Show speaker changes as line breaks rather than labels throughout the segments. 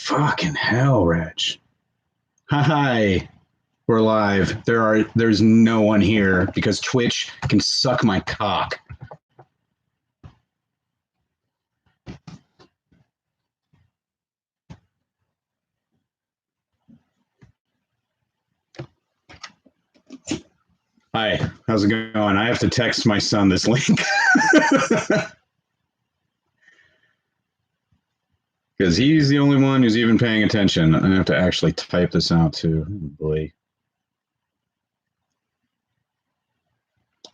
Fucking hell, Reg. Hi. We're live. There's no one here because Twitch can suck my cock. Hi, how's it going? I have to text my son this link. Because he's the only one who's even paying attention. I have to actually type this out too. Boy.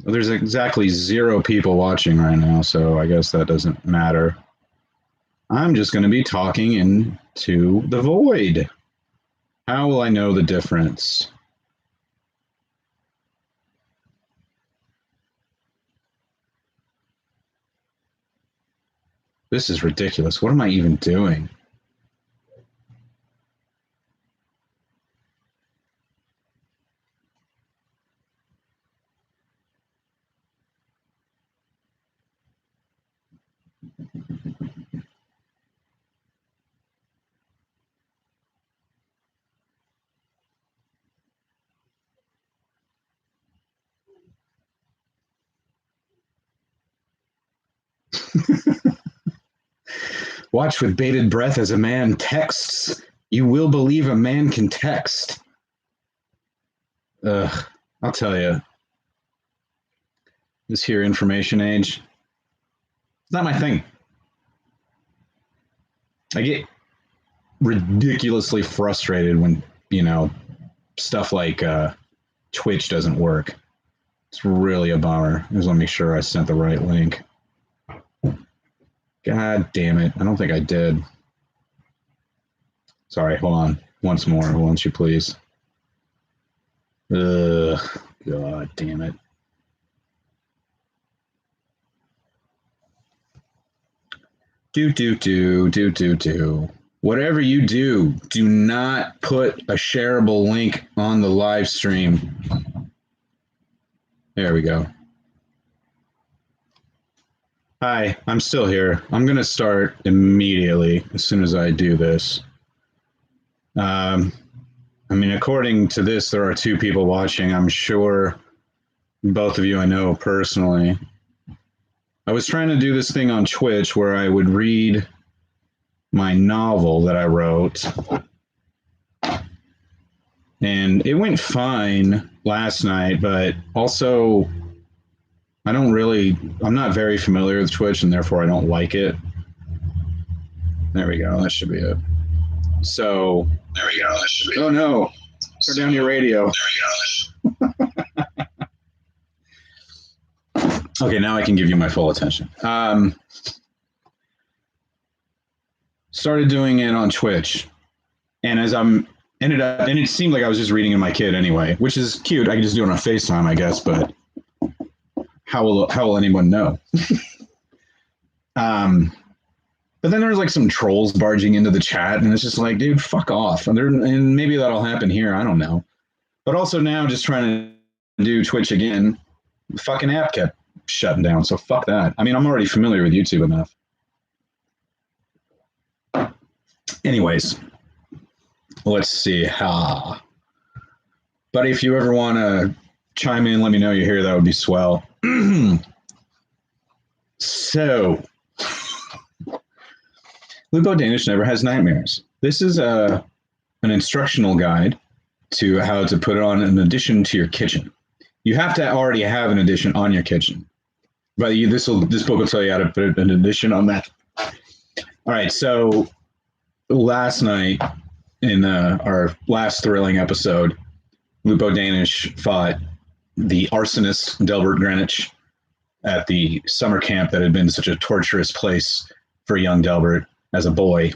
Well, there's exactly 0 people watching right now, so I guess that doesn't matter. I'm just going to be talking into the void. How will I know the difference? This is ridiculous. What am I even doing? Watch with bated breath as a man texts. You will believe a man can text. Ugh, I'll tell you. This here information age, it's not my thing. I get ridiculously frustrated when, stuff like Twitch doesn't work. It's really a bummer. I just want to make sure I sent the right link. God damn it. I don't think I did. Sorry, hold on. Once more, won't you please? Ugh, God damn it. Do. Whatever you do not put a shareable link on the live stream. There we go. Hi, I'm still here. I'm going to start immediately as soon as I do this. According to this, there are 2 people watching. I'm sure both of you I know personally. I was trying to do this thing on Twitch where I would read my novel that I wrote. And it went fine last night, but also I'm not very familiar with Twitch and therefore I don't like it. There we go. That should be it. So, there we go. That should be it. Oh no. Turn down your radio. There we go. Okay, now I can give you my full attention. Started doing it on Twitch, and as ended up, and it seemed like I was just reading to my kid anyway, which is cute. I can just do it on FaceTime, I guess, but how will anyone know? But then there's like some trolls barging into the chat, and it's just like, dude, fuck off. And maybe that'll happen here. I don't know. But also now, just trying to do Twitch again, the fucking app kept shutting down. So fuck that. I'm already familiar with YouTube enough. Anyways, let's see. But if you ever want to chime in, let me know you're here. That would be swell. So, Lupo Danish never has nightmares. This is an instructional guide to how to put on an addition to your kitchen. You have to already have an addition on your kitchen, but this book will tell you how to put an addition on that. All right, so last night in our last thrilling episode, Lupo Danish fought the arsonist Delbert Greenwich at the summer camp that had been such a torturous place for young Delbert as a boy.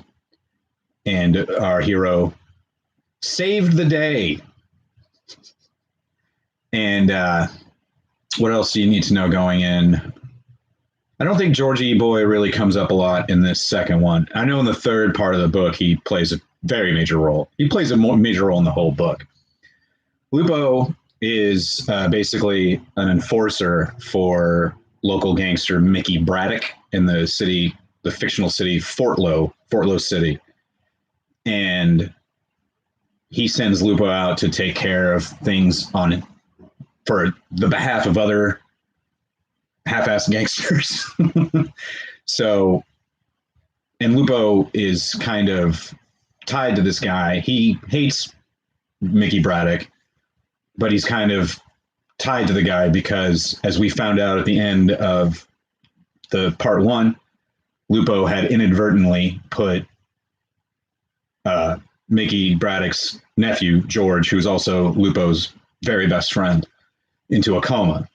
And our hero saved the day. And what else do you need to know going in? I don't think George E. Boy really comes up a lot in this second one. I know in the third part of the book, he plays a very major role. He plays a major role in the whole book. Lupo is basically an enforcer for local gangster Mickey Braddock in the fictional city Fort Low City. and he sends Lupo out to take care of things for the behalf of other half-assed gangsters. So, and Lupo is kind of tied to this guy. He hates Mickey Braddock, but he's kind of tied to the guy because, as we found out at the end of the part one, Lupo had inadvertently put Mickey Braddock's nephew, George, who's also Lupo's very best friend, into a coma.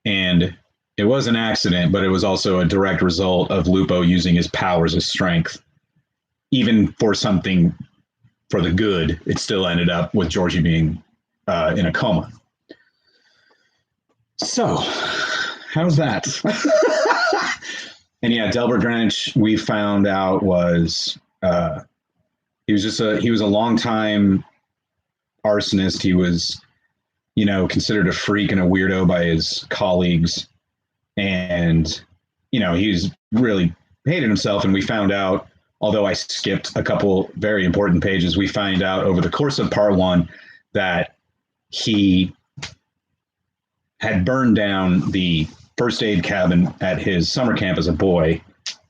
And it was an accident, but it was also a direct result of Lupo using his powers as strength. Even for something for the good, it still ended up with Georgie being in a coma. So, how's that? And yeah, Delbert Greenwich, we found out was he was a longtime arsonist. He was, considered a freak and a weirdo by his colleagues, and he was really hated himself. And we found out, although I skipped a couple very important pages, we find out over the course of part one that he had burned down the first aid cabin at his summer camp as a boy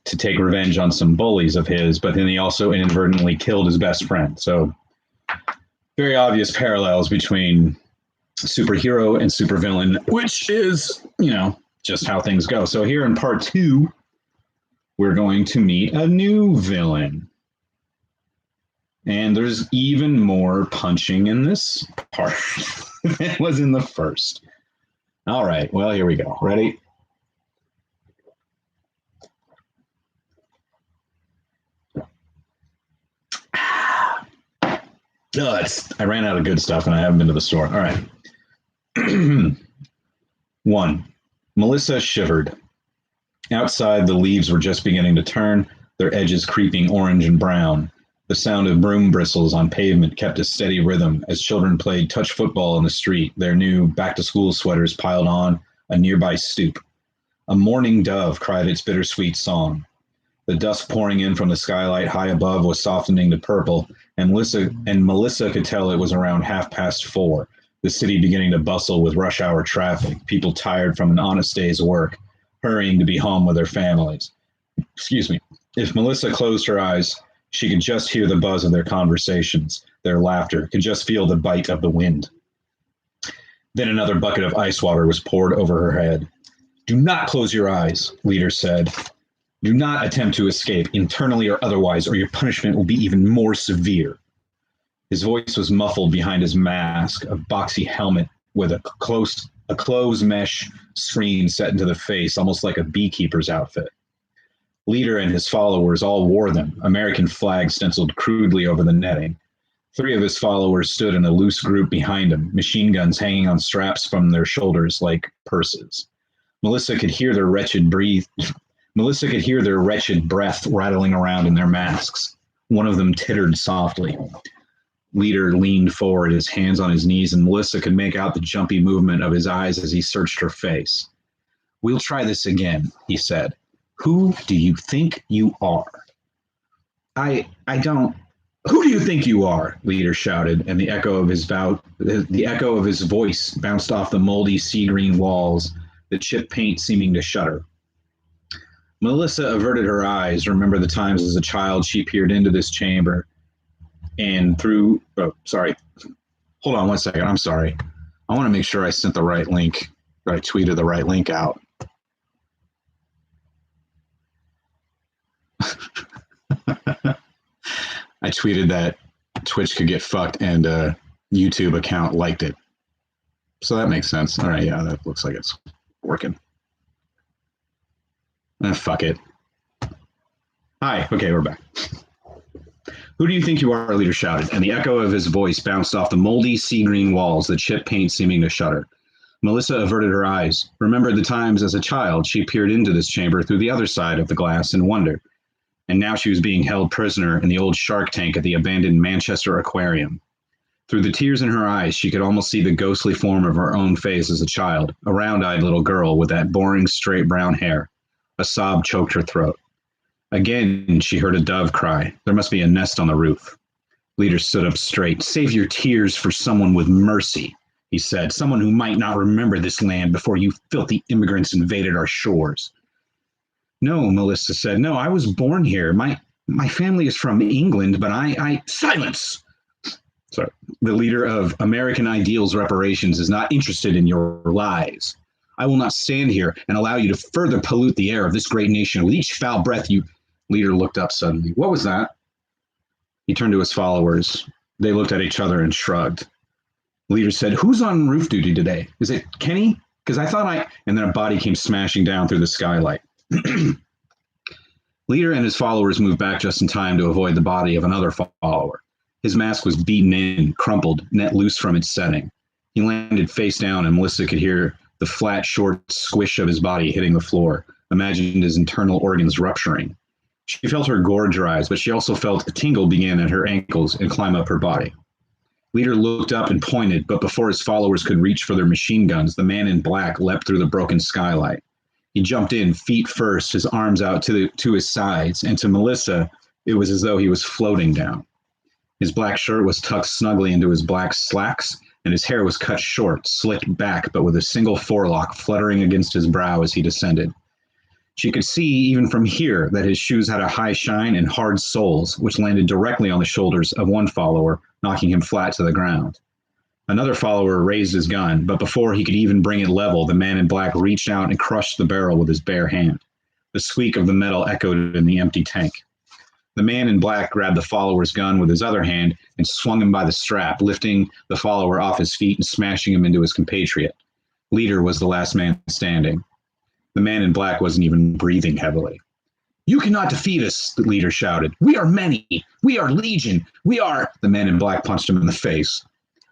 to take revenge on some bullies of his, but then he also inadvertently killed his best friend. So very obvious parallels between superhero and supervillain, which is, just how things go. So here in part two, we're going to meet a new villain. And there's even more punching in this part than was in the first. All right, well, here we go. Ready? I ran out of good stuff and I haven't been to the store. All right. 1. Melissa shivered. Outside, the leaves were just beginning to turn, their edges creeping orange and brown. The sound of broom bristles on pavement kept a steady rhythm as children played touch football in the street, their new back-to-school sweaters piled on a nearby stoop. A mourning dove cried its bittersweet song. The dust pouring in from the skylight high above was softening to purple, and Melissa could tell it was around 4:30, the city beginning to bustle with rush hour traffic, people tired from an honest day's work, hurrying to be home with their families. Excuse me. If Melissa closed her eyes, she could just hear the buzz of their conversations, their laughter, could just feel the bite of the wind. Then another bucket of ice water was poured over her head. "Do not close your eyes," Leader said. "Do not attempt to escape, internally or otherwise, or your punishment will be even more severe." His voice was muffled behind his mask, a boxy helmet with a closed mesh screen set into the face, almost like a beekeeper's outfit. Leader and his followers all wore them, American flags stenciled crudely over the netting. 3 of his followers stood in a loose group behind him, machine guns hanging on straps from their shoulders like purses. Melissa could hear their wretched breath rattling around in their masks. One of them tittered softly. Leader leaned forward, his hands on his knees, and Melissa could make out the jumpy movement of his eyes as he searched her face. "We'll try this again," he said. "Who do you think you are?" I don't. "Who do you think you are?" Leader shouted, and the echo of his voice bounced off the moldy sea green walls, the chipped paint seeming to shudder. Melissa averted her eyes. Remember the times as a child she peered into this chamber and through. Oh, sorry. Hold on 1 second. I'm sorry. I want to make sure I sent the right link, or I tweeted the right link out. I tweeted that Twitch could get fucked and a YouTube account liked it. So that makes sense. All right, yeah, that looks like it's working. Fuck it. Hi, okay, we're back. "Who do you think you are?" Leader shouted, and the echo of his voice bounced off the moldy sea green walls, the chipped paint seeming to shudder. Melissa averted her eyes. Remembered the times as a child she peered into this chamber through the other side of the glass in wonder. And now she was being held prisoner in the old shark tank at the abandoned Manchester Aquarium. Through the tears in her eyes, she could almost see the ghostly form of her own face as a child, a round-eyed little girl with that boring, straight brown hair. A sob choked her throat. Again, she heard a dove cry. There must be a nest on the roof. Leader stood up straight. Save your tears for someone with mercy, he said. Someone who might not remember this land before you filthy immigrants invaded our shores. No, Melissa said. No, I was born here. My family is from England, but I silence. Sorry. The leader of American Ideals Reparations is not interested in your lies. I will not stand here and allow you to further pollute the air of this great nation with each foul breath you... Leader looked up suddenly. What was that? He turned to his followers. They looked at each other and shrugged. Leader said, who's on roof duty today? Is it Kenny? Because I thought I... And then a body came smashing down through the skylight. Leader and his followers moved back just in time to avoid the body of another follower. His mask was beaten in, crumpled, net loose from its setting. He landed face down, and Melissa could hear the flat, short squish of his body hitting the floor, imagined his internal organs rupturing. She felt her gorge rise, but she also felt a tingle begin at her ankles and climb up her body. Leader looked up and pointed, but before his followers could reach for their machine guns, the man in black leapt through the broken skylight. He jumped in, feet first, his arms out to his sides, and to Melissa, it was as though he was floating down. His black shirt was tucked snugly into his black slacks, and his hair was cut short, slicked back, but with a single forelock fluttering against his brow as he descended. She could see, even from here, that his shoes had a high shine and hard soles, which landed directly on the shoulders of one follower, knocking him flat to the ground. Another follower raised his gun, but before he could even bring it level, the man in black reached out and crushed the barrel with his bare hand. The squeak of the metal echoed in the empty tank. The man in black grabbed the follower's gun with his other hand and swung him by the strap, lifting the follower off his feet and smashing him into his compatriot. Leader was the last man standing. The man in black wasn't even breathing heavily. You cannot defeat us, the leader shouted. We are many. We are legion. We are... The man in black punched him in the face.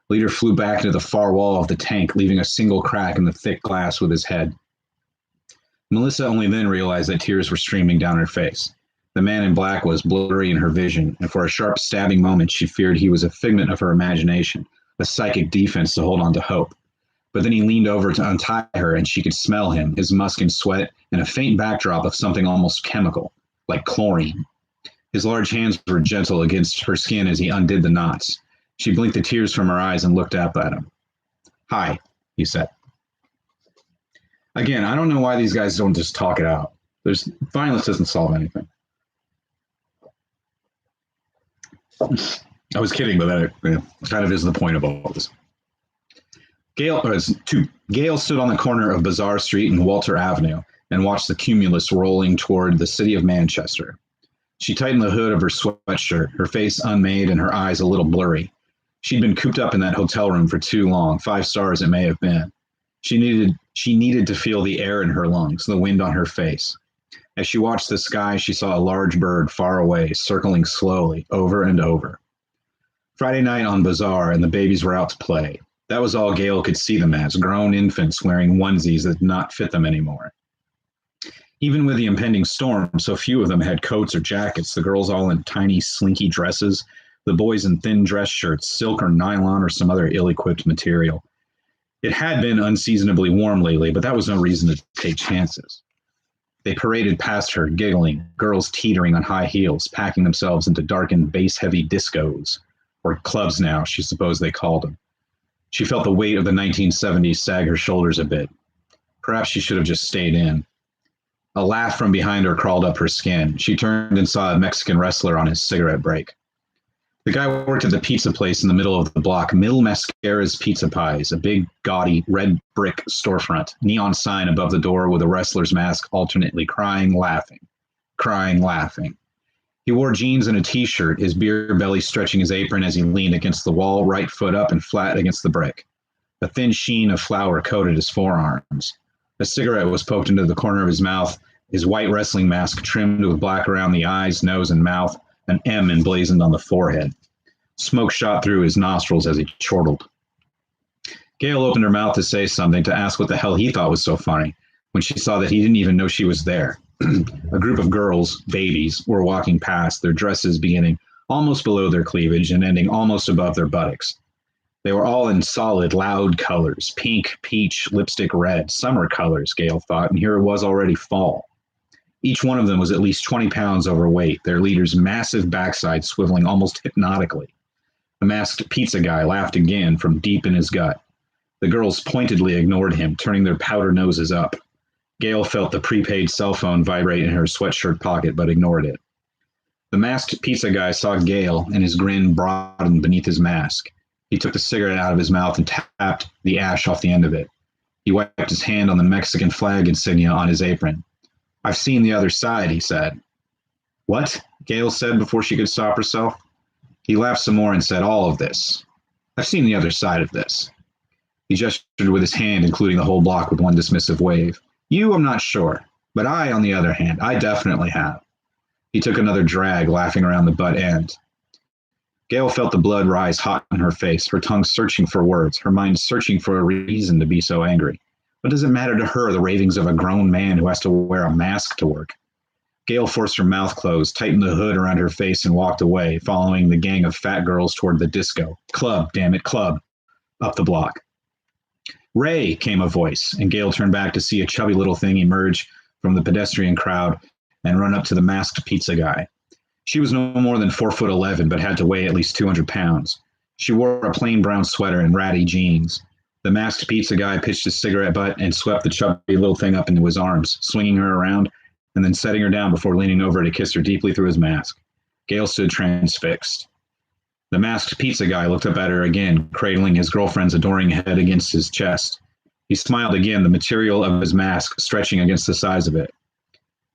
Leader flew back into the far wall of the tank, leaving a single crack in the thick glass with his head. Melissa only then realized that tears were streaming down her face. The man in black was blurry in her vision, and for a sharp stabbing moment she feared he was a figment of her imagination, a psychic defense to hold on to hope. But then he leaned over to untie her, and she could smell him, his musk and sweat, and a faint backdrop of something almost chemical, like chlorine. His large hands were gentle against her skin as he undid the knots. She blinked the tears from her eyes and looked up at him. Hi, he said. Again, I don't know why these guys don't just talk it out. Violence doesn't solve anything. I was kidding, but that kind of is the point of all this. Gail stood on the corner of Bazaar Street and Walter Avenue and watched the cumulus rolling toward the city of Manchester. She tightened the hood of her sweatshirt, her face unmade and her eyes a little blurry. She'd been cooped up in that hotel room for too long, 5 stars it may have been. She needed to feel the air in her lungs, the wind on her face. As she watched the sky, she saw a large bird far away, circling slowly, over and over. Friday night on Bazaar, and the babies were out to play. That was all Gail could see them as, grown infants wearing onesies that did not fit them anymore. Even with the impending storm, so few of them had coats or jackets, the girls all in tiny, slinky dresses, the boys in thin dress shirts, silk or nylon or some other ill-equipped material. It had been unseasonably warm lately, but that was no reason to take chances. They paraded past her, giggling, girls teetering on high heels, packing themselves into darkened, bass-heavy discos, or clubs now, she supposed they called them. She felt the weight of the 1970s sag her shoulders a bit. Perhaps she should have just stayed in. A laugh from behind her crawled up her skin. She turned and saw a Mexican wrestler on his cigarette break. The guy worked at the pizza place in the middle of the block, Mil Mascara's Pizza Pies, a big, gaudy, red brick storefront, neon sign above the door with a wrestler's mask alternately crying, laughing. He wore jeans and a t-shirt, his beer belly stretching his apron as he leaned against the wall, right foot up and flat against the brick. A thin sheen of flour coated his forearms. A cigarette was poked into the corner of his mouth, his white wrestling mask trimmed with black around the eyes, nose, and mouth, an M emblazoned on the forehead. Smoke shot through his nostrils as he chortled. Gail opened her mouth to say something, to ask what the hell he thought was so funny, when she saw that he didn't even know she was there. A group of girls, babies, were walking past, their dresses beginning almost below their cleavage and ending almost above their buttocks. They were all in solid, loud colors, pink, peach, lipstick red, summer colors, Gail thought, and here it was already fall. Each one of them was at least 20 pounds overweight, their leader's massive backside swiveling almost hypnotically. The masked pizza guy laughed again from deep in his gut. The girls pointedly ignored him, turning their powder noses up. Gail felt the prepaid cell phone vibrate in her sweatshirt pocket, but ignored it. The masked pizza guy saw Gail, and his grin broadened beneath his mask. He took the cigarette out of his mouth and tapped the ash off the end of it. He wiped his hand on the Mexican flag insignia on his apron. "I've seen the other side," he said. "What?" Gail said before she could stop herself. He laughed some more and said, "All of this. I've seen the other side of this." He gestured with his hand, including the whole block with one dismissive wave. "You, I'm not sure. But I, on the other hand, I definitely have." He took another drag, laughing around the butt end. Gail felt the blood rise hot in her face, her tongue searching for words, her mind searching for a reason to be so angry. What does it matter to her, the ravings of a grown man who has to wear a mask to work? Gail forced her mouth closed, tightened the hood around her face, and walked away, following the gang of fat girls toward the disco. "Club, damn it, club," up the block. "Ray," came a voice, and Gail turned back to see a chubby little thing emerge from the pedestrian crowd and run up to the masked pizza guy. She was no more than 4'11", but had to weigh at least 200 pounds. She wore a plain brown sweater and ratty jeans. The masked pizza guy pitched his cigarette butt and swept the chubby little thing up into his arms, swinging her around and then setting her down before leaning over to kiss her deeply through his mask. Gail stood transfixed. The masked pizza guy looked up at her again, cradling his girlfriend's adoring head against his chest. He smiled again, the material of his mask stretching against the size of it.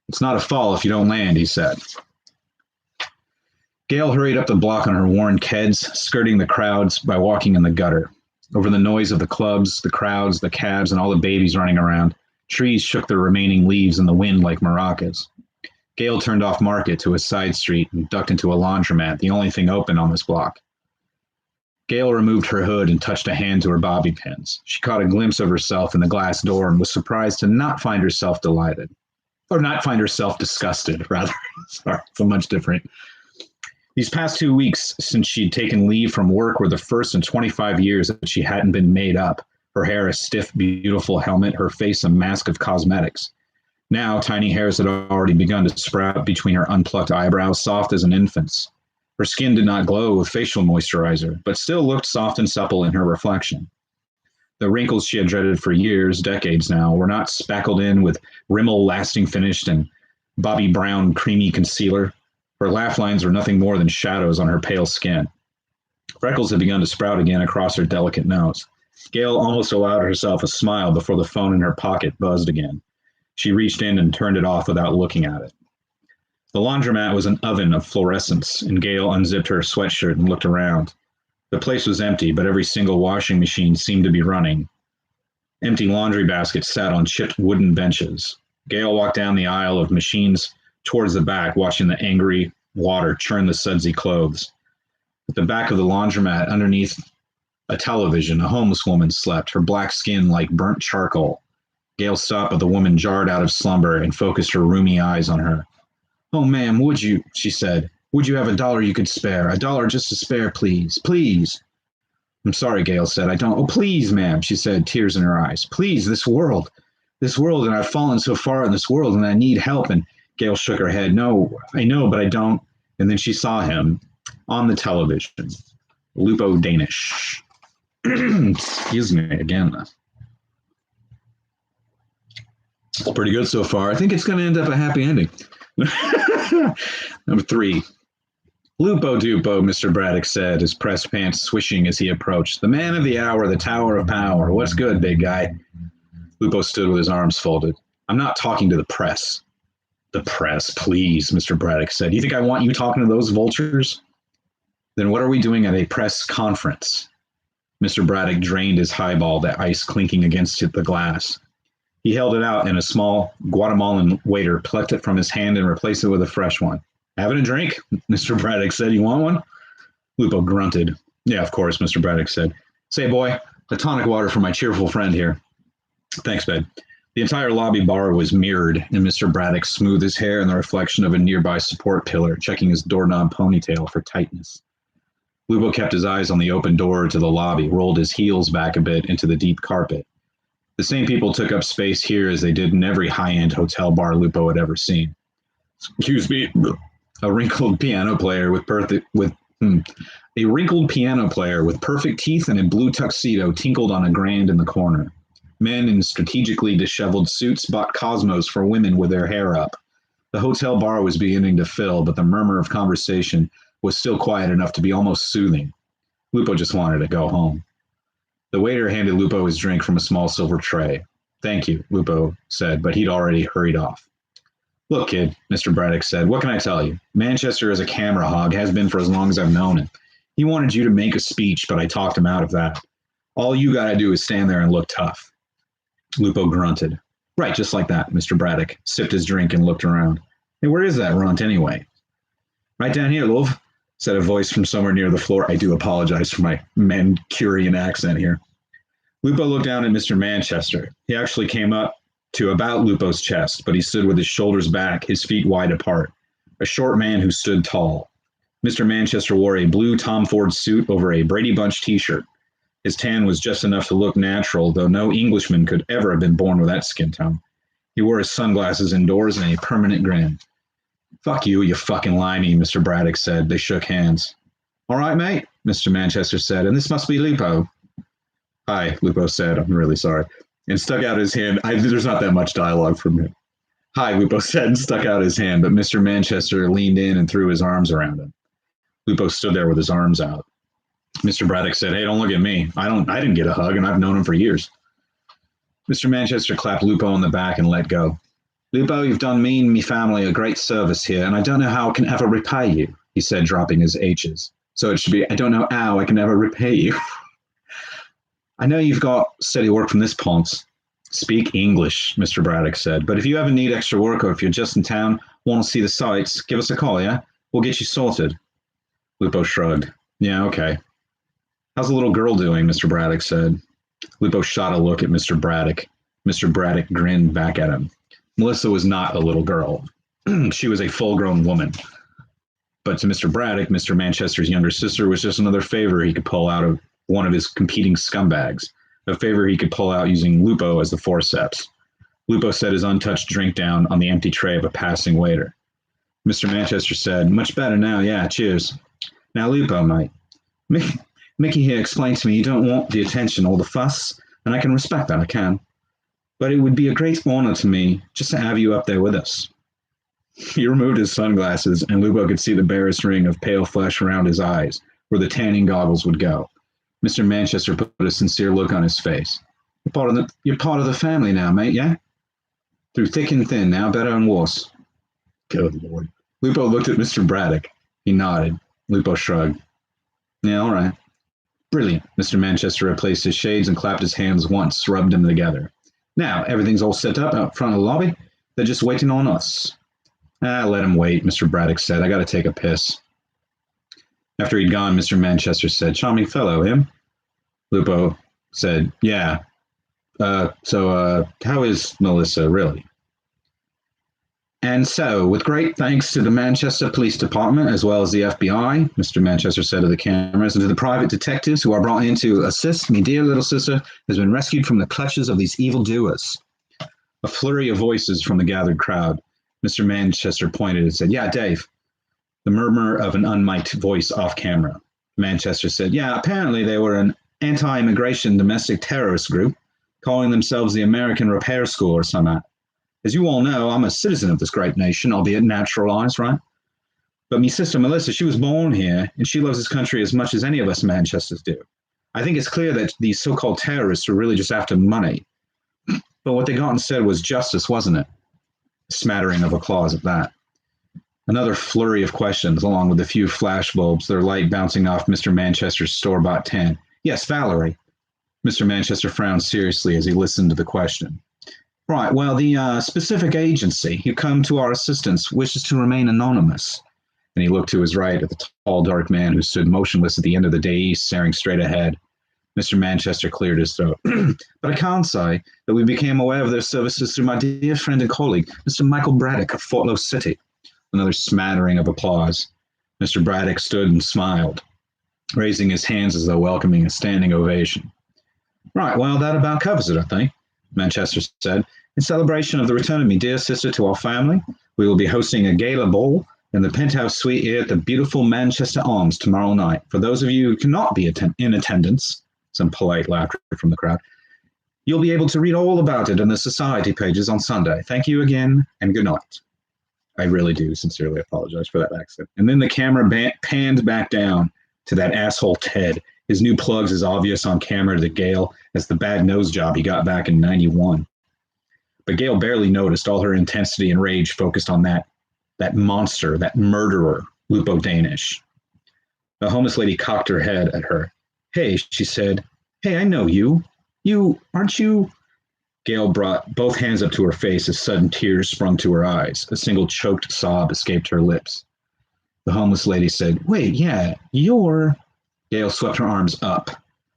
"It's not a fall if you don't land," he said. Gail hurried up the block on her worn Keds, skirting the crowds by walking in the gutter. Over the noise of the clubs, the crowds, the cabs, and all the babies running around, trees shook their remaining leaves in the wind like maracas. Gail turned off Market to a side street and ducked into a laundromat, the only thing open on this block. Gail removed her hood and touched a hand to her bobby pins. She caught a glimpse of herself in the glass door and was surprised to not find herself delighted. Or not find herself disgusted, rather. Sorry, it's a much different. These past 2 weeks since she'd taken leave from work were the first in 25 years that she hadn't been made up. Her hair a stiff, beautiful helmet, her face a mask of cosmetics. Now, tiny hairs had already begun to sprout between her unplucked eyebrows, soft as an infant's. Her skin did not glow with facial moisturizer, but still looked soft and supple in her reflection. The wrinkles she had dreaded for years, decades now, were not spackled in with Rimmel lasting finish and Bobby Brown creamy concealer. Her laugh lines were nothing more than shadows on her pale skin. Freckles had begun to sprout again across her delicate nose. Gail almost allowed herself a smile before the phone in her pocket buzzed again. She reached in and turned it off without looking at it. The laundromat was an oven of fluorescence, and Gail unzipped her sweatshirt and looked around. The place was empty, but every single washing machine seemed to be running. Empty laundry baskets sat on chipped wooden benches. Gail walked down the aisle of machines towards the back, watching the angry water churn the sudsy clothes. At the back of the laundromat, underneath a television, a homeless woman slept, her black skin like burnt charcoal. Gail stopped, but the woman jarred out of slumber and focused her rheumy eyes on her. "Oh, ma'am, would you," she said, "would you have $1 you could spare? $1 just to spare, please, please." "I'm sorry," Gail said. "I don't." "Oh, please, ma'am," she said, tears in her eyes. "Please, this world, and I've fallen so far in this world, and I need help." And Gail shook her head. "No, I know, but I don't." And then she saw him on the television. Lupo Danish. Excuse me again. It's pretty good so far. I think it's going to end up a happy ending. Number 3. "Lupo Dupo," Mr. Braddock said, his pressed pants swishing as he approached. "The man of the hour, the tower of power. What's good, big guy?" Lupo stood with his arms folded. "I'm not talking to the press." "The press, please," Mr. Braddock said. "You think I want you talking to those vultures?" "Then what are we doing at a press conference?" Mr. Braddock drained his highball, the ice clinking against the glass. He held it out, and a small Guatemalan waiter plucked it from his hand and replaced it with a fresh one. "Having a drink?" Mr. Braddock said. "You want one?" Lupo grunted. "Yeah, of course," Mr. Braddock said. "Say, boy, a tonic water for my cheerful friend here." "Thanks, babe." The entire lobby bar was mirrored, and Mr. Braddock smoothed his hair in the reflection of a nearby support pillar, checking his doorknob ponytail for tightness. Lupo kept his eyes on the open door to the lobby, rolled his heels back a bit into the deep carpet. The same people took up space here as they did in every high-end hotel bar Lupo had ever seen. Excuse me. A wrinkled piano player with a wrinkled piano player with perfect teeth and a blue tuxedo tinkled on a grand in the corner. Men in strategically disheveled suits bought Cosmos for women with their hair up. The hotel bar was beginning to fill, but the murmur of conversation was still quiet enough to be almost soothing. Lupo just wanted to go home. The waiter handed Lupo his drink from a small silver tray. Thank you, Lupo said, but he'd already hurried off. Look, kid, Mr. Braddock said, what can I tell you? Manchester is a camera hog, has been for as long as I've known him. He wanted you to make a speech, but I talked him out of that. All you got to do is stand there and look tough. Lupo grunted. Right, just like that, Mr. Braddock sipped his drink and looked around. Hey, where is that runt anyway? Right down here, love, said a voice from somewhere near the floor. I do apologize for my Mancunian accent here. Lupo looked down at Mr. Manchester. He actually came up to about Lupo's chest, but he stood with his shoulders back, his feet wide apart. A short man who stood tall. Mr. Manchester wore a blue Tom Ford suit over a Brady Bunch t-shirt. His tan was just enough to look natural, though no Englishman could ever have been born with that skin tone. He wore his sunglasses indoors and a permanent grin. Fuck you, you fucking limey, Mr. Braddock said. They shook hands. All right, mate, Mr. Manchester said, and this must be Lupo. Hi, Lupo said. I'm really sorry. And stuck out his hand. There's not that much dialogue from him. Hi, Lupo said, and stuck out his hand, but Mr. Manchester leaned in and threw his arms around him. Lupo stood there with his arms out. Mr. Braddock said, hey, don't look at me. I didn't get a hug, and I've known him for years. Mr. Manchester clapped Lupo on the back and let go. Lupo, you've done me and me family a great service here, and I don't know how I can ever repay you, he said, dropping his H's. So it should be, I don't know how I can ever repay you. I know you've got steady work from this point. Speak English, Mr. Braddock said. But if you ever need extra work or if you're just in town, want to see the sights, give us a call, yeah? We'll get you sorted. Lupo shrugged. Yeah, okay. How's the little girl doing, Mr. Braddock said. Lupo shot a look at Mr. Braddock. Mr. Braddock grinned back at him. Melissa was not a little girl. She was a full-grown woman. But to Mr. Braddock, Mr. Manchester's younger sister was just another favor he could pull out of one of his competing scumbags, a favor he could pull out using Lupo as the forceps. Lupo set his untouched drink down on the empty tray of a passing waiter. Mr. Manchester said, much better now, yeah, cheers. Now, Lupo, mate, Mickey here explained to me you don't want the attention or the fuss, and I can respect that, I can. But it would be a great honor to me just to have you up there with us. He removed his sunglasses, and Lupo could see the barest ring of pale flesh around his eyes, where the tanning goggles would go. Mr. Manchester put a sincere look on his face. You're part of the family now, mate, yeah? Through thick and thin, now better and worse. Good Lord. Lupo looked at Mr. Braddock. He nodded. Lupo shrugged. Yeah, all right. Brilliant. Mr. Manchester replaced his shades and clapped his hands once, rubbed them together. Now, everything's all set up out front of the lobby. They're just waiting on us. Let him wait, Mr. Braddock said. I got to take a piss. After he'd gone, Mr. Manchester said, charming fellow, him? Lupo said, yeah. So how is Melissa, really? And so, with great thanks to the Manchester Police Department, as well as the FBI, Mr. Manchester said to the cameras, and to the private detectives who are brought in to assist, me dear little sister has been rescued from the clutches of these evildoers. A flurry of voices from the gathered crowd. Mr. Manchester pointed and said, yeah, Dave. The murmur of an unmiked voice off camera. Manchester said, yeah, apparently they were an anti-immigration domestic terrorist group, calling themselves the American Repair School or something. As you all know, I'm a citizen of this great nation, albeit naturalized, right? But me sister Melissa, she was born here, and she loves this country as much as any of us Manchesters do. I think it's clear that these so-called terrorists are really just after money. But what they got instead was justice, wasn't it? A smattering of applause at that. Another flurry of questions, along with a few flashbulbs, their light bouncing off Mr. Manchester's store-bought tan. Yes, Valerie. Mr. Manchester frowned seriously as he listened to the question. Right, well, the specific agency who come to our assistance wishes to remain anonymous. And he looked to his right at the tall, dark man who stood motionless at the end of the dais, staring straight ahead. Mr. Manchester cleared his throat. But I can't say that we became aware of their services through my dear friend and colleague, Mr. Michael Braddock of Fort Lowe City. Another smattering of applause. Mr. Braddock stood and smiled, raising his hands as though welcoming a standing ovation. Right, well, that about covers it, I think, Manchester said. In celebration of the return of me dear sister to our family, We will be hosting a gala ball in the penthouse suite here at the beautiful Manchester Arms tomorrow night. For those of you who cannot be in attendance, some polite laughter from the crowd, you'll be able to read all about it in the society pages on Sunday. Thank you again, and good night. I really do sincerely apologize for that accent. And then the camera panned back down to that asshole Ted. His new plugs is obvious on camera to Gail as the bad nose job he got back in '91. But Gail barely noticed. All her intensity and rage focused on that monster, that murderer, Lupo Danish. The homeless lady cocked her head at her. Hey, she said. Hey, I know you. Aren't you? Gail brought both hands up to her face as sudden tears sprung to her eyes. A single choked sob escaped her lips. The homeless lady said, Wait, yeah, you're... Gail swept her arms up.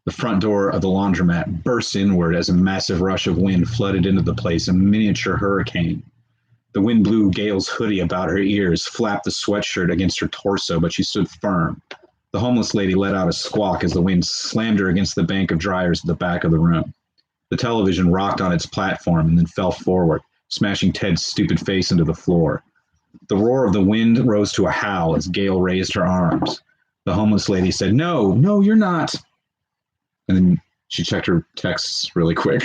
The front door of the laundromat burst inward as a massive rush of wind flooded into the place, a miniature hurricane. The wind blew Gail's hoodie about her ears, flapped the sweatshirt against her torso, but she stood firm. The homeless lady let out a squawk as the wind slammed her against the bank of dryers at the back of the room. The television rocked on its platform and then fell forward, smashing Ted's stupid face into the floor. The roar of the wind rose to a howl as Gail raised her arms. The homeless lady said, No, you're not. And then she checked her texts really quick.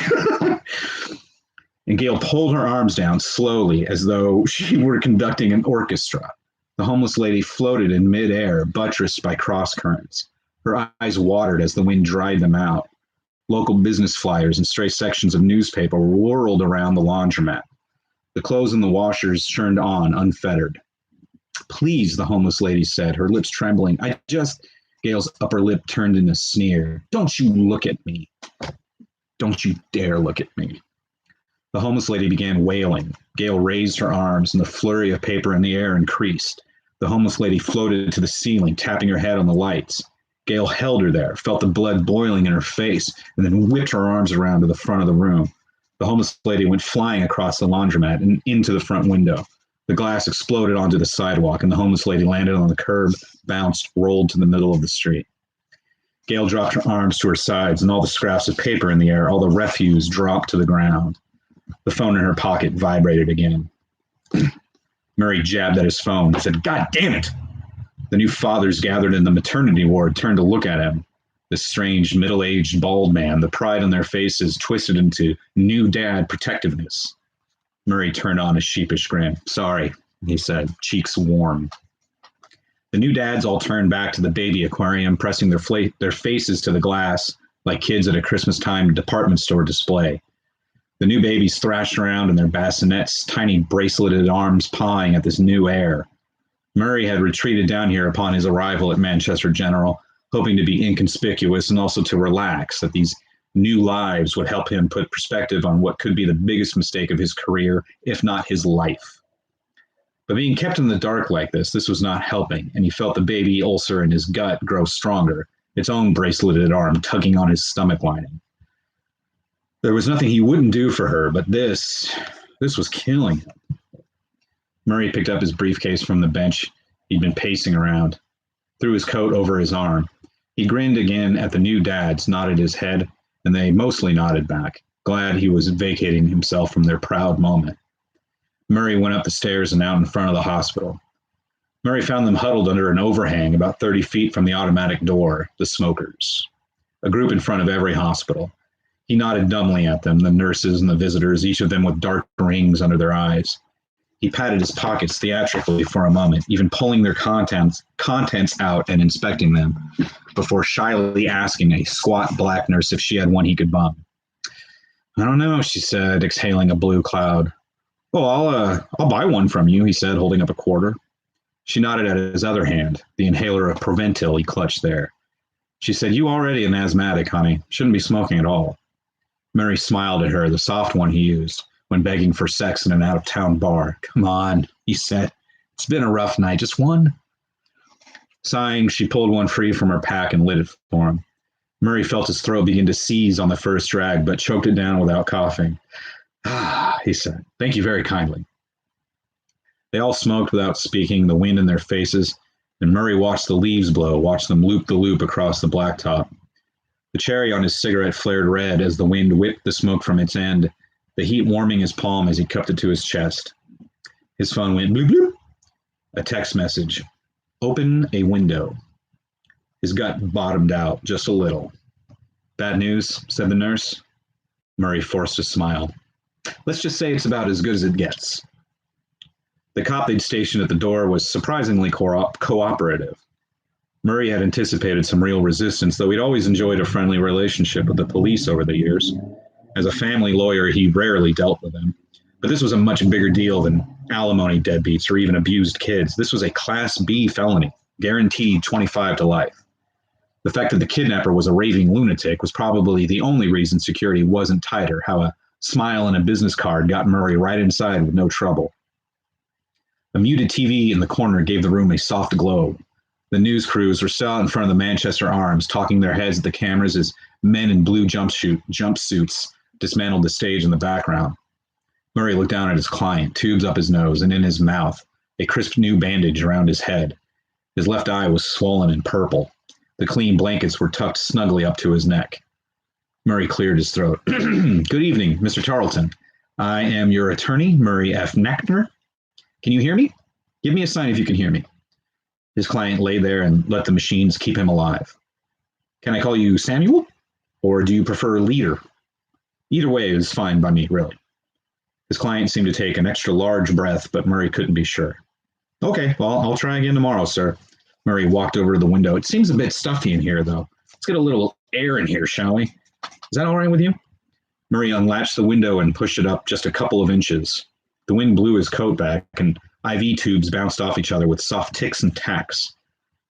And Gail pulled her arms down slowly as though she were conducting an orchestra. The homeless lady floated in midair, buttressed by cross currents. Her eyes watered as the wind dried them out. Local business flyers and stray sections of newspaper whirled around the laundromat. The clothes in the washers churned on, unfettered. Please, the homeless lady said, her lips trembling. Gail's upper lip turned in a sneer. Don't you look at me. Don't you dare look at me. The homeless lady began wailing. Gail raised her arms, and the flurry of paper in the air increased. The homeless lady floated to the ceiling, tapping her head on the lights. Gail held her there, felt the blood boiling in her face, and then whipped her arms around to the front of the room. The homeless lady went flying across the laundromat and into the front window. The glass exploded onto the sidewalk, and the homeless lady landed on the curb, bounced, rolled to the middle of the street. Gail dropped her arms to her sides, and all the scraps of paper in the air, all the refuse dropped to the ground. The phone in her pocket vibrated again. Murray jabbed at his phone and said, God damn it! The new fathers gathered in the maternity ward turned to look at him. This strange, middle-aged, bald man, the pride on their faces twisted into new dad protectiveness. Murray turned on a sheepish grin. Sorry, he said, cheeks warm. The new dads all turned back to the baby aquarium, pressing their faces to the glass like kids at a Christmas-time department store display. The new babies thrashed around in their bassinets, tiny braceleted arms pawing at this new air. Murray had retreated down here upon his arrival at Manchester General, hoping to be inconspicuous and also to relax, that these new lives would help him put perspective on what could be the biggest mistake of his career, if not his life. But being kept in the dark like this was not helping, and he felt the baby ulcer in his gut grow stronger, its own braceleted arm tugging on his stomach lining. There was nothing he wouldn't do for her, but this was killing him. Murray picked up his briefcase from the bench he'd been pacing around, threw his coat over his arm. He grinned again at the new dads, nodded his head, and they mostly nodded back, glad he was vacating himself from their proud moment. Murray went up the stairs and out in front of the hospital. Murray found them huddled under an overhang about 30 feet from the automatic door, the smokers, a group in front of every hospital. He nodded dumbly at them, the nurses and the visitors, each of them with dark rings under their eyes. He patted his pockets theatrically for a moment, even pulling their contents out and inspecting them, before shyly asking a squat black nurse if she had one he could bum. I don't know, she said, exhaling a blue cloud. Well, I'll buy one from you, he said, holding up a quarter. She nodded at his other hand, the inhaler of Proventil he clutched there. She said, You already an asthmatic, honey. Shouldn't be smoking at all. Murray smiled at her, the soft one he used when begging for sex in an out-of-town bar. Come on, he said. It's been a rough night. Just one? Sighing, she pulled one free from her pack and lit it for him. Murray felt his throat begin to seize on the first drag, but choked it down without coughing. Ah, he said. Thank you very kindly. They all smoked without speaking, the wind in their faces, and Murray watched the leaves blow, watched them loop the loop across the blacktop. The cherry on his cigarette flared red as the wind whipped the smoke from its end, the heat warming his palm as he cupped it to his chest. His phone went bloop bloop. A text message. Open a window. His gut bottomed out just a little. Bad news, said the nurse. Murray forced a smile. Let's just say it's about as good as it gets. The cop they'd stationed at the door was surprisingly cooperative. Murray had anticipated some real resistance, though he'd always enjoyed a friendly relationship with the police over the years. As a family lawyer, he rarely dealt with them. But this was a much bigger deal than alimony deadbeats or even abused kids. This was a Class B felony, guaranteed 25 to life. The fact that the kidnapper was a raving lunatic was probably the only reason security wasn't tighter. How a smile and a business card got Murray right inside with no trouble. A muted TV in the corner gave the room a soft glow. The news crews were still out in front of the Manchester Arms, talking their heads at the cameras as men in blue jumpsuits dismantled the stage in the background. Murray looked down at his client, tubes up his nose and in his mouth, a crisp new bandage around his head. His left eye was swollen and purple. The clean blankets were tucked snugly up to his neck. Murray cleared his throat. Good evening, Mr. Tarleton. I am your attorney, Murray F. Nackner. Can you hear me? Give me a sign if you can hear me. His client lay there and let the machines keep him alive. Can I call you Samuel? Or do you prefer Leader? Either way is fine by me, really. His client seemed to take an extra large breath, but Murray couldn't be sure. Okay, well, I'll try again tomorrow, sir. Murray walked over to the window. It seems a bit stuffy in here, though. Let's get a little air in here, shall we? Is that all right with you? Murray unlatched the window and pushed it up just a couple of inches. The wind blew his coat back, and IV tubes bounced off each other with soft ticks and tacks.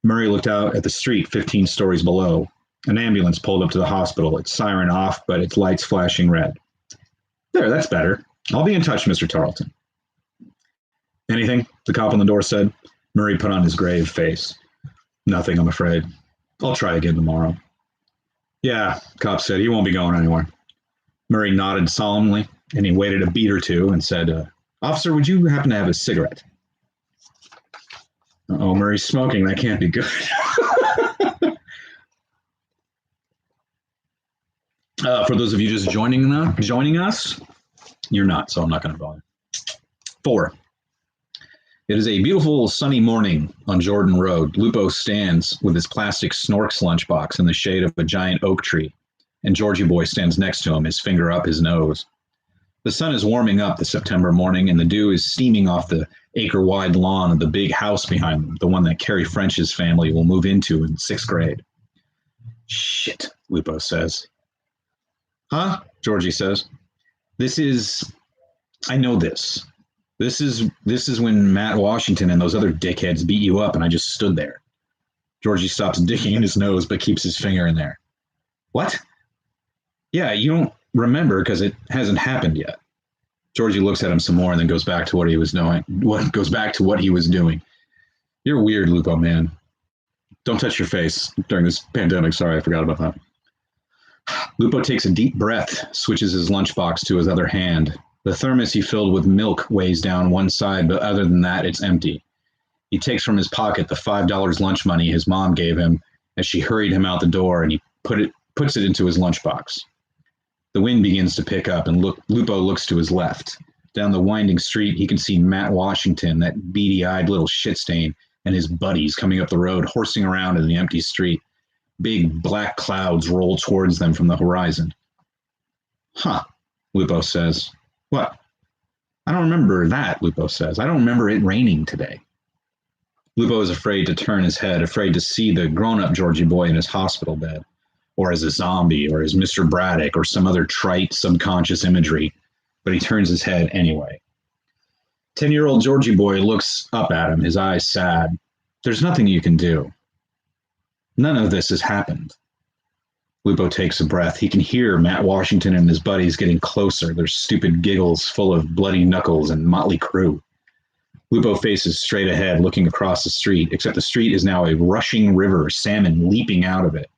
Murray looked out at the street 15 stories below. An ambulance pulled up to the hospital, its siren off, but its lights flashing red. There, that's better. I'll be in touch, Mr. Tarleton. Anything? The cop on the door said. Murray put on his grave face. Nothing, I'm afraid. I'll try again tomorrow. Yeah, the cop said. He won't be going anywhere. Murray nodded solemnly, and he waited a beat or two and said, Officer, would you happen to have a cigarette? Uh-oh, Murray's smoking. That can't be good. For those of you just joining us, you're not, so I'm not going to bother. 4. It is a beautiful sunny morning on Jordan Road. Lupo stands with his plastic Snorks lunchbox in the shade of a giant oak tree, and Georgie Boy stands next to him, his finger up his nose. The sun is warming up the September morning, and the dew is steaming off the acre-wide lawn of the big house behind them, the one that Carrie French's family will move into in 6th grade. Shit, Lupo says. Huh? Georgie says. I know this. This is when Matt Washington and those other dickheads beat you up and I just stood there. Georgie stops digging in his nose but keeps his finger in there. What? Yeah, you don't remember because it hasn't happened yet. Georgie looks at him some more and then goes back to what he was doing. You're weird, Lupo, man. Don't touch your face during this pandemic. Sorry, I forgot about that. Lupo takes a deep breath, switches his lunchbox to his other hand. The thermos he filled with milk weighs down one side, but other than that, it's empty. He takes from his pocket the $5 lunch money his mom gave him as she hurried him out the door, and he puts it into his lunchbox. The wind begins to pick up, and Lupo looks to his left. Down the winding street, he can see Matt Washington, that beady-eyed little shit stain, and his buddies coming up the road, horsing around in the empty street. Big black clouds roll towards them from the horizon. Huh, Lupo says. What? I don't remember that, Lupo says. I don't remember it raining today. Lupo is afraid to turn his head, afraid to see the grown-up Georgie Boy in his hospital bed, or as a zombie, or as Mr. Braddock, or some other trite subconscious imagery, but he turns his head anyway. 10-year-old Georgie Boy looks up at him, his eyes sad. There's nothing you can do. None of this has happened. Lupo takes a breath. He can hear Matt Washington and his buddies getting closer, their stupid giggles full of bloody knuckles and motley crew. Lupo faces straight ahead, looking across the street, except the street is now a rushing river, salmon leaping out of it.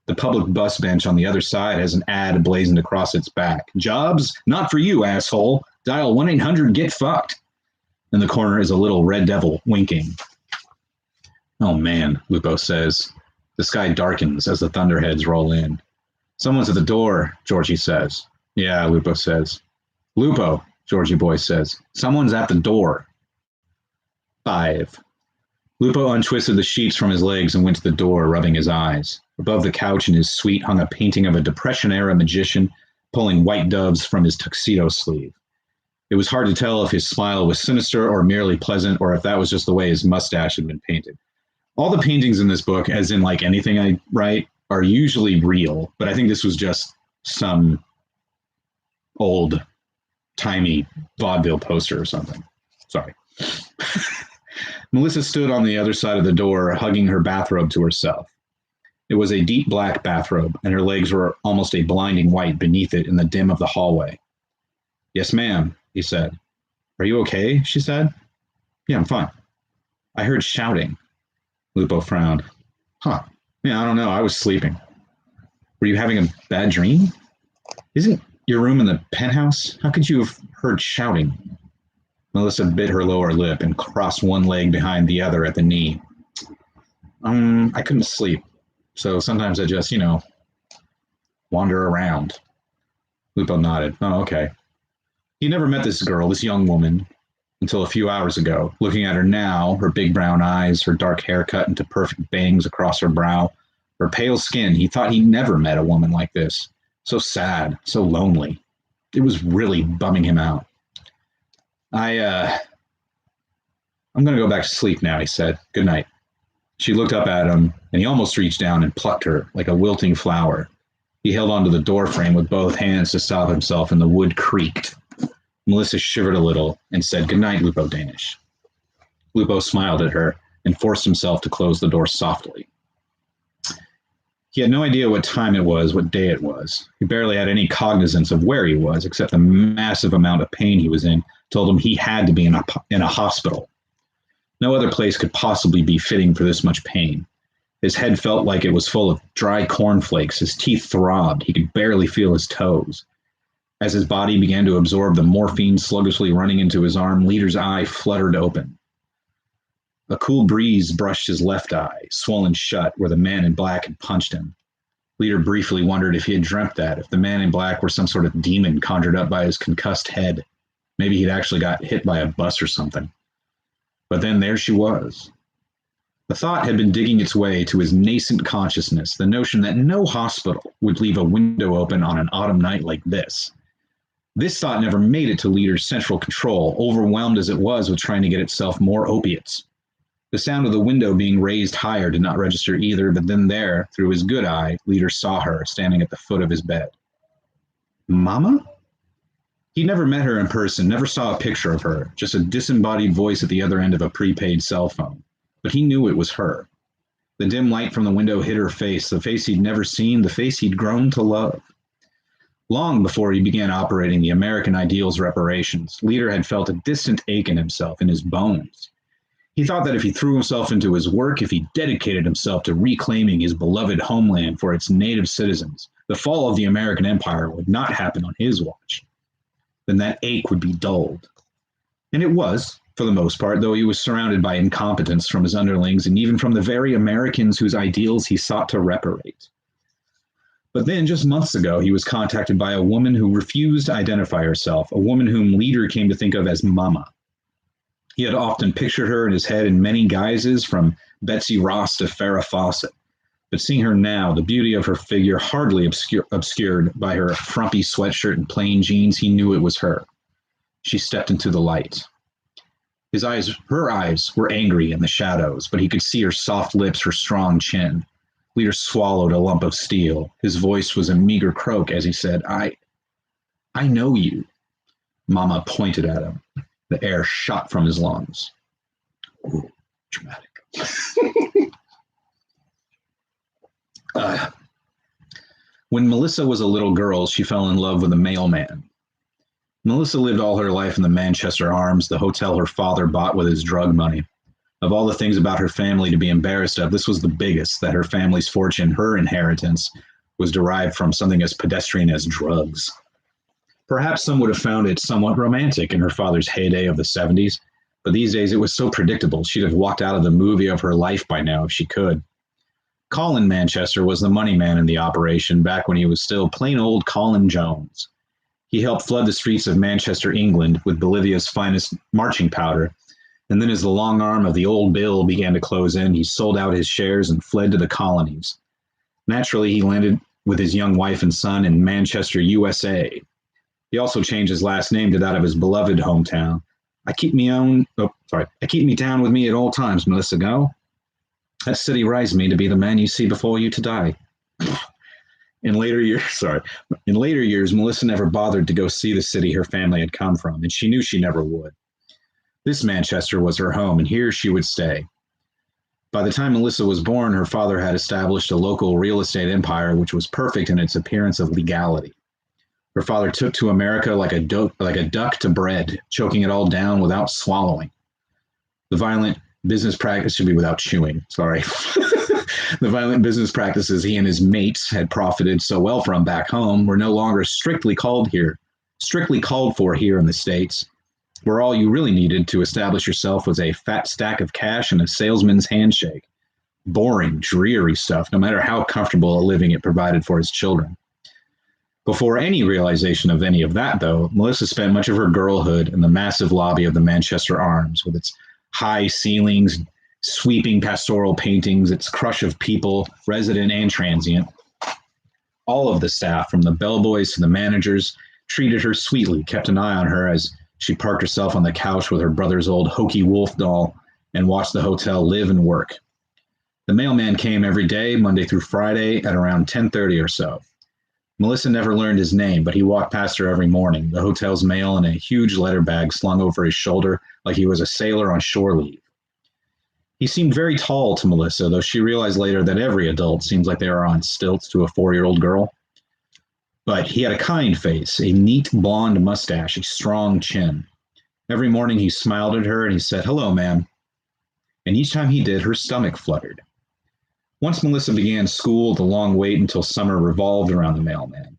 The public bus bench on the other side has an ad blazoned across its back. Jobs? Not for you, asshole. Dial 1-800-GET-FUCKED. In the corner is a little red devil winking. Oh man, Lupo says. The sky darkens as the thunderheads roll in. Someone's at the door, Georgie says. Yeah, Lupo says. Lupo, Georgie Boy says. Someone's at the door. 5. Lupo untwisted the sheets from his legs and went to the door, rubbing his eyes. Above the couch in his suite hung a painting of a Depression-era magician pulling white doves from his tuxedo sleeve. It was hard to tell if his smile was sinister or merely pleasant, or if that was just the way his mustache had been painted. All the paintings in this book, as in like anything I write, are usually real, but I think this was just some old-timey vaudeville poster or something. Sorry. Melissa stood on the other side of the door, hugging her bathrobe to herself. It was a deep black bathrobe, and her legs were almost a blinding white beneath it in the dim of the hallway. "Yes, ma'am," he said. "Are you okay?" she said. "Yeah, I'm fine." "I heard shouting." Lupo frowned. "Huh. Yeah, I don't know. I was sleeping." "Were you having a bad dream? Isn't your room in the penthouse? How could you have heard shouting?" Melissa bit her lower lip and crossed one leg behind the other at the knee. I couldn't sleep, so sometimes I just, wander around." Lupo nodded. "Oh, okay." He never met this girl, this young woman, until a few hours ago. Looking at her now, her big brown eyes, her dark hair cut into perfect bangs across her brow, her pale skin, he thought he'd never met a woman like this. So sad, so lonely. It was really bumming him out. I'm going to go back to sleep now," he said. "Good night." She looked up at him, and he almost reached down and plucked her like a wilting flower. He held onto the door frame with both hands to stop himself, and the wood creaked. Melissa shivered a little and said, "Good night, Lupo Danish." Lupo smiled at her and forced himself to close the door softly. He had no idea what time it was, what day it was. He barely had any cognizance of where he was, except the massive amount of pain he was in told him he had to be in a hospital. No other place could possibly be fitting for this much pain. His head felt like it was full of dry cornflakes. His teeth throbbed. He could barely feel his toes. As his body began to absorb the morphine sluggishly running into his arm, Leader's eye fluttered open. A cool breeze brushed his left eye, swollen shut where the man in black had punched him. Leader briefly wondered if he had dreamt that, if the man in black were some sort of demon conjured up by his concussed head. Maybe he'd actually got hit by a bus or something. But then there she was. The thought had been digging its way to his nascent consciousness, the notion that no hospital would leave a window open on an autumn night like this. This thought never made it to Leader's central control, overwhelmed as it was with trying to get itself more opiates. The sound of the window being raised higher did not register either, but then there, through his good eye, Leader saw her standing at the foot of his bed. Mama? He never met her in person, never saw a picture of her, just a disembodied voice at the other end of a prepaid cell phone. But he knew it was her. The dim light from the window hit her face, the face he'd never seen, the face he'd grown to love. Long before he began operating the American Ideals reparations, Leader had felt a distant ache in himself, in his bones. He thought that if he threw himself into his work, if he dedicated himself to reclaiming his beloved homeland for its native citizens, the fall of the American Empire would not happen on his watch. Then that ache would be dulled. And it was, for the most part, though he was surrounded by incompetence from his underlings and even from the very Americans whose ideals he sought to reparate. But then, just months ago, he was contacted by a woman who refused to identify herself, a woman whom Leader came to think of as Mama. He had often pictured her in his head in many guises, from Betsy Ross to Farrah Fawcett. But seeing her now, the beauty of her figure hardly obscured by her frumpy sweatshirt and plain jeans, he knew it was her. She stepped into the light. Her eyes were angry in the shadows, but he could see her soft lips, her strong chin. Leader swallowed a lump of steel. His voice was a meager croak as he said, I know you. Mama pointed at him. The air shot from his lungs. Ooh, dramatic. When Melissa was a little girl, she fell in love with a mailman. Melissa lived all her life in the Manchester Arms, the hotel her father bought with his drug money. Of all the things about her family to be embarrassed of, this was the biggest, that her family's fortune, her inheritance, was derived from something as pedestrian as drugs. Perhaps some would have found it somewhat romantic in her father's heyday of the 70s, but these days it was so predictable she'd have walked out of the movie of her life by now if she could. Colin Manchester was the money man in the operation back when he was still plain old Colin Jones. He helped flood the streets of Manchester, England with Bolivia's finest marching powder, And then as the long arm of the old Bill began to close in, he sold out his shares and fled to the colonies. Naturally, he landed with his young wife and son in Manchester, USA. He also changed his last name to that of his beloved hometown. I keep me down with me at all times, Melissa Go. That city raised me to be the man you see before you today. In later years, Melissa never bothered to go see the city her family had come from, and she knew she never would. This Manchester was her home, and here she would stay. By the time Melissa was born, her father had established a local real estate empire which was perfect in its appearance of legality. Her father took to America like a duck to bread, choking it all down without swallowing. The violent business practice should be without chewing, sorry. The violent business practices he and his mates had profited so well from back home were no longer strictly called for here in the States, where all you really needed to establish yourself was a fat stack of cash and a salesman's handshake. Boring, dreary stuff, no matter how comfortable a living it provided for his children. Before any realization of any of that, though, Melissa spent much of her girlhood in the massive lobby of the Manchester Arms, with its high ceilings, sweeping pastoral paintings, its crush of people, resident and transient. All of the staff, from the bellboys to the managers, treated her sweetly, kept an eye on her as she parked herself on the couch with her brother's old hokey wolf doll and watched the hotel live and work. The mailman came every day, Monday through Friday, at around 10:30 or so. Melissa never learned his name, but he walked past her every morning, the hotel's mail in a huge letter bag slung over his shoulder like he was a sailor on shore leave. He seemed very tall to Melissa, though she realized later that every adult seems like they are on stilts to a 4-year-old girl. But he had a kind face, a neat blonde mustache, a strong chin. Every morning he smiled at her and he said, "Hello, ma'am." And each time he did, her stomach fluttered. Once Melissa began school, the long wait until summer revolved around the mailman.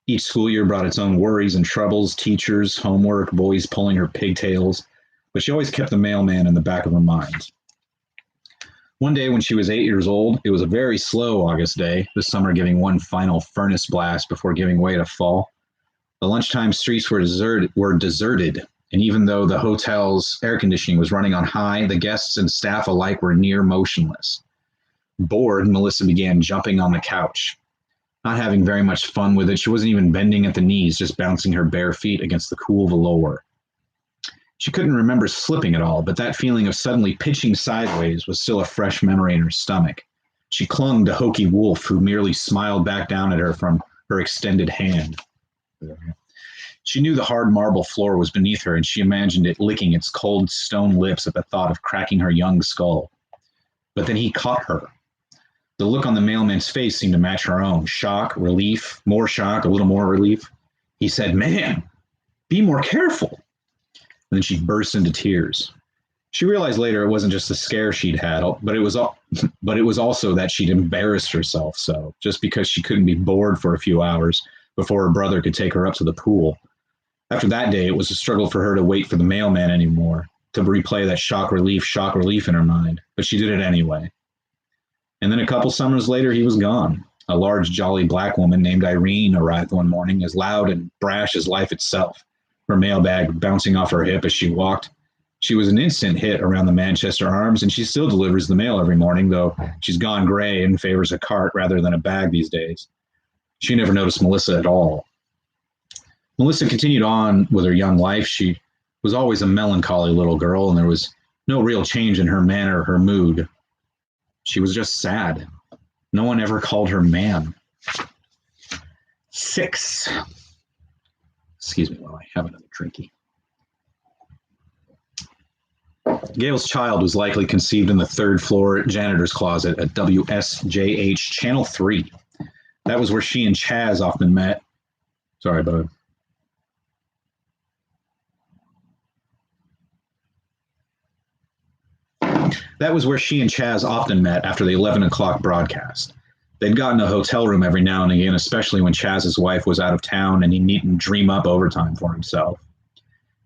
Each school year brought its own worries and troubles, teachers, homework, boys pulling her pigtails, but she always kept the mailman in the back of her mind. One day when she was 8 years old, it was a very slow August day, the summer giving one final furnace blast before giving way to fall. The lunchtime streets were deserted, and even though the hotel's air conditioning was running on high, the guests and staff alike were near motionless. Bored, Melissa began jumping on the couch. Not having very much fun with it, she wasn't even bending at the knees, just bouncing her bare feet against the cool velour. She couldn't remember slipping at all, but that feeling of suddenly pitching sideways was still a fresh memory in her stomach. She clung to Hokey Wolf, who merely smiled back down at her from her extended hand. She knew the hard marble floor was beneath her, and she imagined it licking its cold stone lips at the thought of cracking her young skull. But then he caught her. The look on the mailman's face seemed to match her own. Shock, relief, more shock, a little more relief. He said, "Man, be more careful." And then she burst into tears. She realized later it wasn't just the scare she'd had, but it was also that she'd embarrassed herself so, just because she couldn't be bored for a few hours before her brother could take her up to the pool. After that day, it was a struggle for her to wait for the mailman anymore, to replay that shock relief in her mind, but she did it anyway. And then a couple summers later, he was gone. A large, jolly black woman named Irene arrived one morning, as loud and brash as life itself, her mailbag bouncing off her hip as she walked. She was an instant hit around the Manchester Arms, and she still delivers the mail every morning, though she's gone gray and favors a cart rather than a bag these days. She never noticed Melissa at all. Melissa continued on with her young life. She was always a melancholy little girl, and there was no real change in her manner or her mood. She was just sad. No one ever called her ma'am. 6. Excuse me while I have another drinky. Gail's child was likely conceived in the 3rd floor janitor's closet at WSJH Channel 3. That was where she and Chaz often met. Sorry, bud. That was where she and Chaz often met after the 11 o'clock broadcast. They'd gotten a hotel room every now and again, especially when Chaz's wife was out of town and he needn't dream up overtime for himself.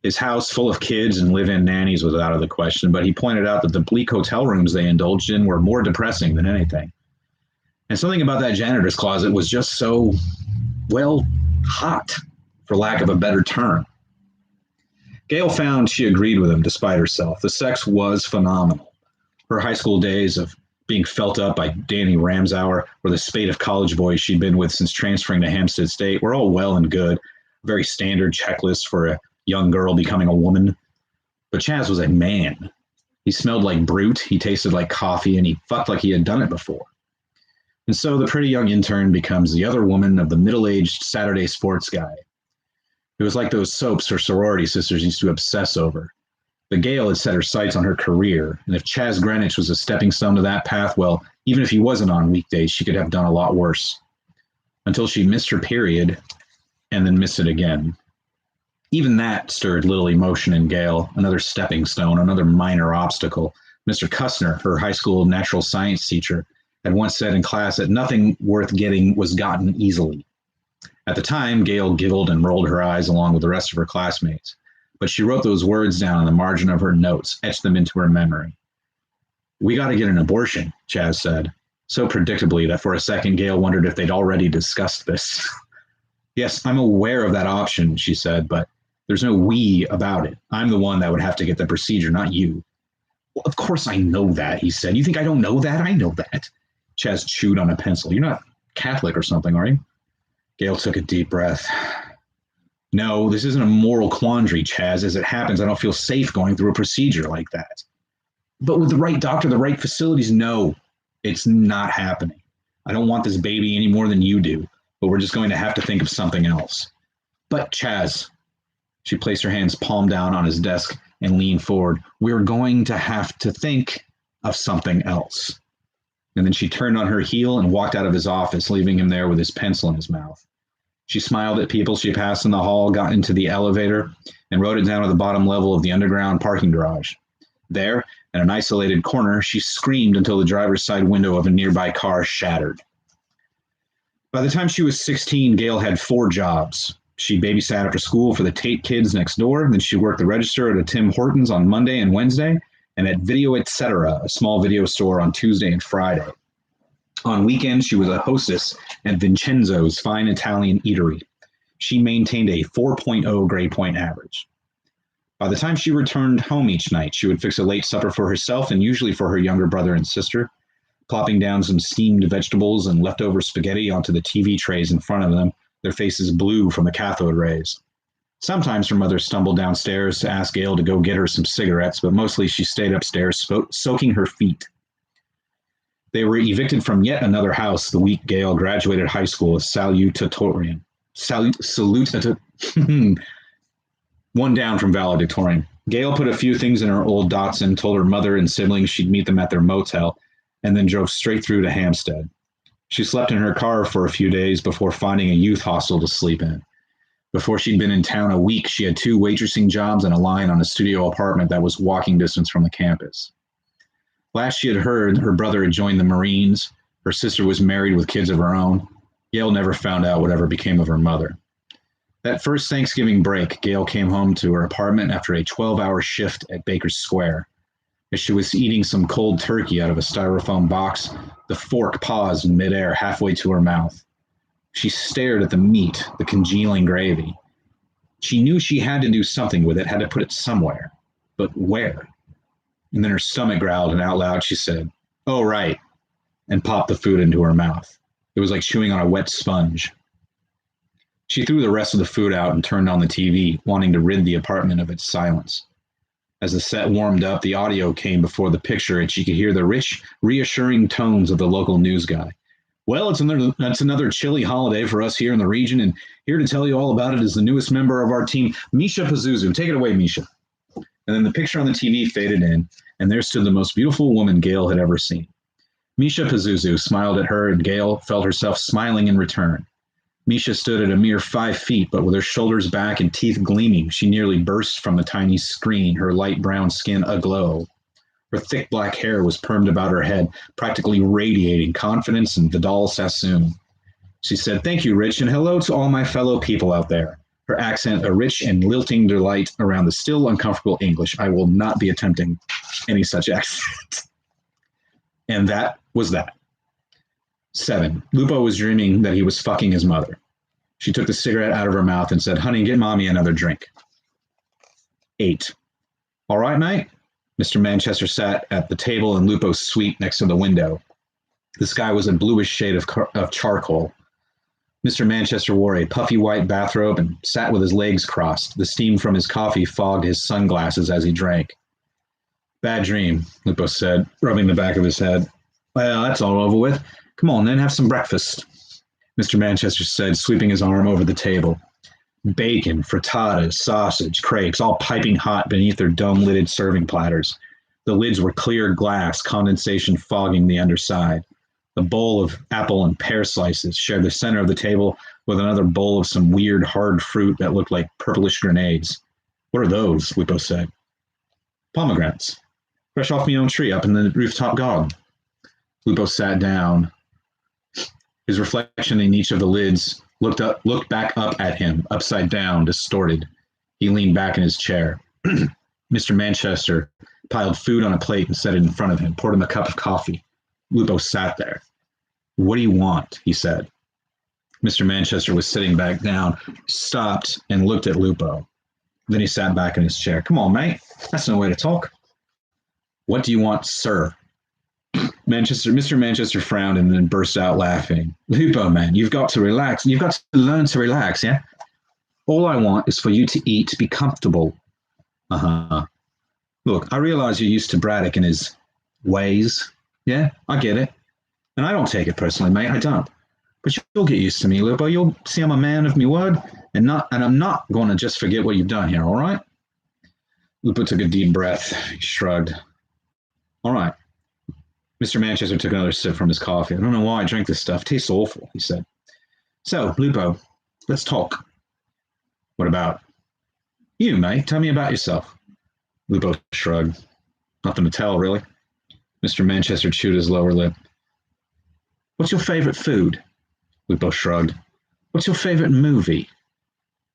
His house full of kids and live-in nannies was out of the question, but he pointed out that the bleak hotel rooms they indulged in were more depressing than anything. And something about that janitor's closet was just so, well, hot, for lack of a better term. Gail found she agreed with him despite herself. The sex was phenomenal. Her high school days of being felt up by Danny Ramsauer or the spate of college boys she'd been with since transferring to Hampstead State were all well and good. Very standard checklist for a young girl becoming a woman. But Chaz was a man. He smelled like brute, he tasted like coffee, and he fucked like he had done it before. And so the pretty young intern becomes the other woman of the middle-aged Saturday sports guy. It was like those soaps her sorority sisters used to obsess over. But Gail had set her sights on her career, and if Chaz Greenwich was a stepping stone to that path, well, even if he wasn't on weekdays, she could have done a lot worse. Until she missed her period, and then missed it again. Even that stirred little emotion in Gail, another stepping stone, another minor obstacle. Mr. Kussner, her high school natural science teacher, had once said in class that nothing worth getting was gotten easily. At the time, Gail giggled and rolled her eyes along with the rest of her classmates, but she wrote those words down on the margin of her notes, etched them into her memory. "We got to get an abortion," Chaz said, so predictably that for a second Gail wondered if they'd already discussed this. "Yes, I'm aware of that option," she said, "but there's no we about it. I'm the one that would have to get the procedure, not you." "Well, of course I know that," he said. "You think I don't know that? I know that." Chaz chewed on a pencil. "You're not Catholic or something, are you?" Gail took a deep breath. "No, this isn't a moral quandary, Chaz. As it happens, I don't feel safe going through a procedure like that. But with the right doctor, the right facilities, no, it's not happening. I don't want this baby any more than you do, but we're just going to have to think of something else." "But Chaz," she placed her hands palm down on his desk and leaned forward, "we're going to have to think of something else." And then she turned on her heel and walked out of his office, leaving him there with his pencil in his mouth. She smiled at people she passed in the hall, got into the elevator, and rode it down to the bottom level of the underground parking garage. There, in an isolated corner, she screamed until the driver's side window of a nearby car shattered. By the time she was 16, Gail had 4 jobs. She babysat after school for the Tate kids next door, then she worked the register at a Tim Hortons on Monday and Wednesday, and at Video Etc., a small video store, on Tuesday and Friday. On weekends, she was a hostess at Vincenzo's fine Italian eatery. She maintained a 4.0 grade point average. By the time she returned home each night, she would fix a late supper for herself and usually for her younger brother and sister, plopping down some steamed vegetables and leftover spaghetti onto the TV trays in front of them, their faces blue from the cathode rays. Sometimes her mother stumbled downstairs to ask Gail to go get her some cigarettes, but mostly she stayed upstairs soaking her feet. They were evicted from yet another house the week Gail graduated high school as salutatorian. One down from valedictorian. Gail put a few things in her old Datsun, told her mother and siblings she'd meet them at their motel, and then drove straight through to Hampstead. She slept in her car for a few days before finding a youth hostel to sleep in. Before she'd been in town a week, she had 2 waitressing jobs and a line on a studio apartment that was walking distance from the campus. Last she had heard, her brother had joined the Marines. Her sister was married with kids of her own. Gail never found out whatever became of her mother. That first Thanksgiving break, Gail came home to her apartment after a 12-hour shift at Baker's Square. As she was eating some cold turkey out of a styrofoam box, the fork paused in midair halfway to her mouth. She stared at the meat, the congealing gravy. She knew she had to do something with it, had to put it somewhere. But where? And then her stomach growled, and out loud she said, "Oh, right," and popped the food into her mouth. It was like chewing on a wet sponge. She threw the rest of the food out and turned on the TV, wanting to rid the apartment of its silence. As the set warmed up, the audio came before the picture, and she could hear the rich, reassuring tones of the local news guy. "Well, it's another chilly holiday for us here in the region, and here to tell you all about it is the newest member of our team, Misha Pazuzu. Take it away, Misha." And then the picture on the TV faded in, and there stood the most beautiful woman Gail had ever seen. Misha Pazuzu smiled at her, and Gail felt herself smiling in return. Misha stood at a mere 5 feet, but with her shoulders back and teeth gleaming, she nearly burst from the tiny screen, her light brown skin aglow. Her thick black hair was permed about her head, practically radiating confidence and Vidal Sassoon. She said, "Thank you, Rich, and hello to all my fellow people out there." Her accent a rich and lilting delight around the still uncomfortable English. I will not be attempting any such accent. And that was that. 7. Lupo was dreaming that he was fucking his mother. She took the cigarette out of her mouth and said, "Honey, get mommy another drink." 8. All right, mate? Mr. Manchester sat at the table in Lupo's suite next to the window. The sky was a bluish shade of charcoal. Mr. Manchester wore a puffy white bathrobe and sat with his legs crossed. The steam from his coffee fogged his sunglasses as he drank. Bad dream, Lupo said, rubbing the back of his head. Well, that's all over with. Come on, then, have some breakfast, Mr. Manchester said, sweeping his arm over the table. Bacon, frittatas, sausage, crepes, all piping hot beneath their dome-lidded serving platters. The lids were clear glass, condensation fogging the underside. A bowl of apple and pear slices shared the center of the table with another bowl of some weird hard fruit that looked like purplish grenades. What are those? Lupo said. Pomegranates. Fresh off my own tree up in the rooftop garden. Lupo sat down. His reflection in each of the lids looked back up at him, upside down, distorted. He leaned back in his chair. Mr. Manchester piled food on a plate and set it in front of him, poured him a cup of coffee. Lupo sat there. What do you want? He said. Mr. Manchester was sitting back down, stopped, and looked at Lupo. Then he sat back in his chair. Come on, mate. That's no way to talk. What do you want, sir? Mr. Manchester frowned and then burst out laughing. Lupo, man, you've got to relax. You've got to learn to relax, yeah? All I want is for you to eat, to be comfortable. Uh-huh. Look, I realize you're used to Braddock and his ways. Yeah, I get it. And I don't take it personally, mate. I don't. But you'll get used to me, Lupo. You'll see I'm a man of my word, and I'm not going to just forget what you've done here, all right? Lupo took a deep breath. He shrugged. All right. Mr. Manchester took another sip from his coffee. I don't know why I drink this stuff. It tastes awful, he said. So, Lupo, let's talk. What about? You, mate. Tell me about yourself. Lupo shrugged. Nothing to tell, really. Mr. Manchester chewed his lower lip. What's your favorite food? Lupo shrugged. What's your favorite movie?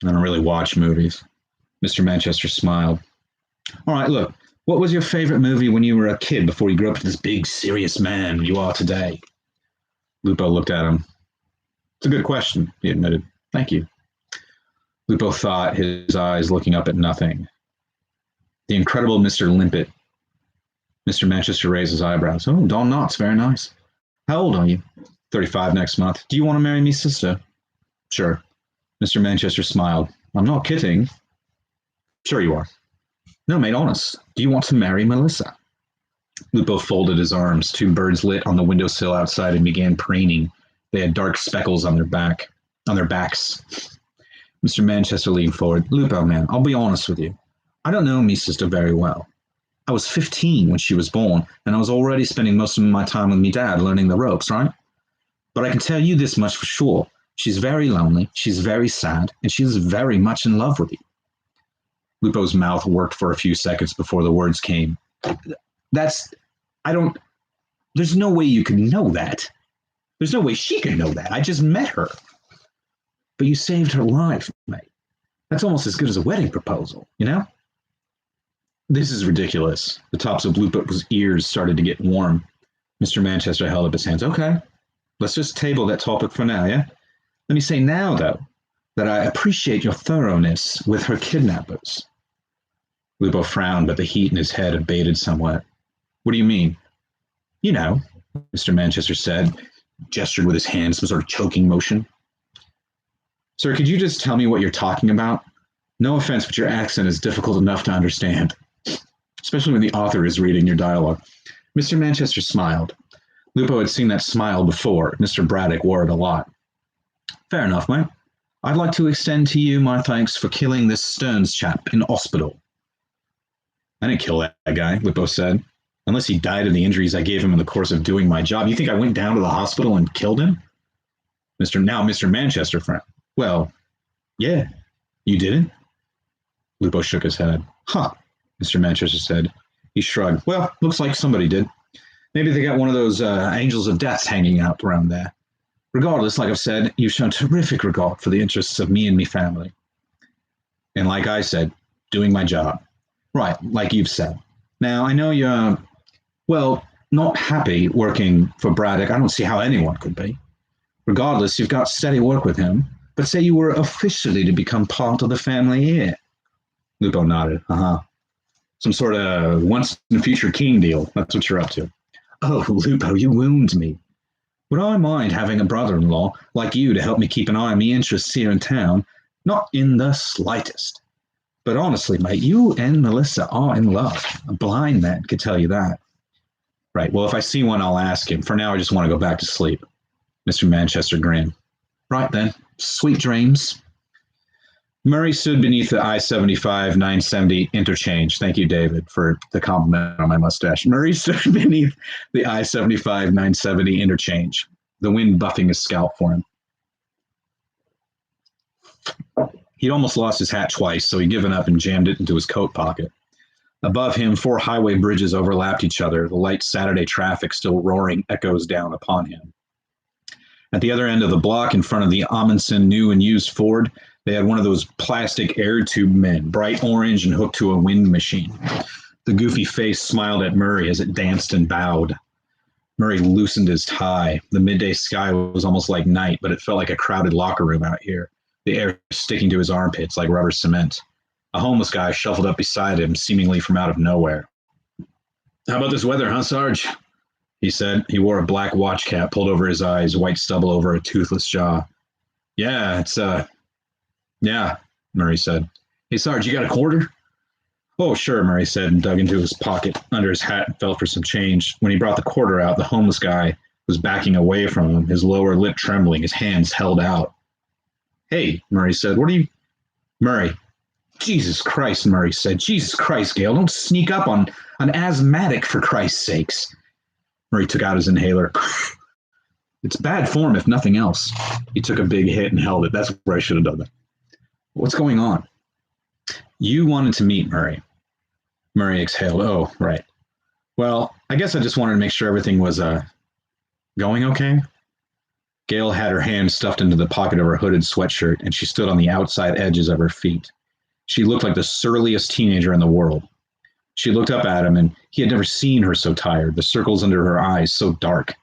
I don't really watch movies. Mr. Manchester smiled. All right, look. What was your favorite movie when you were a kid before you grew up to this big, serious man you are today? Lupo looked at him. It's a good question, he admitted. Thank you. Lupo thought, his eyes looking up at nothing. The incredible Mr. Limpet. Mr. Manchester raised his eyebrows. Oh, Don Knotts, very nice. How old are you? 35 next month. Do you want to marry me, sister? Sure. Mr. Manchester smiled. I'm not kidding. Sure you are. No, mate, honest. Do you want to marry Melissa? Lupo folded his arms. 2 birds lit on the windowsill outside and began preening. They had dark speckles on their backs. Mr. Manchester leaned forward. Lupo, man, I'll be honest with you. I don't know me sister very well. I was 15 when she was born, and I was already spending most of my time with me dad learning the ropes, right? But I can tell you this much for sure. She's very lonely, she's very sad, and she's very much in love with you. Lupo's mouth worked for a few seconds before the words came. There's no way you could know that. There's no way she could know that. I just met her. But you saved her life, mate. That's almost as good as a wedding proposal, you know? This is ridiculous. The tops of Lupo's ears started to get warm. Mr. Manchester held up his hands. Okay, let's just table that topic for now, yeah? Let me say now, though, that I appreciate your thoroughness with her kidnappers. Lupo frowned, but the heat in his head abated somewhat. What do you mean? You know, Mr. Manchester said, gestured with his hand, some sort of choking motion. Sir, could you just tell me what you're talking about? No offense, but your accent is difficult enough to understand, especially when the author is reading your dialogue. Mr. Manchester smiled. Lupo had seen that smile before. Mr. Braddock wore it a lot. Fair enough, mate. I'd like to extend to you my thanks for killing this Stearns chap in hospital. I didn't kill that guy, Lupo said. Unless he died of the injuries I gave him in the course of doing my job. You think I went down to the hospital and killed him? Mr. Manchester frowned. Well, yeah, you didn't? Lupo shook his head. Huh, Mr. Manchester said. He shrugged. Well, looks like somebody did. Maybe they got one of those angels of death hanging out around there. Regardless, like I've said, you've shown terrific regard for the interests of me and me family. And like I said, doing my job. Right, like you've said. Now, I know you're, well, not happy working for Braddock. I don't see how anyone could be. Regardless, you've got steady work with him. But say you were officially to become part of the family here. Lupo nodded. Uh-huh. Some sort of once-in-a-future king deal. That's what you're up to. Oh, Lupo, you wound me. Would I mind having a brother-in-law like you to help me keep an eye on me interests here in town? Not in the slightest. But honestly, mate, you and Melissa are in love. A blind man could tell you that. Right. Well, if I see one, I'll ask him. For now, I just want to go back to sleep. Mr. Manchester grinned. Right then. Sweet dreams. Murray stood beneath the I-75 970 interchange. Thank you, David, for the compliment on my mustache. Murray stood beneath the I-75 970 interchange, the wind buffing his scalp for him. He'd almost lost his hat twice, so he'd given up and jammed it into his coat pocket. Above him, 4 highway bridges overlapped each other, the light Saturday traffic still roaring echoes down upon him. At the other end of the block, in front of the Amundsen new and used Ford, they had one of those plastic air tube men, bright orange and hooked to a wind machine. The goofy face smiled at Murray as it danced and bowed. Murray loosened his tie. The midday sky was almost like night, but it felt like a crowded locker room out here, the air sticking to his armpits like rubber cement. A homeless guy shuffled up beside him, seemingly from out of nowhere. How about this weather, huh, Sarge? He said. He wore a black watch cap pulled over his eyes, white stubble over a toothless jaw. Yeah, yeah, Murray said. Hey, Sarge, you got a quarter? Oh, sure, Murray said and dug into his pocket under his hat and felt for some change. When he brought the quarter out, the homeless guy was backing away from him, his lower lip trembling, his hands held out. Hey, Murray said, what are you... Murray. Jesus Christ, Murray said. Jesus Christ, Gale, don't sneak up on an asthmatic, for Christ's sakes. Murray took out his inhaler. It's bad form, if nothing else. He took a big hit and held it. That's where I should have done that. What's going on? You wanted to meet Murray. Murray exhaled. Oh, right. Well, I guess I just wanted to make sure everything was going okay. Gail had her hand stuffed into the pocket of her hooded sweatshirt, and she stood on the outside edges of her feet. She looked like the surliest teenager in the world. She looked up at him, and he had never seen her so tired, the circles under her eyes so dark.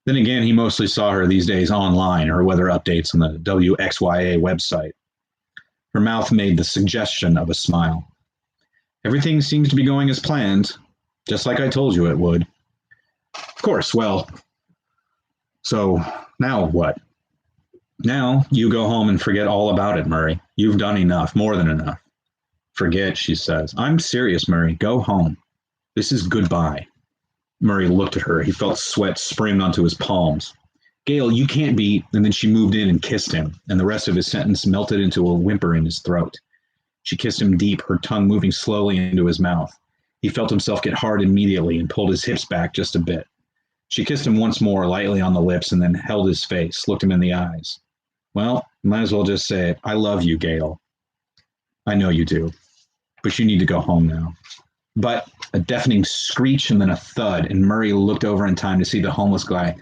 Then again, he mostly saw her these days online, her weather updates on the WXYA website. Her mouth made the suggestion of a smile. Everything seems to be going as planned, just like I told you it would. Of course, well, so now what? Now you go home and forget all about it, Murray. You've done enough, more than enough. Forget, she says. I'm serious, Murray. Go home. This is goodbye. Murray looked at her. He felt sweat spring onto his palms. Gail, you can't be... And then she moved in and kissed him, and the rest of his sentence melted into a whimper in his throat. She kissed him deep, her tongue moving slowly into his mouth. He felt himself get hard immediately and pulled his hips back just a bit. She kissed him once more, lightly on the lips, and then held his face, looked him in the eyes. Well, might as well just say it. I love you, Gail. I know you do, but you need to go home now. But a deafening screech and then a thud, and Murray looked over in time to see the homeless guy,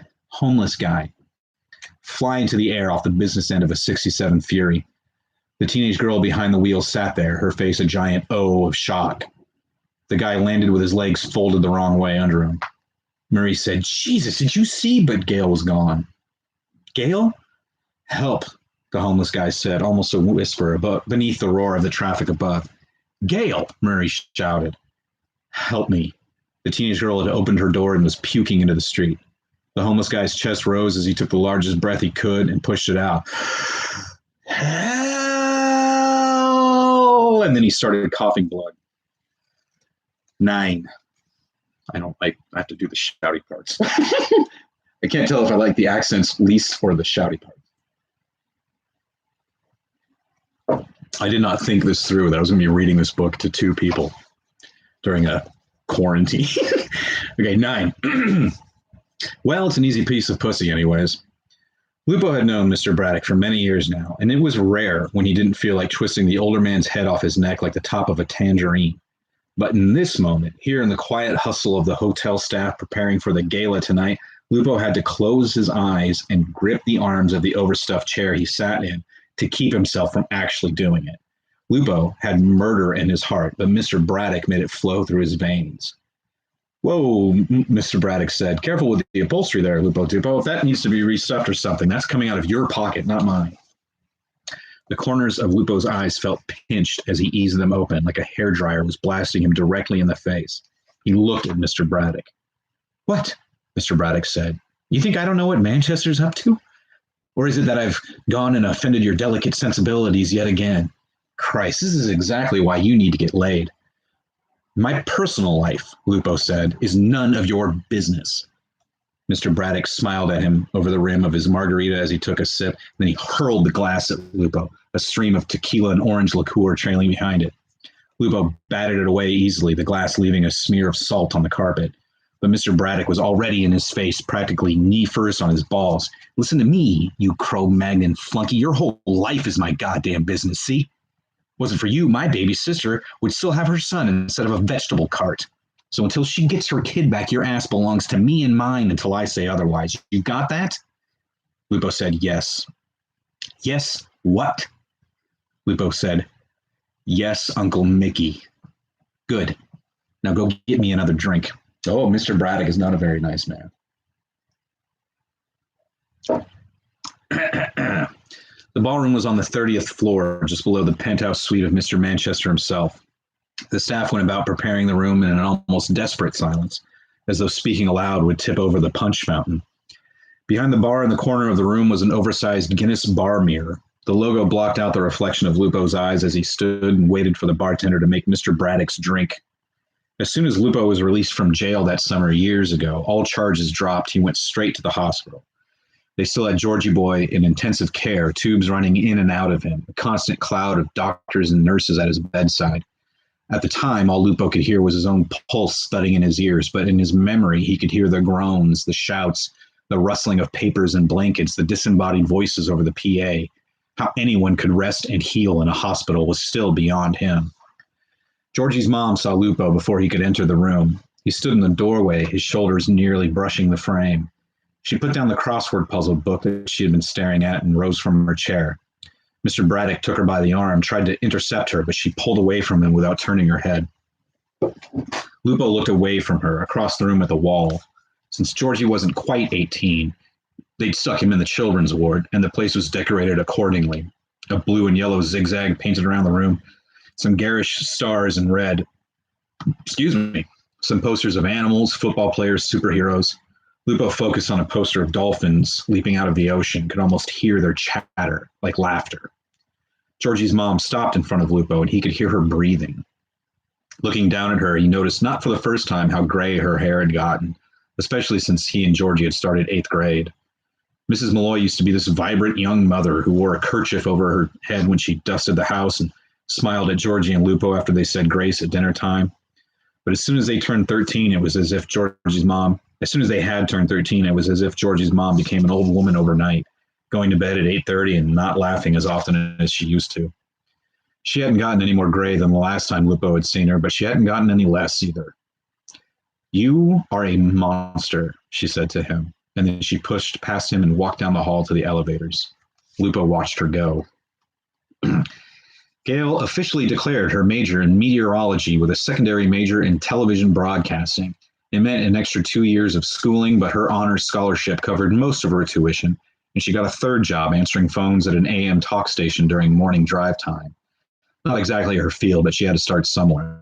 fly into the air off the business end of a 67 Fury. The teenage girl behind the wheel sat there, her face a giant O of shock. The guy landed with his legs folded the wrong way under him. Murray said, Jesus, did you see? But Gail was gone. Gail? Help, the homeless guy said, almost a whisper beneath the roar of the traffic above. Gail, Murray shouted. Help me. The teenage girl had opened her door and was puking into the street. The homeless guy's chest rose as he took the largest breath he could and pushed it out. Hell! And then he started coughing blood. 9. I have to do the shouty parts. I can't tell if I like the accents least or the shouty parts. I did not think this through, that I was going to be reading this book to 2 people during a quarantine. Okay, 9. Well, it's an easy piece of pussy anyways. Lupo had known Mr. Braddock for many years now, and it was rare when he didn't feel like twisting the older man's head off his neck like the top of a tangerine. But in this moment, here in the quiet hustle of the hotel staff preparing for the gala tonight, Lupo had to close his eyes and grip the arms of the overstuffed chair he sat in to keep himself from actually doing it. Lupo had murder in his heart, but Mr. Braddock made it flow through his veins. Whoa, Mr. Braddock said. Careful with the upholstery there, Lupo Dupo. If that needs to be restuffed or something, that's coming out of your pocket, not mine. The corners of Lupo's eyes felt pinched as he eased them open, like a hairdryer was blasting him directly in the face. He looked at Mr. Braddock. What? Mr. Braddock said. You think I don't know what Manchester's up to? Or is it that I've gone and offended your delicate sensibilities yet again? Christ, this is exactly why you need to get laid. My personal life, Lupo said, is none of your business. Mr. Braddock smiled at him over the rim of his margarita as he took a sip. Then he hurled the glass at Lupo, a stream of tequila and orange liqueur trailing behind it. Lupo batted it away easily, the glass leaving a smear of salt on the carpet. But Mr. Braddock was already in his face, practically knee first on his balls. Listen to me, you Cro-Magnon flunky. Your whole life is my goddamn business, see? Wasn't for you, my baby sister would still have her son instead of a vegetable cart. So until she gets her kid back, your ass belongs to me and mine until I say otherwise. You got that? Lupo said, yes. Yes, what? Lupo said, yes, Uncle Mickey. Good. Now go get me another drink. Oh, Mr. Braddock is not a very nice man. The ballroom was on the 30th floor, just below the penthouse suite of Mr. Manchester himself. The staff went about preparing the room in an almost desperate silence, as though speaking aloud would tip over the punch fountain. Behind the bar in the corner of the room was an oversized Guinness bar mirror. The logo blocked out the reflection of Lupo's eyes as he stood and waited for the bartender to make Mr. Braddock's drink. As soon as Lupo was released from jail that summer years ago, all charges dropped. He went straight to the hospital. They still had Georgie Boy in intensive care, tubes running in and out of him, a constant cloud of doctors and nurses at his bedside. At the time, all Lupo could hear was his own pulse thudding in his ears, but in his memory, he could hear the groans, the shouts, the rustling of papers and blankets, the disembodied voices over the PA. How anyone could rest and heal in a hospital was still beyond him. Georgie's mom saw Lupo before he could enter the room. He stood in the doorway, his shoulders nearly brushing the frame. She put down the crossword puzzle book that she had been staring at and rose from her chair. Mr. Braddock took her by the arm, tried to intercept her, but she pulled away from him without turning her head. Lupo looked away from her, across the room at the wall. Since Georgie wasn't quite 18, they'd stuck him in the children's ward, and the place was decorated accordingly. A blue and yellow zigzag painted around the room, some garish stars in red. Some posters of animals, football players, superheroes. Lupo focused on a poster of dolphins leaping out of the ocean, could almost hear their chatter, like laughter. Georgie's mom stopped in front of Lupo, and he could hear her breathing. Looking down at her, he noticed not for the first time how gray her hair had gotten, especially since he and Georgie had started 8th grade. Mrs. Malloy used to be this vibrant young mother who wore a kerchief over her head when she dusted the house and smiled at Georgie and Lupo after they said grace at dinner time. But as soon as they turned 13, it was as if Georgie's mom became an old woman overnight, going to bed at 8:30 and not laughing as often as she used to. She hadn't gotten any more gray than the last time Lupo had seen her, but she hadn't gotten any less either. You are a monster, she said to him, and then she pushed past him and walked down the hall to the elevators. Lupo watched her go. Gail officially declared her major in meteorology with a secondary major in television broadcasting. It meant an extra 2 years of schooling, but her honors scholarship covered most of her tuition, and she got a third job answering phones at an AM talk station during morning drive time. Not exactly her field, but she had to start somewhere.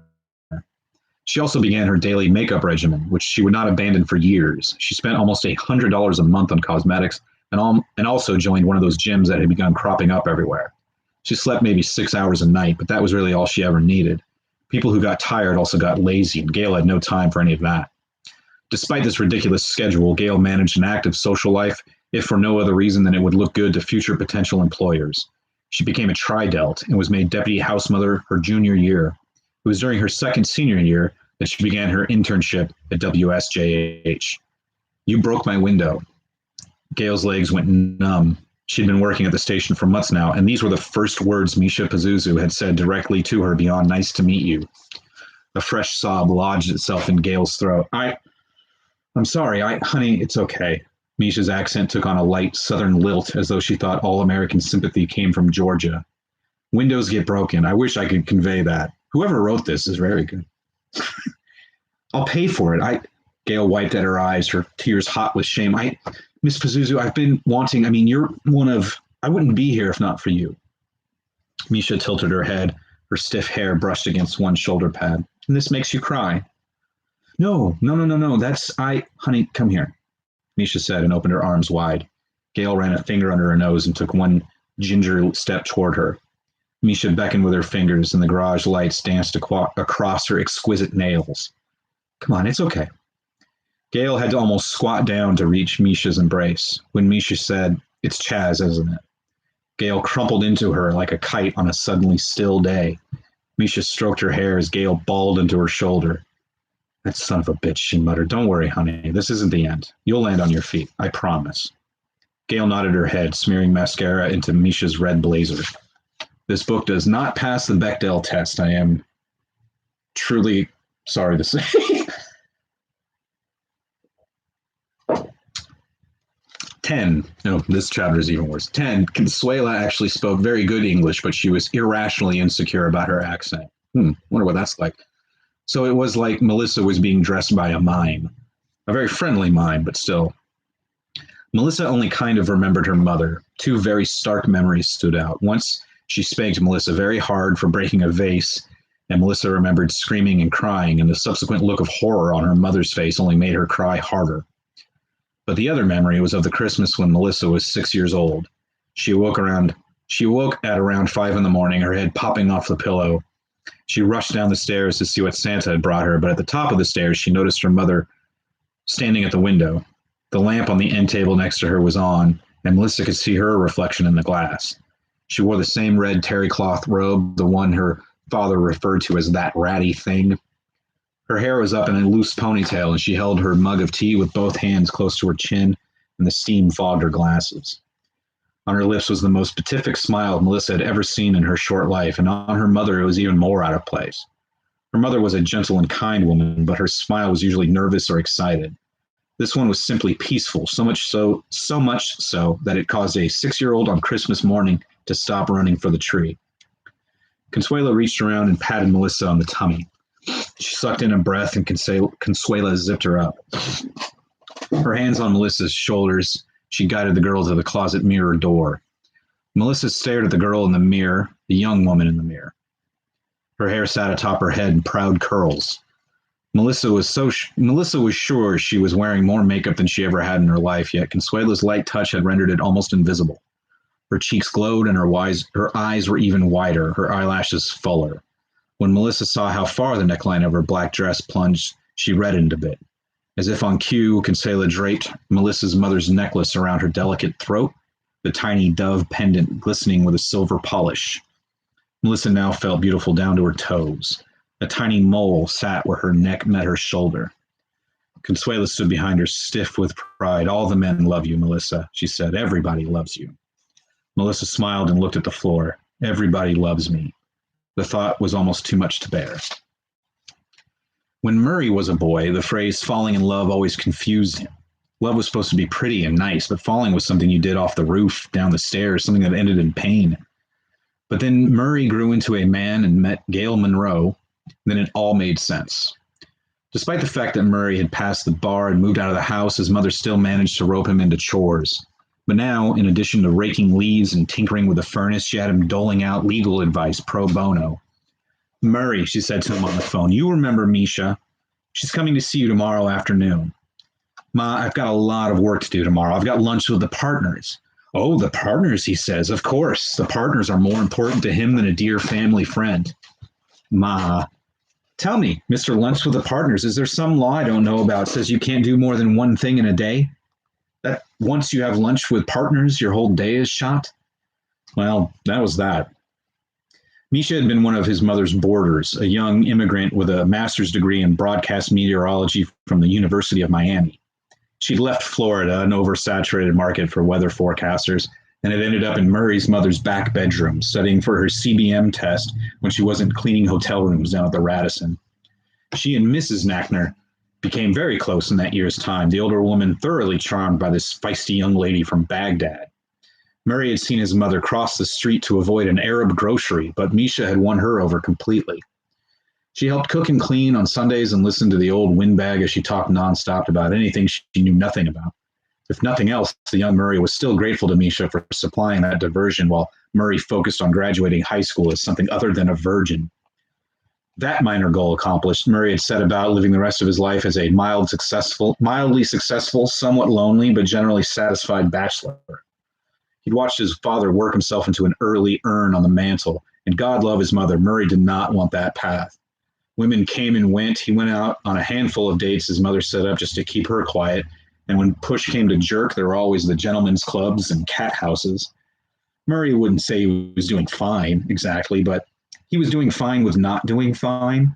She also began her daily makeup regimen, which she would not abandon for years. She spent almost $100 a month on cosmetics and also joined one of those gyms that had begun cropping up everywhere. She slept maybe 6 hours a night, but that was really all she ever needed. People who got tired also got lazy, and Gail had no time for any of that. Despite this ridiculous schedule, Gail managed an active social life, if for no other reason than it would look good to future potential employers. She became a tri-delt and was made deputy house mother her junior year. It was during her second senior year that she began her internship at WSJH. You broke my window. Gail's legs went numb. She'd been working at the station for months now, and these were the first words Misha Pazuzu had said directly to her beyond "nice to meet you." A fresh sob lodged itself in Gail's throat. I'm sorry, honey, it's okay. Misha's accent took on a light southern lilt as though she thought all American sympathy came from Georgia. Windows get broken. I wish I could convey that. Whoever wrote this is very good. I'll pay for it. Gail wiped at her eyes, her tears hot with shame. Miss Pazuzu, I've been wanting, you're one of, I wouldn't be here if not for you. Misha tilted her head, her stiff hair brushed against one shoulder pad. And this makes you cry? No, no, no, no, no. Honey, come here, Misha said and opened her arms wide. Gail ran a finger under her nose and took one ginger step toward her. Misha beckoned with her fingers, and the garage lights danced across her exquisite nails. Come on, it's okay. Gail had to almost squat down to reach Misha's embrace. When Misha said, It's Chaz, isn't it? Gail crumpled into her like a kite on a suddenly still day. Misha stroked her hair as Gail bawled into her shoulder. That son of a bitch, she muttered. Don't worry, honey. This isn't the end. You'll land on your feet. I promise. Gail nodded her head, smearing mascara into Misha's red blazer. This book does not pass the Bechdel test. I am truly sorry to say. 10. No, this chapter is even worse. 10. Consuela actually spoke very good English, but she was irrationally insecure about her accent. Wonder what that's like. So it was like Melissa was being dressed by a mime. A very friendly mime, but still. Melissa only kind of remembered her mother. Two very stark memories stood out. Once, she spanked Melissa very hard for breaking a vase, and Melissa remembered screaming and crying, and the subsequent look of horror on her mother's face only made her cry harder. But the other memory was of the Christmas when Melissa was 6 years old. She awoke at around 5 in the morning, her head popping off the pillow. She rushed down the stairs to see what Santa had brought her, but at the top of the stairs, she noticed her mother standing at the window. The lamp on the end table next to her was on, and Melissa could see her reflection in the glass. She wore the same red terry cloth robe, the one her father referred to as that ratty thing. Her hair was up in a loose ponytail, and she held her mug of tea with both hands close to her chin, and the steam fogged her glasses. On her lips was the most beatific smile Melissa had ever seen in her short life, and on her mother it was even more out of place. Her mother was a gentle and kind woman, but her smile was usually nervous or excited. This one was simply peaceful, so much so that it caused a 6-year-old on Christmas morning to stop running for the tree. Consuela reached around and patted Melissa on the tummy. She sucked in a breath, and Consuela zipped her up. Her hands on Melissa's shoulders, she guided the girl to the closet mirror door. Melissa stared at the girl in the mirror, the young woman in the mirror. Her hair sat atop her head in proud curls. Melissa was sure she was wearing more makeup than she ever had in her life, yet Consuela's light touch had rendered it almost invisible. Her cheeks glowed, and her eyes were even wider, her eyelashes fuller. When Melissa saw how far the neckline of her black dress plunged, she reddened a bit. As if on cue, Consuela draped Melissa's mother's necklace around her delicate throat, the tiny dove pendant glistening with a silver polish. Melissa now felt beautiful down to her toes. A tiny mole sat where her neck met her shoulder. Consuela stood behind her, stiff with pride. All the men love you, Melissa, she said. Everybody loves you. Melissa smiled and looked at the floor. Everybody loves me. The thought was almost too much to bear. When Murray was a boy, the phrase falling in love always confused him. Love was supposed to be pretty and nice, but falling was something you did off the roof, down the stairs, something that ended in pain. But then Murray grew into a man and met Gail Monroe. Then it all made sense. Despite the fact that Murray had passed the bar and moved out of the house, his mother still managed to rope him into chores. But now, in addition to raking leaves and tinkering with the furnace, she had him doling out legal advice pro bono. Murray, she said to him on the phone, you remember Misha. She's coming to see you tomorrow afternoon. Ma, I've got a lot of work to do tomorrow. I've got lunch with the partners. Oh, the partners, he says. Of course, the partners are more important to him than a dear family friend. Ma, tell me, Mr. Lunch with the Partners, is there some law I don't know about that says you can't do more than one thing in a day? That once you have lunch with partners, your whole day is shot? Well, that was that. Misha had been one of his mother's boarders, a young immigrant with a master's degree in broadcast meteorology from the University of Miami. She'd left Florida, an oversaturated market for weather forecasters, and had ended up in Murray's mother's back bedroom, studying for her CBM test when she wasn't cleaning hotel rooms down at the Radisson. She and Mrs. Knackner became very close in that year's time, the older woman thoroughly charmed by this feisty young lady from Baghdad. Murray had seen his mother cross the street to avoid an Arab grocery, but Misha had won her over completely. She helped cook and clean on Sundays and listened to the old windbag as she talked nonstop about anything she knew nothing about. If nothing else, the young Murray was still grateful to Misha for supplying that diversion while Murray focused on graduating high school as something other than a virgin. That minor goal accomplished, Murray had set about living the rest of his life as a mildly successful, somewhat lonely, but generally satisfied bachelor. He'd watched his father work himself into an early urn on the mantle, and God love his mother, Murray did not want that path. Women came and went. He went out on a handful of dates his mother set up just to keep her quiet, and when push came to jerk, there were always the gentlemen's clubs and cat houses. Murray wouldn't say he was doing fine exactly, but he was doing fine with not doing fine.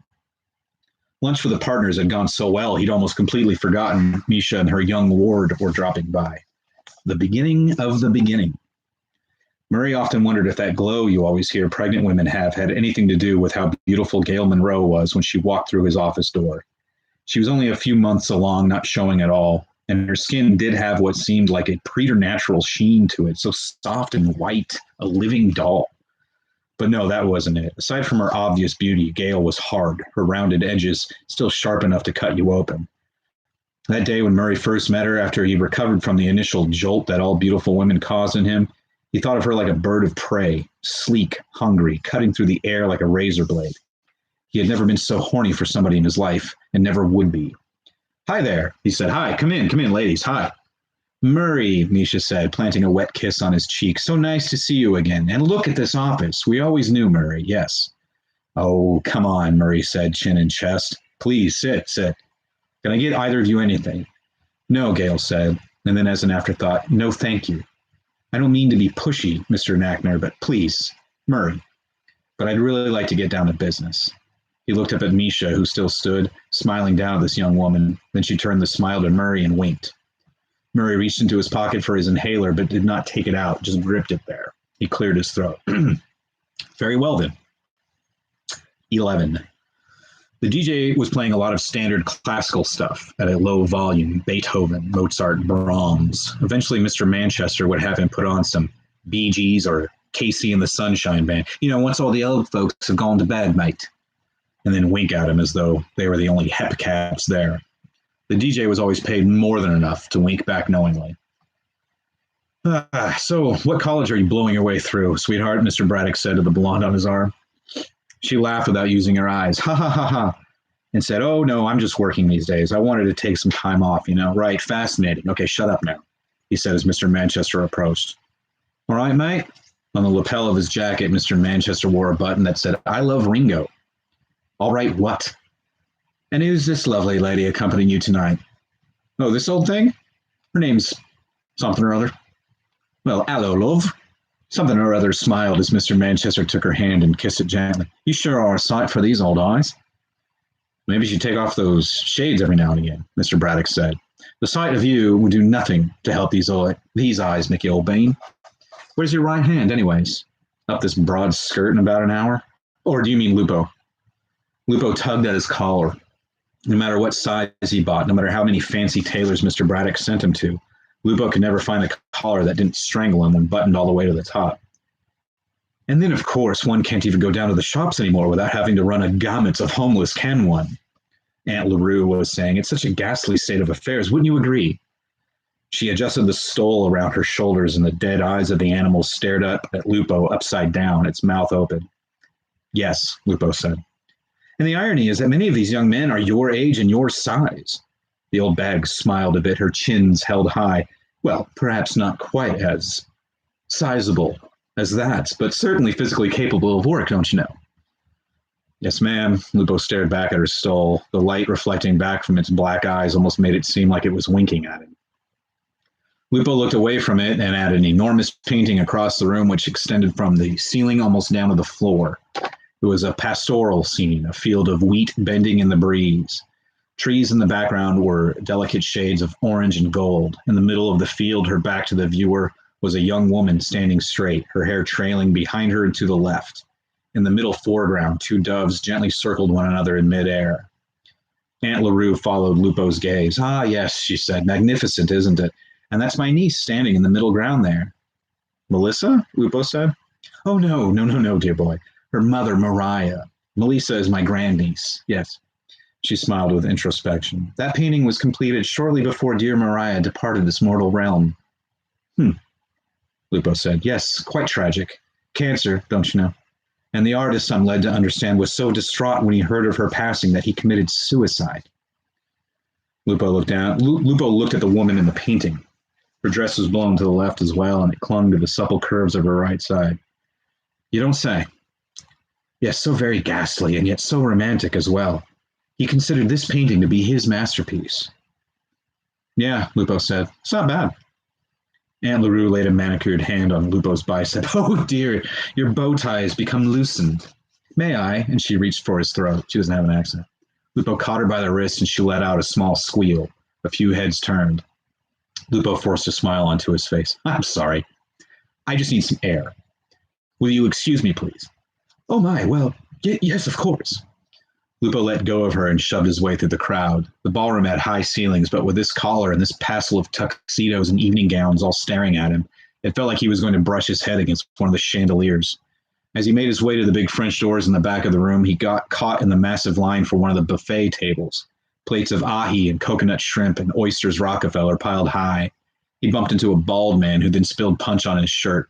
Lunch for the partners had gone so well, he'd almost completely forgotten Misha and her young ward were dropping by. The beginning of the beginning. Murray often wondered if that glow you always hear pregnant women have had anything to do with how beautiful Gail Monroe was when she walked through his office door. She was only a few months along, not showing at all, and her skin did have what seemed like a preternatural sheen to it, so soft and white, a living doll. But no, that wasn't it. Aside from her obvious beauty, Gail was hard, her rounded edges still sharp enough to cut you open. That day when Murray first met her after he recovered from the initial jolt that all beautiful women caused in him, he thought of her like a bird of prey, sleek, hungry, cutting through the air like a razor blade. He had never been so horny for somebody in his life, and never would be. "Hi there," he said. "Hi, come in, ladies, hi." "Murray," Misha said, planting a wet kiss on his cheek. "So nice to see you again. And look at this office. We always knew, Murray, yes." "Oh, come on," Murray said, chin and chest. "Please, sit. Can I get either of you anything?" "No," Gail said, and then as an afterthought, "No, thank you. I don't mean to be pushy, Mr. Knackner, but please, Murray. But I'd really like to get down to business." He looked up at Misha, who still stood, smiling down at this young woman. Then she turned the smile to Murray and winked. Murray reached into his pocket for his inhaler, but did not take it out, just gripped it there. He cleared his throat. "Very well, then." 11. The DJ was playing a lot of standard classical stuff at a low volume, Beethoven, Mozart, Brahms. Eventually, Mr. Manchester would have him put on some Bee Gees or Casey and the Sunshine Band. Once all the old folks have gone to bed, mate. And then wink at him as though they were the only hepcaps there. The DJ was always paid more than enough to wink back knowingly. "So, what college are you blowing your way through, sweetheart?" Mr. Braddock said to the blonde on his arm. She laughed without using her eyes. "Ha ha ha ha," and said, "Oh, no, I'm just working these days. I wanted to take some time off, Right, fascinating. Okay, shut up now," he said as Mr. Manchester approached. "All right, mate?" On the lapel of his jacket, Mr. Manchester wore a button that said, "I love Ringo." "All right, what?" "And who's this lovely lady accompanying you tonight?" "Oh, this old thing? Her name's something or other." "Well, hello, love." Something or other smiled as Mr. Manchester took her hand and kissed it gently. "You sure are a sight for these old eyes." "Maybe you should take off those shades every now and again," Mr. Braddock said. "The sight of you would do nothing to help these eyes, Nicky old bean. Where's your right hand, anyways? Up this broad skirt in about an hour? Or do you mean Lupo?" Lupo tugged at his collar. No matter what size he bought, no matter how many fancy tailors Mr. Braddock sent him to, Lupo could never find a collar that didn't strangle him when buttoned all the way to the top. And then, of course, one can't even go down to the shops anymore without having to run a gamut of homeless, can one? Aunt LaRue was saying, "It's such a ghastly state of affairs, wouldn't you agree?" She adjusted the stole around her shoulders, and the dead eyes of the animal stared up at Lupo upside down, its mouth open. "Yes," Lupo said. "And the irony is that many of these young men are your age and your size." The old bag smiled a bit, her chins held high. "Well, perhaps not quite as sizable as that, but certainly physically capable of work, don't you know?" "Yes, ma'am." Lupo stared back at her stole. The light reflecting back from its black eyes almost made it seem like it was winking at him. Lupo looked away from it and at an enormous painting across the room which extended from the ceiling almost down to the floor. It was a pastoral scene, a field of wheat bending in the breeze. Trees in the background were delicate shades of orange and gold. In the middle of the field, her back to the viewer, was a young woman standing straight, her hair trailing behind her and to the left. In the middle foreground, two doves gently circled one another in midair. Aunt LaRue followed Lupo's gaze. "Ah, yes," she said. "Magnificent, isn't it? And that's my niece standing in the middle ground there." "Melissa?" Lupo said. "Oh, no, dear boy. Her mother, Mariah. Melissa is my grandniece, yes." She smiled with introspection. That painting was completed shortly before dear Maria departed this mortal realm. Lupo said. Yes, quite tragic. Cancer, don't you know? And the artist, I'm led to understand, was so distraught when he heard of her passing that he committed suicide. Lupo looked at the woman in the painting. Her dress was blown to the left as well, and it clung to the supple curves of her right side. You don't say. Yes, so very ghastly, and yet so romantic as well. He considered this painting to be his masterpiece. Yeah, Lupo said. It's not bad. Aunt LaRue laid a manicured hand on Lupo's bicep. Oh dear, your bow tie has become loosened. May I? And she reached for his throat. She doesn't have an accent. Lupo caught her by the wrist and she let out a small squeal. A few heads turned. Lupo forced a smile onto his face. I'm sorry. I just need some air. Will you excuse me, please? Oh my, well, yes, of course. Lupo let go of her and shoved his way through the crowd. The ballroom had high ceilings, but with this collar and this passel of tuxedos and evening gowns all staring at him, it felt like he was going to brush his head against one of the chandeliers. As he made his way to the big French doors in the back of the room, he got caught in the massive line for one of the buffet tables. Plates of ahi and coconut shrimp and oysters Rockefeller piled high. He bumped into a bald man who then spilled punch on his shirt.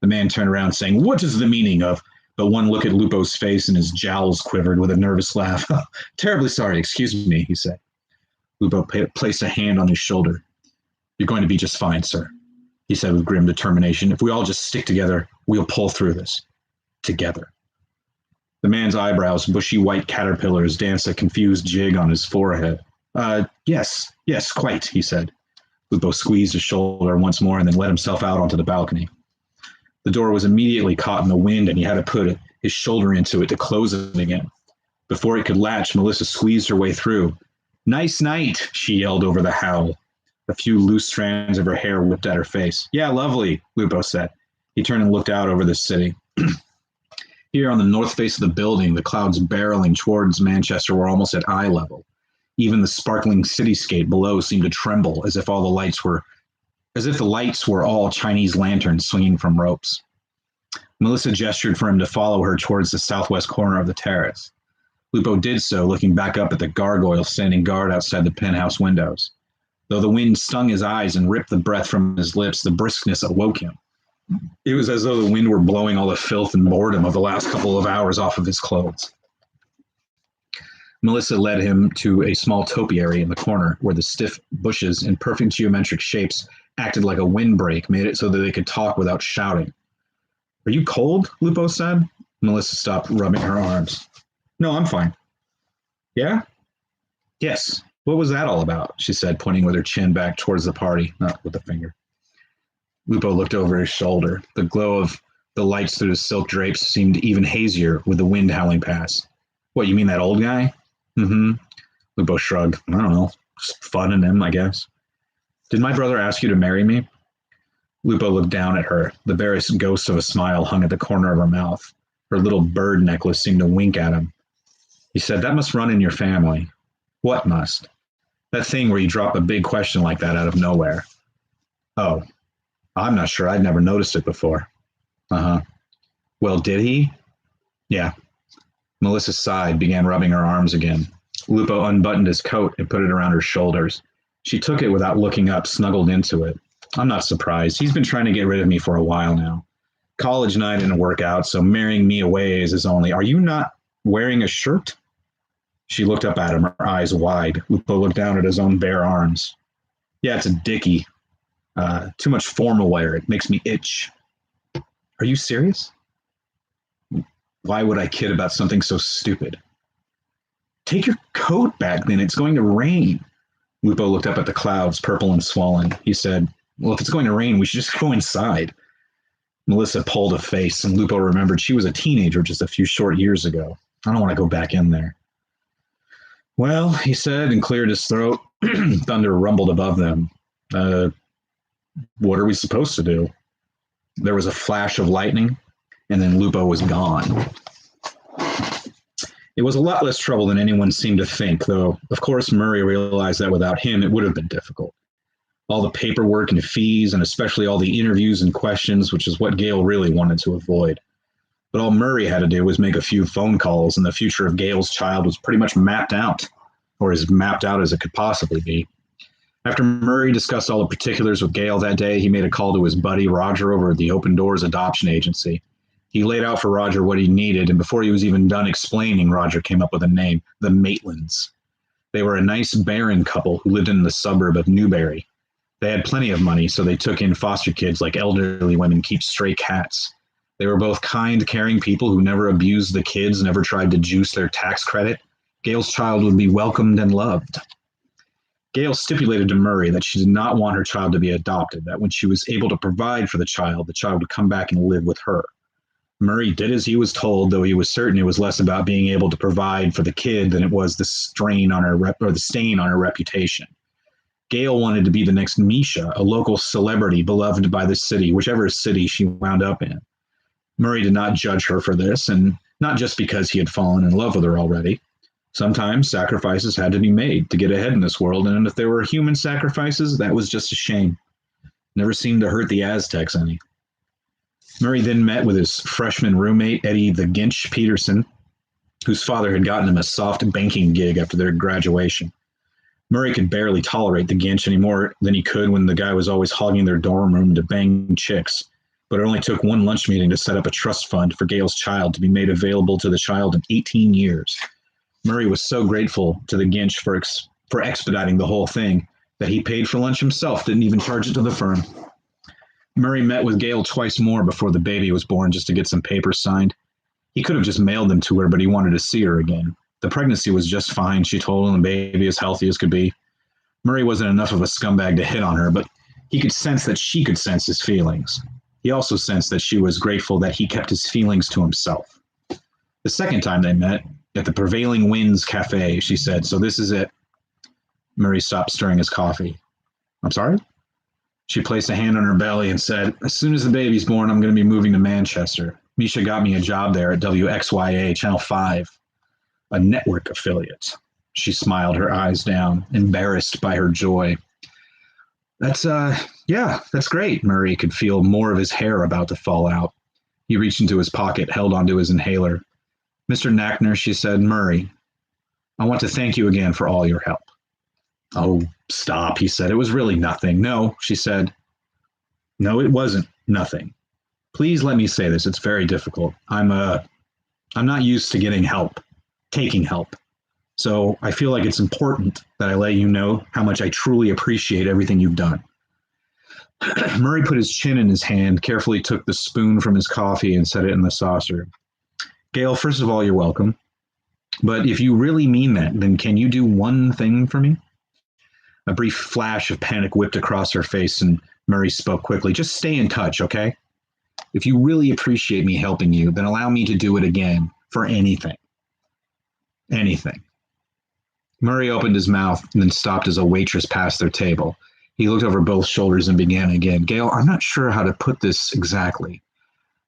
The man turned around saying, "What is the meaning of?" But one look at Lupo's face and his jowls quivered with a nervous laugh. Terribly sorry, excuse me, he said. Lupo placed a hand on his shoulder. You're going to be just fine, sir, he said with grim determination. If we all just stick together, we'll pull through this. Together. The man's eyebrows, bushy white caterpillars, danced a confused jig on his forehead. Yes, quite, he said. Lupo squeezed his shoulder once more and then let himself out onto the balcony. The door was immediately caught in the wind, and he had to put his shoulder into it to close it again. Before it could latch, Melissa squeezed her way through. Nice night, she yelled over the howl. A few loose strands of her hair whipped at her face. Yeah, lovely, Lupo said. He turned and looked out over the city. Here on the north face of the building, the clouds barreling towards Manchester were almost at eye level. Even the sparkling cityscape below seemed to tremble as if the lights were all Chinese lanterns swinging from ropes. Melissa gestured for him to follow her towards the southwest corner of the terrace. Lupo did so, looking back up at the gargoyle standing guard outside the penthouse windows. Though the wind stung his eyes and ripped the breath from his lips, the briskness awoke him. It was as though the wind were blowing all the filth and boredom of the last couple of hours off of his clothes. Melissa led him to a small topiary in the corner where the stiff bushes in perfect geometric shapes acted like a windbreak, made it so that they could talk without shouting. Are you cold? Lupo said. Melissa stopped rubbing her arms. No, I'm fine. Yeah? Yes. What was that all about? She said, pointing with her chin back towards the party, not with a finger. Lupo looked over his shoulder. The glow of the lights through the silk drapes seemed even hazier with the wind howling past. What, you mean that old guy? Mm-hmm. Lupo shrugged. I don't know. Just fun in him, I guess. Did my brother ask you to marry me? Lupo looked down at her. The barest ghost of a smile hung at the corner of her mouth. Her little bird necklace seemed to wink at him. He said, that must run in your family. What must? That thing where you drop a big question like that out of nowhere. Oh, I'm not sure. I'd never noticed it before. Uh-huh. Well, did he? Yeah. Melissa sighed, began rubbing her arms again. Lupo unbuttoned his coat and put it around her shoulders. She took it without looking up, snuggled into it. I'm not surprised. He's been trying to get rid of me for a while now. College night didn't work out, so marrying me away is his only. Are you not wearing a shirt? She looked up at him, her eyes wide. Lupo looked down at his own bare arms. Yeah, it's a dickie. Too much formal wear. It makes me itch. Are you serious? Why would I kid about something so stupid? Take your coat back then. It's going to rain. Lupo looked up at the clouds, purple and swollen. He said, well, if it's going to rain, we should just go inside. Melissa pulled a face, and Lupo remembered she was a teenager just a few short years ago. I don't want to go back in there. Well, he said, and cleared his throat. Thunder rumbled above them. What are we supposed to do? There was a flash of lightning, and then Lupo was gone. It was a lot less trouble than anyone seemed to think, though, of course, Murray realized that without him, it would have been difficult. All the paperwork and fees, and especially all the interviews and questions, which is what Gail really wanted to avoid. But all Murray had to do was make a few phone calls, and the future of Gail's child was pretty much mapped out. or as mapped out as it could possibly be. After Murray discussed all the particulars with Gail that day, he made a call to his buddy Roger over at the Open Doors Adoption Agency. He laid out for Roger what he needed, and before he was even done explaining, Roger came up with a name, the Maitlands. They were a nice barren couple who lived in the suburb of Newbury. They had plenty of money, so they took in foster kids like elderly women keep stray cats. They were both kind, caring people who never abused the kids, never tried to juice their tax credit. Gail's child would be welcomed and loved. Gail stipulated to Murray that she did not want her child to be adopted, that when she was able to provide for the child would come back and live with her. Murray did as he was told, though he was certain it was less about being able to provide for the kid than it was the stain on her reputation. Gail wanted to be the next Misha, a local celebrity beloved by the city, whichever city she wound up in. Murray did not judge her for this, and not just because he had fallen in love with her already. Sometimes sacrifices had to be made to get ahead in this world, and if there were human sacrifices, that was just a shame. Never seemed to hurt the Aztecs any. Murray then met with his freshman roommate, Eddie the Ginch Peterson, whose father had gotten him a soft banking gig after their graduation. Murray could barely tolerate the Ginch any more than he could when the guy was always hogging their dorm room to bang chicks. But it only took one lunch meeting to set up a trust fund for Gail's child to be made available to the child in 18 years. Murray was so grateful to the Ginch for expediting the whole thing that he paid for lunch himself, didn't even charge it to the firm. Murray met with Gail twice more before the baby was born just to get some papers signed. He could have just mailed them to her, but he wanted to see her again. The pregnancy was just fine, she told him, the baby as healthy as could be. Murray wasn't enough of a scumbag to hit on her, but he could sense that she could sense his feelings. He also sensed that she was grateful that he kept his feelings to himself. The second time they met, at the Prevailing Winds Cafe, she said, "So this is it." Murray stopped stirring his coffee. "I'm sorry?" She placed a hand on her belly and said, "As soon as the baby's born, I'm going to be moving to Manchester. Misha got me a job there at WXYA, Channel 5, a network affiliate." She smiled, her eyes down, embarrassed by her joy. That's great." Murray could feel more of his hair about to fall out. He reached into his pocket, held onto his inhaler. "Mr. Knackner," she said, "Murray, I want to thank you again for all your help." "Oh, stop," he said. "It was really nothing." "No," she said. "No, it wasn't nothing. Please let me say this. It's very difficult. I'm not used to taking help. So I feel like it's important that I let you know how much I truly appreciate everything you've done." Murray put his chin in his hand, carefully took the spoon from his coffee and set it in the saucer. "Gail, first of all, you're welcome. But if you really mean that, then can you do one thing for me?" A brief flash of panic whipped across her face, and Murray spoke quickly. "Just stay in touch, okay? If you really appreciate me helping you, then allow me to do it again for anything." Anything. Murray opened his mouth and then stopped as a waitress passed their table. He looked over both shoulders and began again. "Gail, I'm not sure how to put this exactly.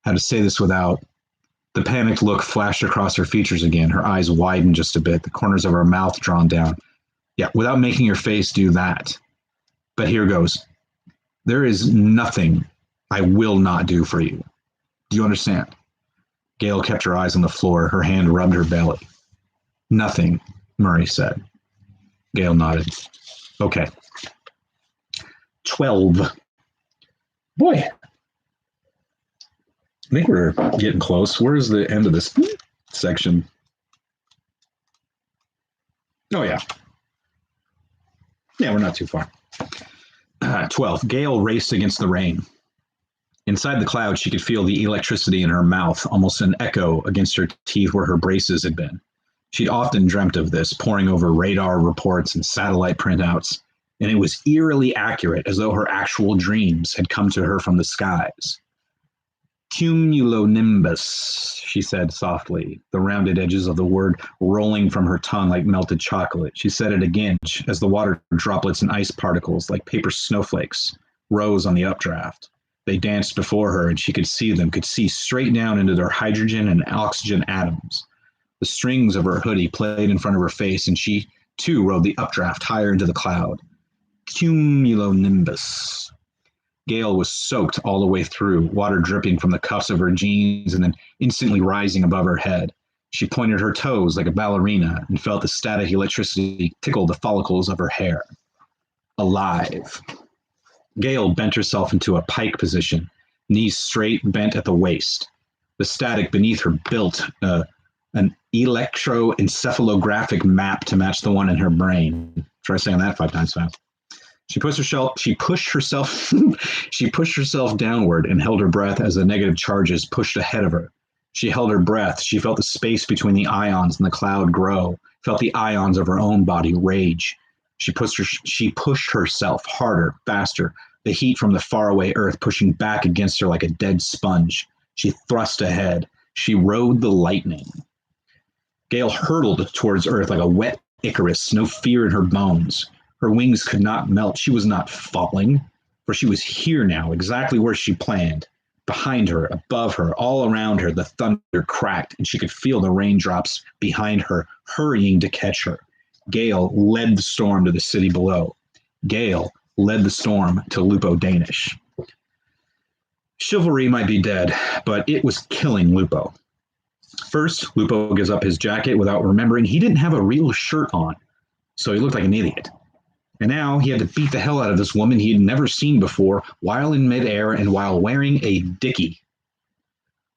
How to say this without..." The panicked look flashed across her features again. Her eyes widened just a bit, the corners of her mouth drawn down. "Yeah, without making your face do that. But here goes. There is nothing I will not do for you. Do you understand?" Gail kept her eyes on the floor. Her hand rubbed her belly. "Nothing," Murray said. Gail nodded. "Okay. 12. Boy, I think we're getting close. Where's the end of this section? Oh, yeah. Yeah, we're not too far. 12. Gail raced against the rain. Inside the cloud, she could feel the electricity in her mouth, almost an echo against her teeth where her braces had been. She'd often dreamt of this, poring over radar reports and satellite printouts, and it was eerily accurate, as though her actual dreams had come to her from the skies. "Cumulonimbus," she said softly, the rounded edges of the word rolling from her tongue like melted chocolate. She said it again as the water droplets and ice particles, like paper snowflakes, rose on the updraft. They danced before her, and she could see straight down into their hydrogen and oxygen atoms. The strings of her hoodie played in front of her face, and she, too, rode the updraft higher into the cloud. Cumulonimbus. Gail was soaked all the way through, water dripping from the cuffs of her jeans and then instantly rising above her head. She pointed her toes like a ballerina and felt the static electricity tickle the follicles of her hair. Alive. Gail bent herself into a pike position, knees straight, bent at the waist. The static beneath her built an electroencephalographic map to match the one in her brain. Try saying that 5 times fast. She pushed herself downward and held her breath as the negative charges pushed ahead of her. She held her breath. She felt the space between the ions and the cloud grow, felt the ions of her own body rage. She pushed herself harder, faster, the heat from the faraway earth pushing back against her like a dead sponge. She thrust ahead. She rode the lightning. Gail hurtled towards earth like a wet Icarus, no fear in her bones. Her wings could not melt. She was not falling, for she was here now, exactly where she planned. Behind her, above her, all around her, the thunder cracked, and she could feel the raindrops behind her, hurrying to catch her. Gail led the storm to the city below. Gail led the storm to Lupo Danish. Chivalry might be dead, but it was killing Lupo. First, Lupo gives up his jacket without remembering he didn't have a real shirt on, so he looked like an idiot. And now he had to beat the hell out of this woman he had never seen before while in midair and while wearing a dickie.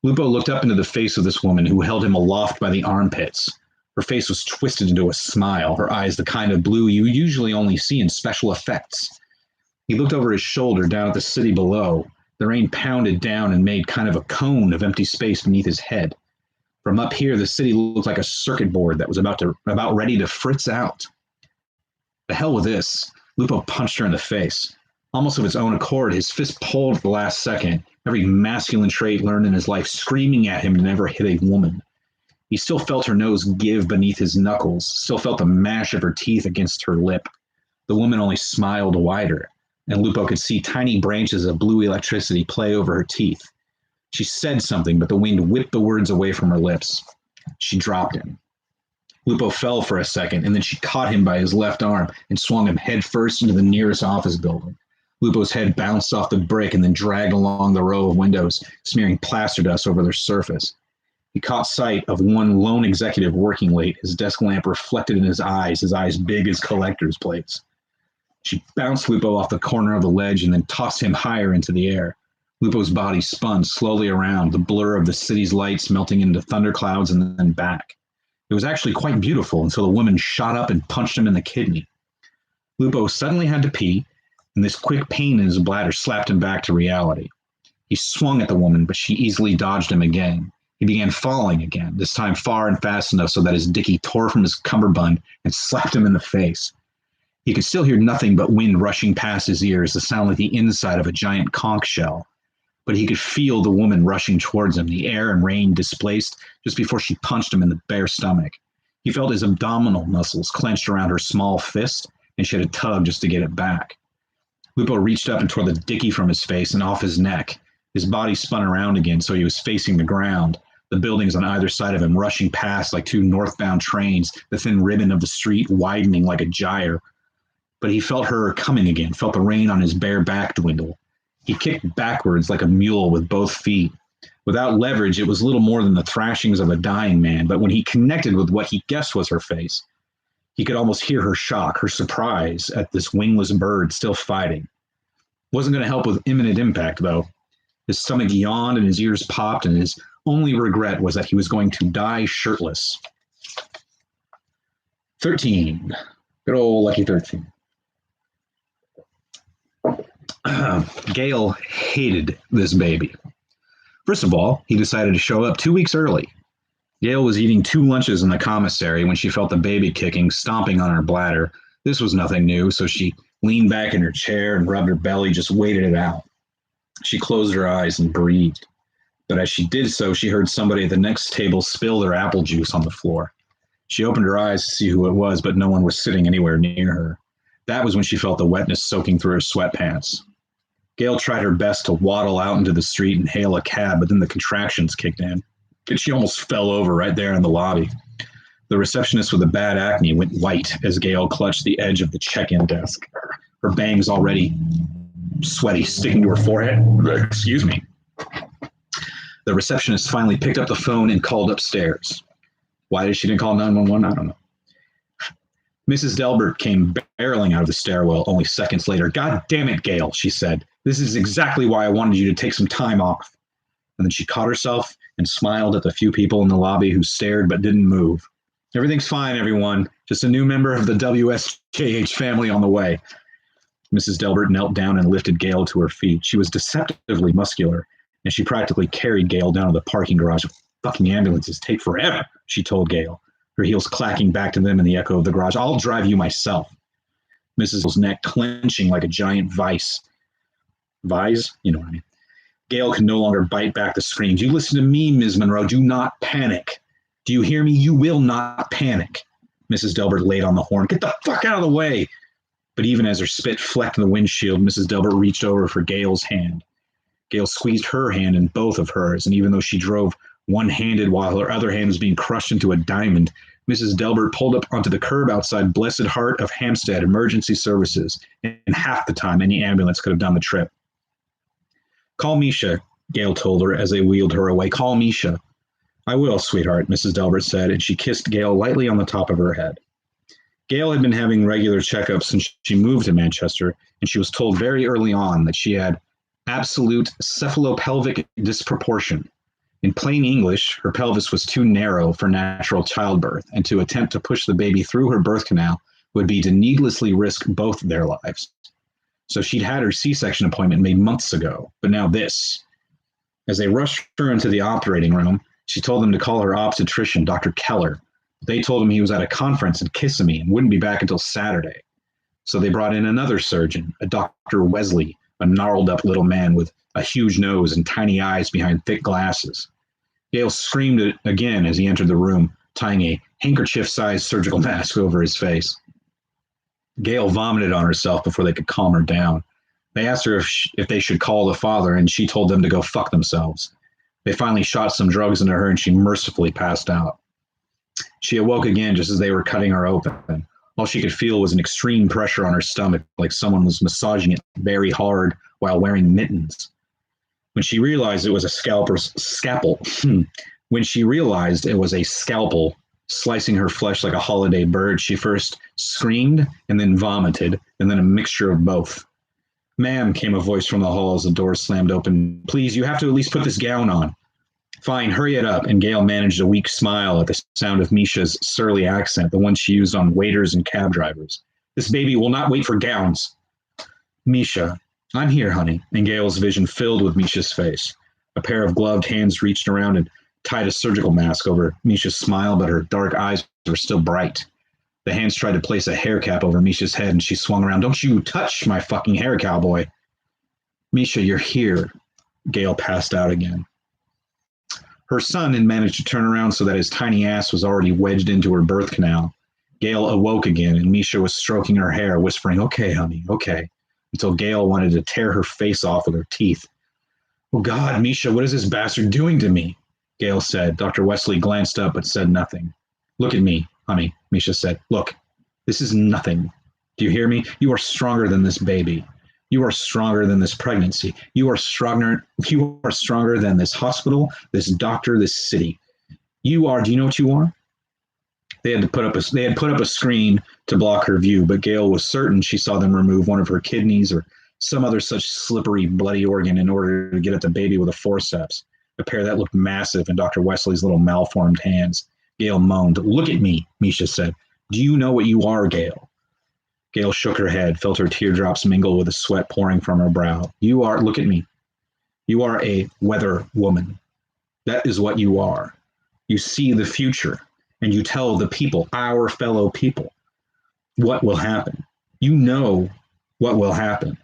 Lupo looked up into the face of this woman who held him aloft by the armpits. Her face was twisted into a smile, her eyes the kind of blue you usually only see in special effects. He looked over his shoulder down at the city below. The rain pounded down and made kind of a cone of empty space beneath his head. From up here, the city looked like a circuit board that was about ready to fritz out. The hell with this. Lupo punched her in the face. Almost of its own accord, his fist pulled at the last second, every masculine trait learned in his life screaming at him to never hit a woman. He still felt her nose give beneath his knuckles, still felt the mash of her teeth against her lip. The woman only smiled wider, and Lupo could see tiny branches of blue electricity play over her teeth. She said something, but the wind whipped the words away from her lips. She dropped him. Lupo fell for a second, and then she caught him by his left arm and swung him headfirst into the nearest office building. Lupo's head bounced off the brick and then dragged along the row of windows, smearing plaster dust over their surface. He caught sight of one lone executive working late, his desk lamp reflected in his eyes big as collector's plates. She bounced Lupo off the corner of the ledge and then tossed him higher into the air. Lupo's body spun slowly around, the blur of the city's lights melting into thunderclouds and then back. It was actually quite beautiful until the woman shot up and punched him in the kidney. Lupo suddenly had to pee, and this quick pain in his bladder slapped him back to reality. He swung at the woman, but she easily dodged him again. He began falling again, this time far and fast enough so that his dickie tore from his cummerbund and slapped him in the face. He could still hear nothing but wind rushing past his ears, the sound like the inside of a giant conch shell. But he could feel the woman rushing towards him, the air and rain displaced just before she punched him in the bare stomach. He felt his abdominal muscles clenched around her small fist, and she had to tug just to get it back. Lupo reached up and tore the dickie from his face and off his neck. His body spun around again, so he was facing the ground. The buildings on either side of him rushing past like two northbound trains, the thin ribbon of the street widening like a gyre. But he felt her coming again, felt the rain on his bare back dwindle. He kicked backwards like a mule with both feet. Without leverage, it was little more than the thrashings of a dying man, but when he connected with what he guessed was her face, he could almost hear her shock, her surprise at this wingless bird still fighting. Wasn't going to help with imminent impact, though. His stomach yawned and his ears popped, and his only regret was that he was going to die shirtless. 13. Good old lucky 13. Gail hated this baby. First of all, he decided to show up 2 weeks early. Gail was eating 2 lunches in the commissary when she felt the baby kicking, stomping on her bladder. This was nothing new, so she leaned back in her chair and rubbed her belly, just waited it out. She closed her eyes and breathed. But as she did so, she heard somebody at the next table spill their apple juice on the floor. She opened her eyes to see who it was, but no one was sitting anywhere near her. That was when she felt the wetness soaking through her sweatpants. Gail tried her best to waddle out into the street and hail a cab, but then the contractions kicked in, and she almost fell over right there in the lobby. The receptionist with the bad acne went white as Gail clutched the edge of the check-in desk, her bangs already sweaty, sticking to her forehead. Excuse me. The receptionist finally picked up the phone and called upstairs. Why she didn't call 911? I don't know. Mrs. Delbert came barreling out of the stairwell only seconds later. God damn it, Gail, she said. This is exactly why I wanted you to take some time off. And then she caught herself and smiled at the few people in the lobby who stared but didn't move. Everything's fine, everyone. Just a new member of the WSJH family on the way. Mrs. Delbert knelt down and lifted Gail to her feet. She was deceptively muscular, and she practically carried Gail down to the parking garage. Fucking ambulances take forever, she told Gail, her heels clacking back to them in the echo of the garage. I'll drive you myself. Mrs. neck clenching like a giant vice. Vise? You know what I mean. Gail could no longer bite back the screams. You listen to me, Ms. Monroe. Do not panic. Do you hear me? You will not panic. Mrs. Delbert laid on the horn. Get the fuck out of the way. But even as her spit flecked the windshield, Mrs. Delbert reached over for Gail's hand. Gail squeezed her hand in both of hers, and even though she drove one-handed while her other hand was being crushed into a diamond, Mrs. Delbert pulled up onto the curb outside Blessed Heart of Hampstead Emergency Services in half the time any ambulance could have done the trip. Call Misha, Gail told her as they wheeled her away. Call Misha. I will, sweetheart, Mrs. Delbert said, and she kissed Gail lightly on the top of her head. Gail had been having regular checkups since she moved to Manchester, and she was told very early on that she had absolute cephalopelvic disproportion. In plain English, her pelvis was too narrow for natural childbirth, and to attempt to push the baby through her birth canal would be to needlessly risk both their lives. So she'd had her C-section appointment made months ago, but now this. As they rushed her into the operating room, she told them to call her obstetrician, Dr. Keller. They told him he was at a conference in Kissimmee and wouldn't be back until Saturday. So they brought in another surgeon, a Dr. Wesley, a gnarled-up little man with a huge nose and tiny eyes behind thick glasses. Gail screamed again as he entered the room, tying a handkerchief-sized surgical mask over his face. Gail vomited on herself before they could calm her down. They asked her if they should call the father, and she told them to go fuck themselves. They finally shot some drugs into her, and she mercifully passed out. She awoke again just as they were cutting her open. All she could feel was an extreme pressure on her stomach, like someone was massaging it very hard while wearing mittens. When she realized it was a scalpel, when she realized it was a scalpel slicing her flesh like a holiday bird, she first screamed and then vomited, and then a mixture of both. Ma'am, came a voice from the hall as the door slammed open. Please, you have to at least put this gown on. Fine, hurry it up. And Gail managed a weak smile at the sound of Misha's surly accent, the one she used on waiters and cab drivers. This baby will not wait for gowns. Misha, I'm here, honey. And Gail's vision filled with Misha's face. A pair of gloved hands reached around and tied a surgical mask over Misha's smile, but her dark eyes were still bright. The hands tried to place a hair cap over Misha's head, and she swung around. Don't you touch my fucking hair, cowboy. Misha, you're here. Gail passed out again. Her son had managed to turn around so that his tiny ass was already wedged into her birth canal. Gail awoke again, and Misha was stroking her hair, whispering, okay, honey, okay, until Gail wanted to tear her face off with her teeth. Oh, God, Misha, what is this bastard doing to me? Gail said. Dr. Wesley glanced up but said nothing. Look at me, honey, Misha said. Look, this is nothing. Do you hear me? You are stronger than this baby. You are stronger than this pregnancy. You are stronger than this hospital, this doctor, this city. You are, do you know what you are? They had put up a screen to block her view, but Gail was certain she saw them remove one of her kidneys or some other such slippery, bloody organ in order to get at the baby with a forceps, a pair that looked massive in Dr. Wesley's little malformed hands. Gail moaned. Look at me, Misha said. Do you know what you are, Gail? Gail shook her head, felt her teardrops mingle with the sweat pouring from her brow. You are, look at me. You are a weather woman. That is what you are. You see the future, and you tell the people, our fellow people, what will happen. You know what will happen.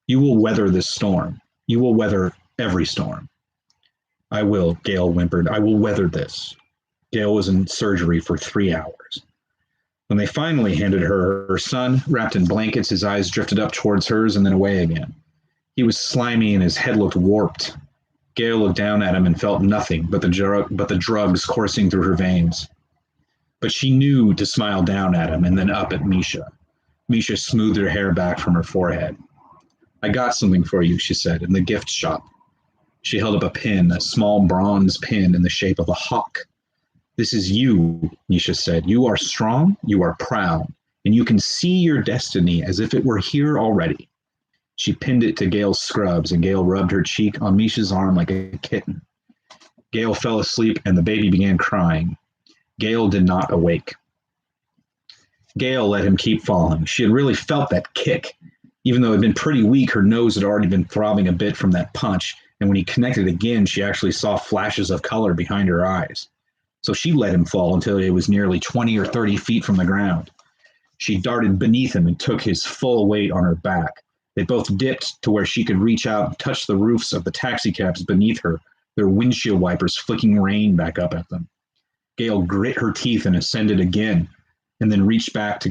You will weather this storm. You will weather every storm. I will, Gail whimpered. I will weather this. Gail was in surgery for 3 hours. When they finally handed her her son, wrapped in blankets, his eyes drifted up towards hers and then away again. He was slimy and his head looked warped. Gail looked down at him and felt nothing but the drugs coursing through her veins. But she knew to smile down at him and then up at Misha. Misha smoothed her hair back from her forehead. I got something for you, she said, in the gift shop. She held up a pin, a small bronze pin in the shape of a hawk. This is you, Nisha said. You are strong, you are proud, and you can see your destiny as if it were here already. She pinned it to Gail's scrubs, and Gail rubbed her cheek on Misha's arm like a kitten. Gail fell asleep, and the baby began crying. Gail did not awake. Gail let him keep falling. She had really felt that kick. Even though it had been pretty weak, her nose had already been throbbing a bit from that punch, and when he connected again, she actually saw flashes of color behind her eyes. So she let him fall until he was nearly 20 or 30 feet from the ground. She darted beneath him and took his full weight on her back. They both dipped to where she could reach out and touch the roofs of the taxicabs beneath her, their windshield wipers flicking rain back up at them. Gail grit her teeth and ascended again, and then reached back?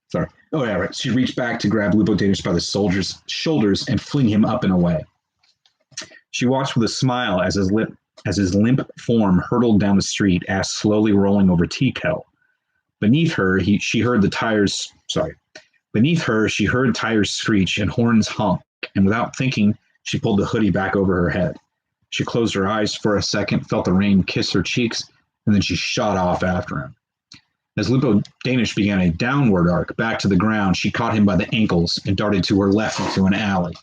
Sorry. Oh, yeah, right. She reached back to grab Lupo Danish by the shoulders and fling him up and away. She watched with a smile as his limp form hurtled down the street, ass slowly rolling over T-Kel. Beneath her, she heard tires screech and horns honk, and without thinking, she pulled the hoodie back over her head. She closed her eyes for a second, felt the rain kiss her cheeks, and then she shot off after him. As Lupo Danish began a downward arc back to the ground, she caught him by the ankles and darted to her left into an alley.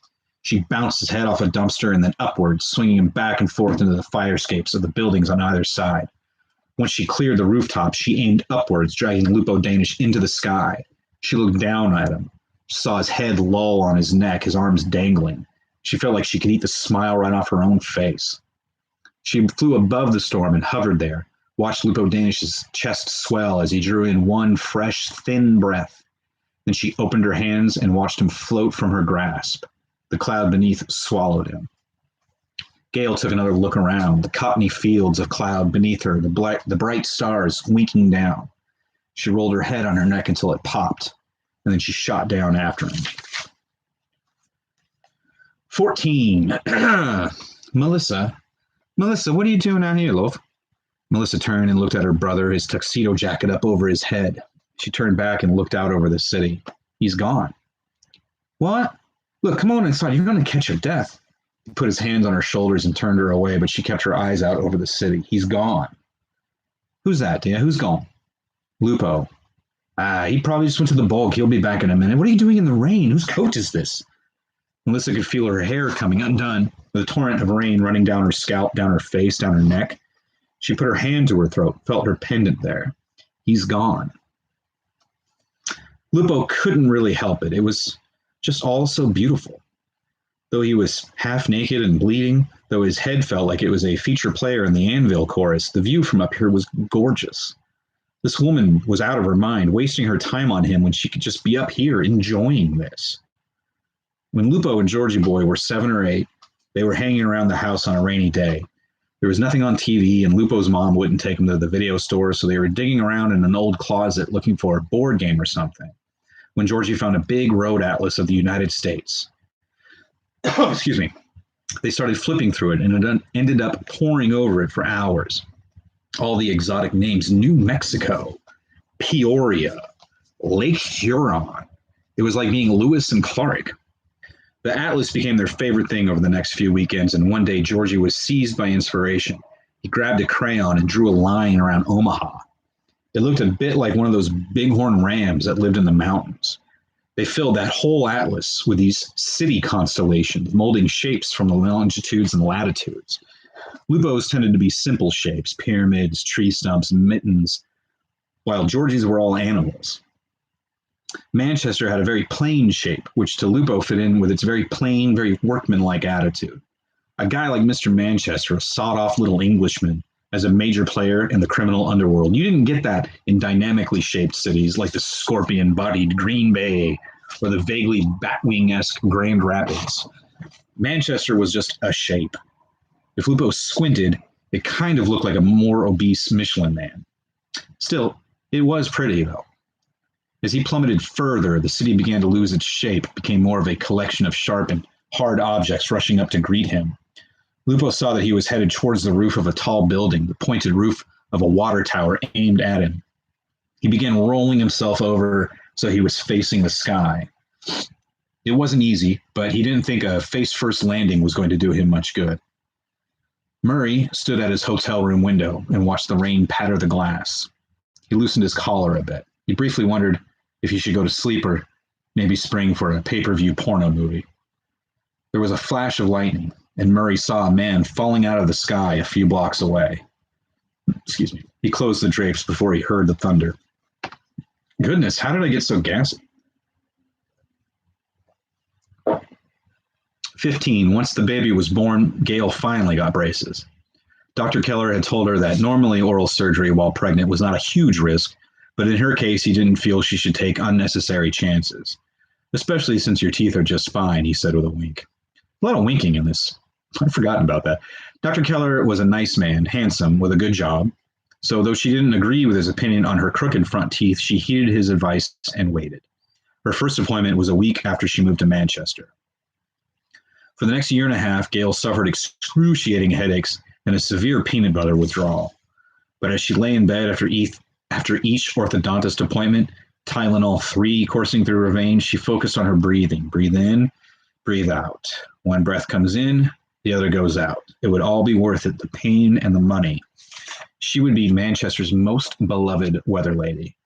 She bounced his head off a dumpster and then upwards, swinging him back and forth into the fire escapes of the buildings on either side. Once she cleared the rooftop, she aimed upwards, dragging Lupo Danish into the sky. She looked down at him, saw his head loll on his neck, his arms dangling. She felt like she could eat the smile right off her own face. She flew above the storm and hovered there, watched Lupo Danish's chest swell as he drew in one fresh, thin breath. Then she opened her hands and watched him float from her grasp. The cloud beneath swallowed him. Gail took another look around, the cottony fields of cloud beneath her, the bright stars winking down. She rolled her head on her neck until it popped, and then she shot down after him. 14. Melissa, what are you doing out here, love? Melissa turned and looked at her brother, his tuxedo jacket up over his head. She turned back and looked out over the city. He's gone. What? Look, come on inside. You're going to catch your death. He put his hands on her shoulders and turned her away, but she kept her eyes out over the city. He's gone. Who's that, dear? Who's gone? Lupo. He probably just went to the bulk. He'll be back in a minute. What are you doing in the rain? Whose coat is this? Melissa could feel her hair coming undone, with a torrent of rain running down her scalp, down her face, down her neck. She put her hand to her throat, felt her pendant there. He's gone. Lupo couldn't really help it. It was just all so beautiful. Though he was half naked and bleeding, though his head felt like it was a feature player in the Anvil chorus, the view from up here was gorgeous. This woman was out of her mind, wasting her time on him when she could just be up here enjoying this. When Lupo and Georgie Boy were 7 or 8, they were hanging around the house on a rainy day. There was nothing on TV, and Lupo's mom wouldn't take them to the video store, so they were digging around in an old closet looking for a board game or something, when Georgie found a big road atlas of the United States. Excuse me. They started flipping through it, and it ended up poring over it for hours. All the exotic names: New Mexico, Peoria, Lake Huron. It was like being Lewis and Clark. The atlas became their favorite thing over the next few weekends, and one day Georgie was seized by inspiration. He grabbed a crayon and drew a line around Omaha. It looked a bit like one of those bighorn rams that lived in the mountains. They filled that whole atlas with these city constellations, molding shapes from the longitudes and latitudes. Lupo's tended to be simple shapes: pyramids, tree stumps, mittens, while Georgie's were all animals. Manchester had a very plain shape, which to Lupo fit in with its very plain, very workmanlike attitude. A guy like Mr. Manchester, a sawed-off little Englishman, as a major player in the criminal underworld. You didn't get that in dynamically shaped cities like the scorpion-bodied Green Bay or the vaguely Batwing-esque Grand Rapids. Manchester was just a shape. If Lupo squinted, it kind of looked like a more obese Michelin man. Still, it was pretty, though. As he plummeted further, the city began to lose its shape, became more of a collection of sharp and hard objects rushing up to greet him. Lupo saw that he was headed towards the roof of a tall building, the pointed roof of a water tower aimed at him. He began rolling himself over so he was facing the sky. It wasn't easy, but he didn't think a face-first landing was going to do him much good. Murray stood at his hotel room window and watched the rain patter the glass. He loosened his collar a bit. He briefly wondered if he should go to sleep or maybe spring for a pay-per-view porno movie. There was a flash of lightning, and Murray saw a man falling out of the sky a few blocks away. Excuse me. He closed the drapes before he heard the thunder. Goodness, how did I get so gassy? 15. Once the baby was born, Gail finally got braces. Dr. Keller had told her that normally oral surgery while pregnant was not a huge risk, but in her case, he didn't feel she should take unnecessary chances. Especially since your teeth are just fine, he said with a wink. A lot of winking in this. I'd forgotten about that. Dr. Keller was a nice man, handsome, with a good job. So though she didn't agree with his opinion on her crooked front teeth, she heeded his advice and waited. Her first appointment was a week after she moved to Manchester. For the next year and a half, Gail suffered excruciating headaches and a severe peanut butter withdrawal. But as she lay in bed after each orthodontist appointment, Tylenol 3 coursing through her veins, she focused on her breathing. Breathe in, breathe out. One breath comes in, the other goes out. It would all be worth it, the pain and the money. She would be Manchester's most beloved weather lady.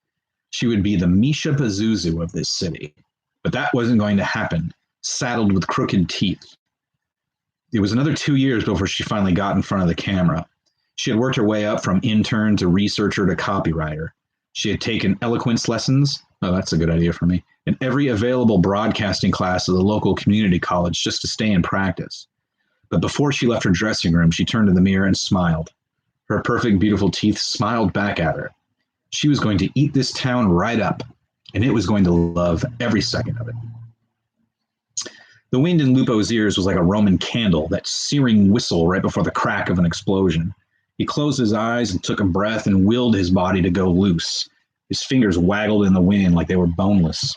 She would be the Misha Pazuzu of this city. But that wasn't going to happen, saddled with crooked teeth. It was another 2 years before she finally got in front of the camera. She had worked her way up from intern to researcher to copywriter. She had taken eloquence lessons, oh, that's a good idea for me, in every available broadcasting class of the local community college just to stay in practice. But before she left her dressing room, she turned to the mirror and smiled. Her perfect, beautiful teeth smiled back at her. She was going to eat this town right up, and it was going to love every second of it. The wind in Lupo's ears was like a Roman candle, that searing whistle right before the crack of an explosion. He closed his eyes and took a breath and willed his body to go loose. His fingers waggled in the wind like they were boneless.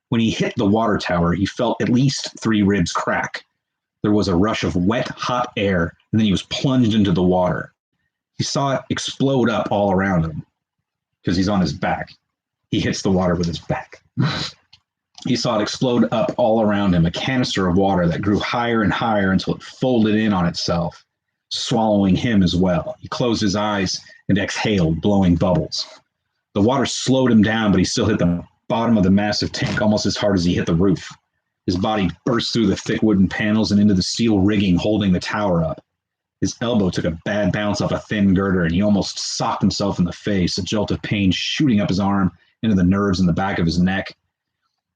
When he hit the water tower, he felt at least 3 ribs crack. There was a rush of wet, hot air, and then he was plunged into the water. He saw it explode up all around him because he's on his back. He hits the water with his back. He saw it explode up all around him, a canister of water that grew higher and higher until it folded in on itself, swallowing him as well. He closed his eyes and exhaled, blowing bubbles. The water slowed him down, but he still hit the bottom of the massive tank almost as hard as he hit the roof. His body burst through the thick wooden panels and into the steel rigging holding the tower up. His elbow took a bad bounce off a thin girder, and he almost socked himself in the face, a jolt of pain shooting up his arm into the nerves in the back of his neck.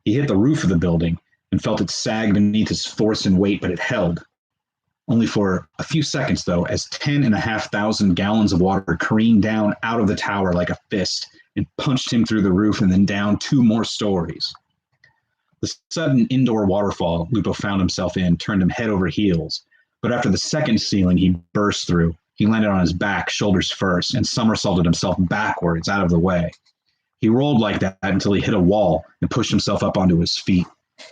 He hit the roof of the building and felt it sag beneath his force and weight, but it held. Only for a few seconds, though, as 10,500 gallons of water careened down out of the tower like a fist and punched him through the roof and then down 2 more stories. The sudden indoor waterfall Lupo found himself in turned him head over heels, but after the second ceiling he burst through, he landed on his back, shoulders first, and somersaulted himself backwards out of the way. He rolled like that until he hit a wall and pushed himself up onto his feet.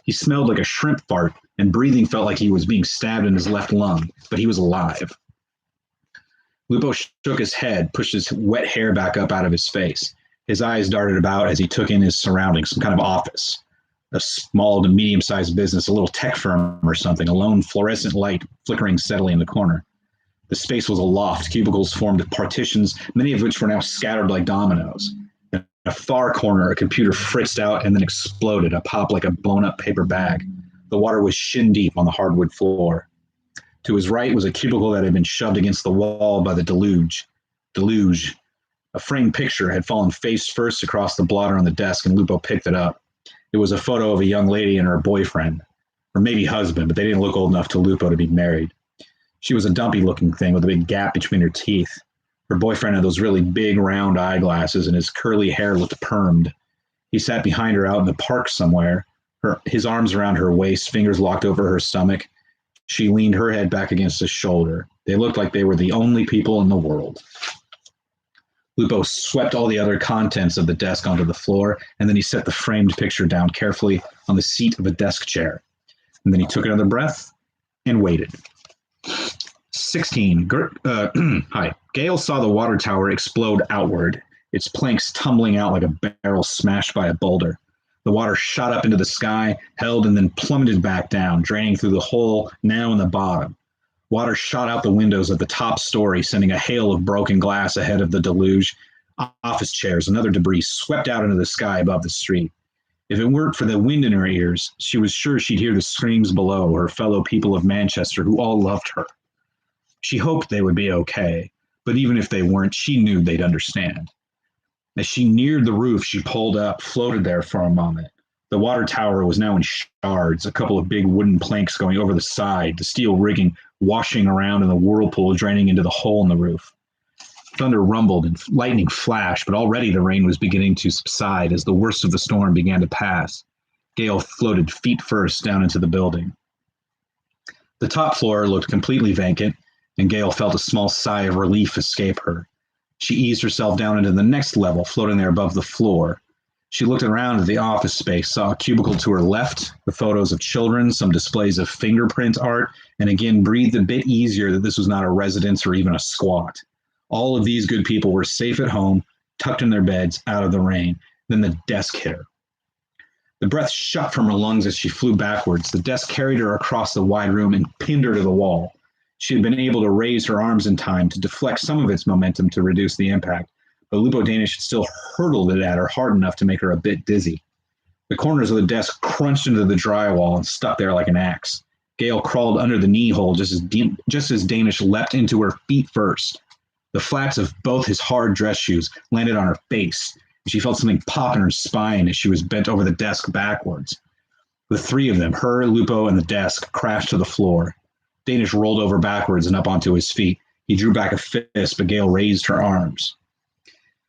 He smelled like a shrimp fart, and breathing felt like he was being stabbed in his left lung, but he was alive. Lupo shook his head, pushed his wet hair back up out of his face. His eyes darted about as he took in his surroundings, some kind of office, a small to medium-sized business, a little tech firm or something, a lone fluorescent light flickering steadily in the corner. The space was a loft. Cubicles formed partitions, many of which were now scattered like dominoes. In a far corner, a computer fritzed out and then exploded, a pop like a blown-up paper bag. The water was shin-deep on the hardwood floor. To his right was a cubicle that had been shoved against the wall by the deluge. A framed picture had fallen face first across the blotter on the desk, and Lupo picked it up. It was a photo of a young lady and her boyfriend, or maybe husband, but they didn't look old enough to Lupo to be married. She was a dumpy-looking thing with a big gap between her teeth. Her boyfriend had those really big, round eyeglasses, and his curly hair looked permed. He sat behind her out in the park somewhere, his arms around her waist, fingers locked over her stomach. She leaned her head back against his shoulder. They looked like they were the only people in the world. Lupo swept all the other contents of the desk onto the floor, and then he set the framed picture down carefully on the seat of a desk chair. And then he took another breath and waited. 16. Hi. Gail saw the water tower explode outward, its planks tumbling out like a barrel smashed by a boulder. The water shot up into the sky, held, and then plummeted back down, draining through the hole now in the bottom. Water shot out the windows of the top story, sending a hail of broken glass ahead of the deluge. Office chairs and other debris swept out into the sky above the street. If it weren't for the wind in her ears, she was sure she'd hear the screams below, her fellow people of Manchester who all loved her. She hoped they would be okay, but even if they weren't, she knew they'd understand. As she neared the roof, she pulled up, floated there for a moment. The water tower was now in shards, a couple of big wooden planks going over the side, the steel rigging washing around in the whirlpool draining into the hole in the roof. Thunder rumbled and lightning flashed, but already the rain was beginning to subside as the worst of the storm began to pass. Gale floated feet first down into the building. The top floor looked completely vacant, and Gale felt a small sigh of relief escape her. She eased herself down into the next level, floating there above the floor. She looked around at the office space, saw a cubicle to her left, the photos of children, some displays of fingerprint art, and again breathed a bit easier that this was not a residence or even a squat. All of these good people were safe at home, tucked in their beds, out of the rain. Then the desk hit her. The breath shot from her lungs as she flew backwards. The desk carried her across the wide room and pinned her to the wall. She had been able to raise her arms in time to deflect some of its momentum to reduce the impact, but Lupo Danish had still hurtled it at her hard enough to make her a bit dizzy. The corners of the desk crunched into the drywall and stuck there like an axe. Gale crawled under the knee hole just as Danish leapt into her feet first. The flats of both his hard dress shoes landed on her face, and she felt something pop in her spine as she was bent over the desk backwards. The three of them, her, Lupo, and the desk, crashed to the floor. Danish rolled over backwards and up onto his feet. He drew back a fist, but Gale raised her arms.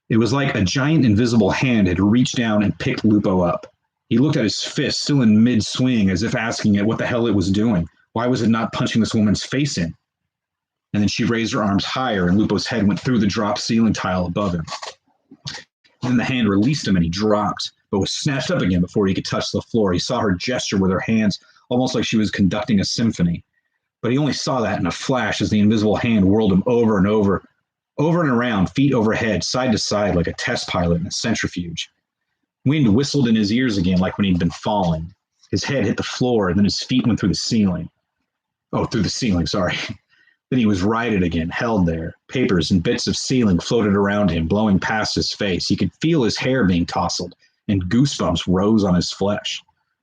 It was like a giant invisible hand had reached down and picked Lupo up. He looked at his fist, still in mid-swing, as if asking it what the hell it was doing. Why was it not punching this woman's face in? And then she raised her arms higher, and Lupo's head went through the dropped ceiling tile above him. Then the hand released him, and he dropped, but was snatched up again before he could touch the floor. He saw her gesture with her hands, almost like she was conducting a symphony. But he only saw that in a flash as the invisible hand whirled him over and around, feet overhead, side to side, like a test pilot in a centrifuge. Wind whistled in his ears again, like when he'd been falling. His head hit the floor, and then his feet went through the ceiling. Then he was righted again, held there. Papers and bits of ceiling floated around him, blowing past his face. He could feel his hair being tousled, and goosebumps rose on his flesh.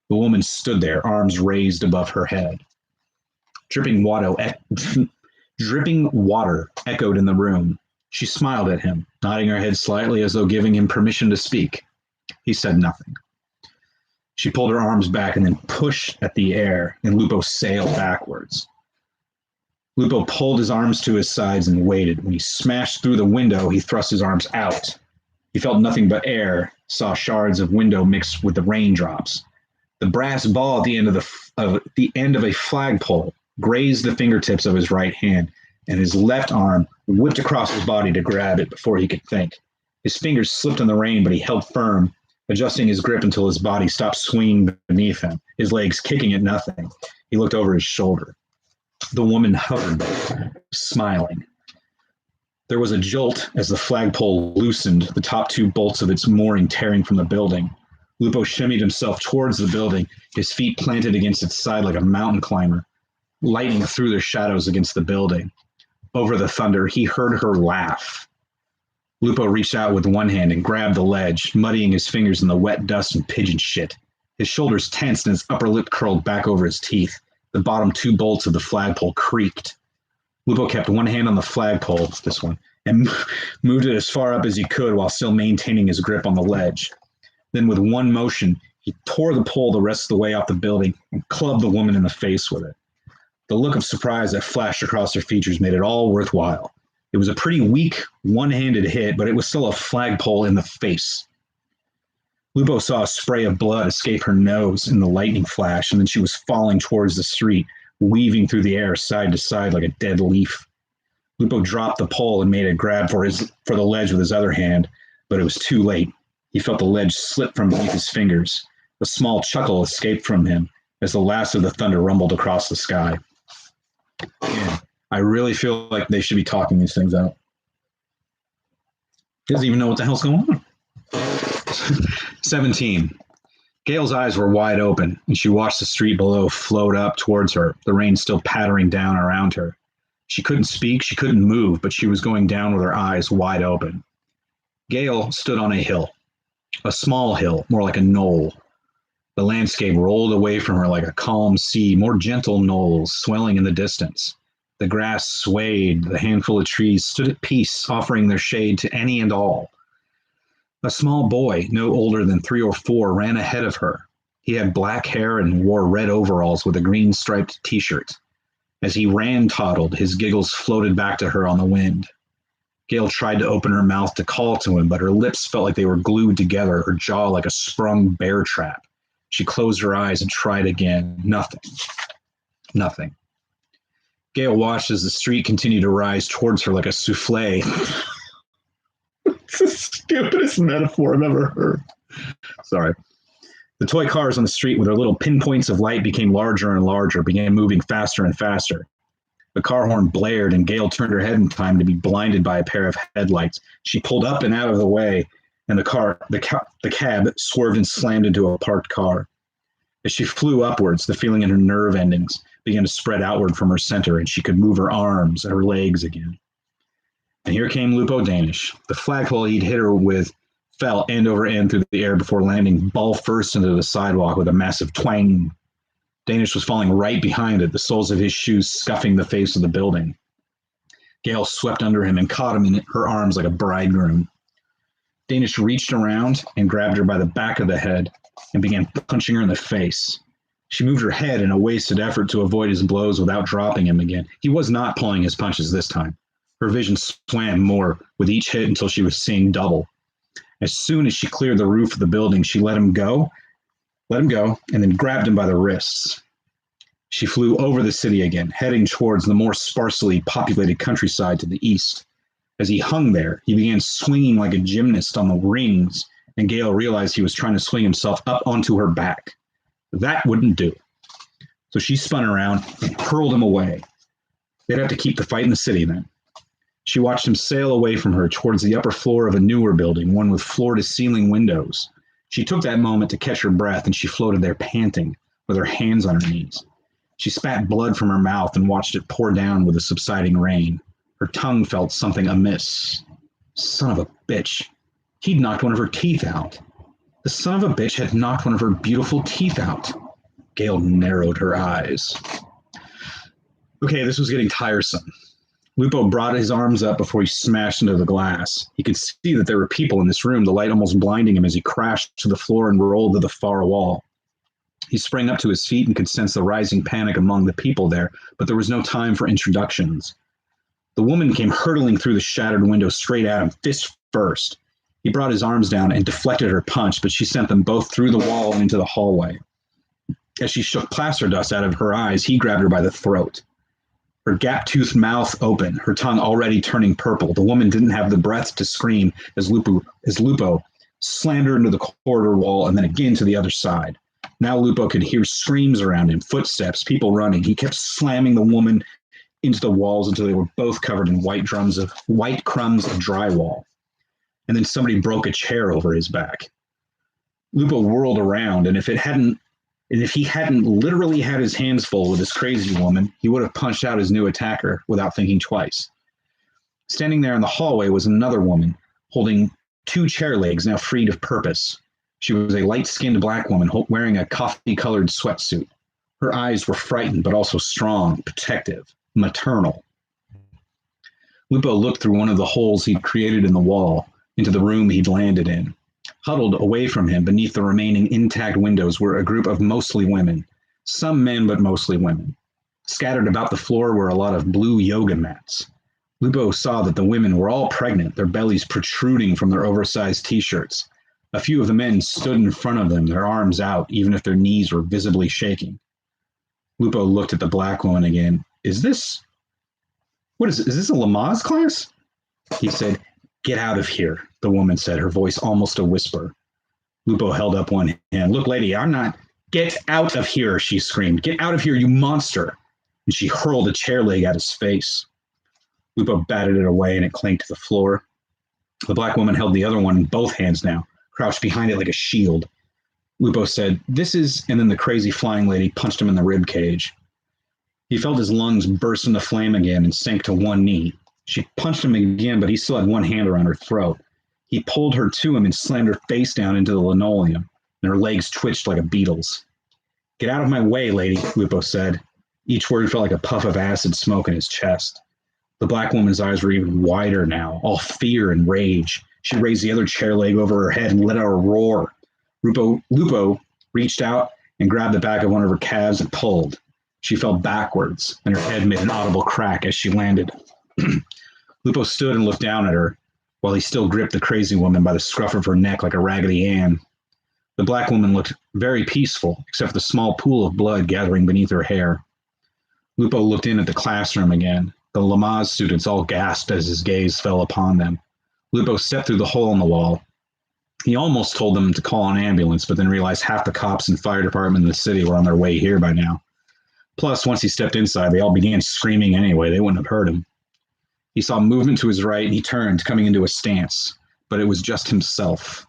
The woman stood there, arms raised above her head. Dripping water echoed in the room. She smiled at him, nodding her head slightly as though giving him permission to speak. He said nothing. She pulled her arms back and then pushed at the air, and Lupo sailed backwards. Lupo pulled his arms to his sides and waited. When he smashed through the window, he thrust his arms out. He felt nothing but air, saw shards of window mixed with the raindrops. The brass ball at the end of a flagpole grazed the fingertips of his right hand, and his left arm whipped across his body to grab it before he could think. His fingers slipped in the rain, but he held firm, adjusting his grip until his body stopped swinging beneath him, his legs kicking at nothing. He looked over his shoulder. The woman hovered, smiling. There was a jolt as the flagpole loosened, the top two bolts of its mooring tearing from the building. Lupo shimmied himself towards the building, his feet planted against its side like a mountain climber. Lightning threw their shadows against the building. Over the thunder, he heard her laugh. Lupo reached out with one hand and grabbed the ledge, muddying his fingers in the wet dust and pigeon shit. His shoulders tensed and his upper lip curled back over his teeth. The bottom two bolts of the flagpole creaked. Lupo kept one hand on the flagpole, this one, and moved it as far up as he could while still maintaining his grip on the ledge. Then with one motion, he tore the pole the rest of the way off the building and clubbed the woman in the face with it. The look of surprise that flashed across her features made it all worthwhile. It was a pretty weak, one-handed hit, but it was still a flagpole in the face. Lupo saw a spray of blood escape her nose in the lightning flash, and then she was falling towards the street, weaving through the air side to side like a dead leaf. Lupo dropped the pole and made a grab for the ledge with his other hand, but it was too late. He felt the ledge slip from beneath his fingers. A small chuckle escaped from him as the last of the thunder rumbled across the sky. Man, I really feel like they should be talking these things out. He doesn't even know what the hell's going on. 17. Gale's eyes were wide open, and she watched the street below float up towards her, the rain still pattering down around her. She couldn't speak, she couldn't move, but she was going down with her eyes wide open. Gale stood on a hill, a small hill, more like a knoll. The landscape rolled away from her like a calm sea, more gentle knolls swelling in the distance. The grass swayed, the handful of trees stood at peace, offering their shade to any and all. A small boy, no older than 3 or 4, ran ahead of her. He had black hair and wore red overalls with a green striped t-shirt. As he ran toddled, his giggles floated back to her on the wind. Gale tried to open her mouth to call to him, but her lips felt like they were glued together, her jaw like a sprung bear trap. She closed her eyes and tried again. Nothing. Nothing. Gale watched as the street continued to rise towards her like a souffle. It's the stupidest metaphor I've ever heard. Sorry. The toy cars on the street with their little pinpoints of light became larger and larger, began moving faster and faster. The car horn blared and Gale turned her head in time to be blinded by a pair of headlights. She pulled up and out of the way, and the cab swerved and slammed into a parked car. As she flew upwards, the feeling in her nerve endings began to spread outward from her center, and she could move her arms and her legs again. And here came Lupo Danish. The flagpole he'd hit her with fell end over end through the air before landing ball first into the sidewalk with a massive twang. Danish was falling right behind it, the soles of his shoes scuffing the face of the building. Gale swept under him and caught him in her arms like a bridegroom. Danish reached around and grabbed her by the back of the head and began punching her in the face. She moved her head in a wasted effort to avoid his blows without dropping him again. He was not pulling his punches this time. Her vision swam more with each hit until she was seeing double. As soon as she cleared the roof of the building, she let him go, and then grabbed him by the wrists. She flew over the city again, heading towards the more sparsely populated countryside to the east. As he hung there, he began swinging like a gymnast on the rings, and Gale realized he was trying to swing himself up onto her back. That wouldn't do. So she spun around and hurled him away. They'd have to keep the fight in the city then. She watched him sail away from her towards the upper floor of a newer building, one with floor-to-ceiling windows. She took that moment to catch her breath, and she floated there panting, with her hands on her knees. She spat blood from her mouth and watched it pour down with the subsiding rain. Her tongue felt something amiss. Son of a bitch. He'd knocked one of her teeth out. The son of a bitch had knocked one of her beautiful teeth out. Gale narrowed her eyes. Okay, this was getting tiresome. Lupo brought his arms up before he smashed into the glass. He could see that there were people in this room, the light almost blinding him as he crashed to the floor and rolled to the far wall. He sprang up to his feet and could sense the rising panic among the people there, but there was no time for introductions. The woman came hurtling through the shattered window straight at him, fist first. He brought his arms down and deflected her punch, but she sent them both through the wall and into the hallway. As she shook plaster dust out of her eyes, he grabbed her by the throat. Her gap-toothed mouth open, her tongue already turning purple. The woman didn't have the breath to scream as Lupo slammed her into the corridor wall and then again to the other side. Now Lupo could hear screams around him, footsteps, people running. He kept slamming the woman into the walls until they were both covered in white crumbs of drywall. And then somebody broke a chair over his back. Lupo whirled around, and if he hadn't literally had his hands full with this crazy woman, he would have punched out his new attacker without thinking twice. Standing there in the hallway was another woman, holding 2 chair legs now freed of purpose. She was a light-skinned black woman wearing a coffee-colored sweatsuit. Her eyes were frightened, but also strong, protective, maternal. Lupo looked through one of the holes he'd created in the wall into the room he'd landed in. Huddled away from him beneath the remaining intact windows were a group of mostly women, some men but mostly women. Scattered about the floor were a lot of blue yoga mats. Lupo saw that the women were all pregnant, their bellies protruding from their oversized t-shirts. A few of the men stood in front of them, their arms out, even if their knees were visibly shaking. Lupo looked at the black woman again. Is this a Lamaze class? He said, "Get out of here," the woman said, her voice almost a whisper. Lupo held up one hand. "Look, lady, I'm not—" "Get out of here," she screamed. "Get out of here, you monster." And she hurled a chair leg at his face. Lupo batted it away and it clanked to the floor. The black woman held the other one in both hands now, crouched behind it like a shield. Lupo said, "This is," and then the crazy flying lady punched him in the rib cage. He felt his lungs burst into flame again and sank to one knee. She punched him again, but he still had one hand around her throat. He pulled her to him and slammed her face down into the linoleum, and her legs twitched like a beetle's. "Get out of my way, lady," Lupo said. Each word felt like a puff of acid smoke in his chest. The black woman's eyes were even wider now, all fear and rage. She raised the other chair leg over her head and let out a roar. Lupo reached out and grabbed the back of one of her calves and pulled. She fell backwards, and her head made an audible crack as she landed. Lupo stood and looked down at her, while he still gripped the crazy woman by the scruff of her neck like a Raggedy Ann. The black woman looked very peaceful, except for the small pool of blood gathering beneath her hair. Lupo looked in at the classroom again. The Lamaze students all gasped as his gaze fell upon them. Lupo stepped through the hole in the wall. He almost told them to call an ambulance, but then realized half the cops and fire department in the city were on their way here by now. Plus, once he stepped inside, they all began screaming anyway. They wouldn't have heard him. He saw movement to his right, and he turned, coming into a stance, but it was just himself.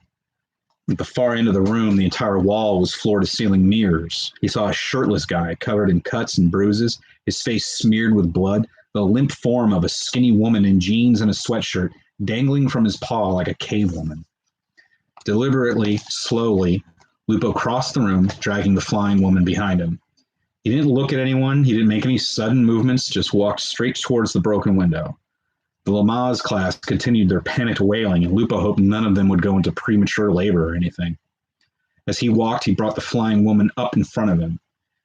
At the far end of the room, the entire wall was floor-to-ceiling mirrors. He saw a shirtless guy covered in cuts and bruises, his face smeared with blood, the limp form of a skinny woman in jeans and a sweatshirt dangling from his paw like a cave woman. Deliberately, slowly, Lupo crossed the room, dragging the flying woman behind him. He didn't look at anyone. He didn't make any sudden movements, just walked straight towards the broken window. The Lamaze class continued their panicked wailing, and Lupo hoped none of them would go into premature labor or anything. As he walked, he brought the flying woman up in front of him.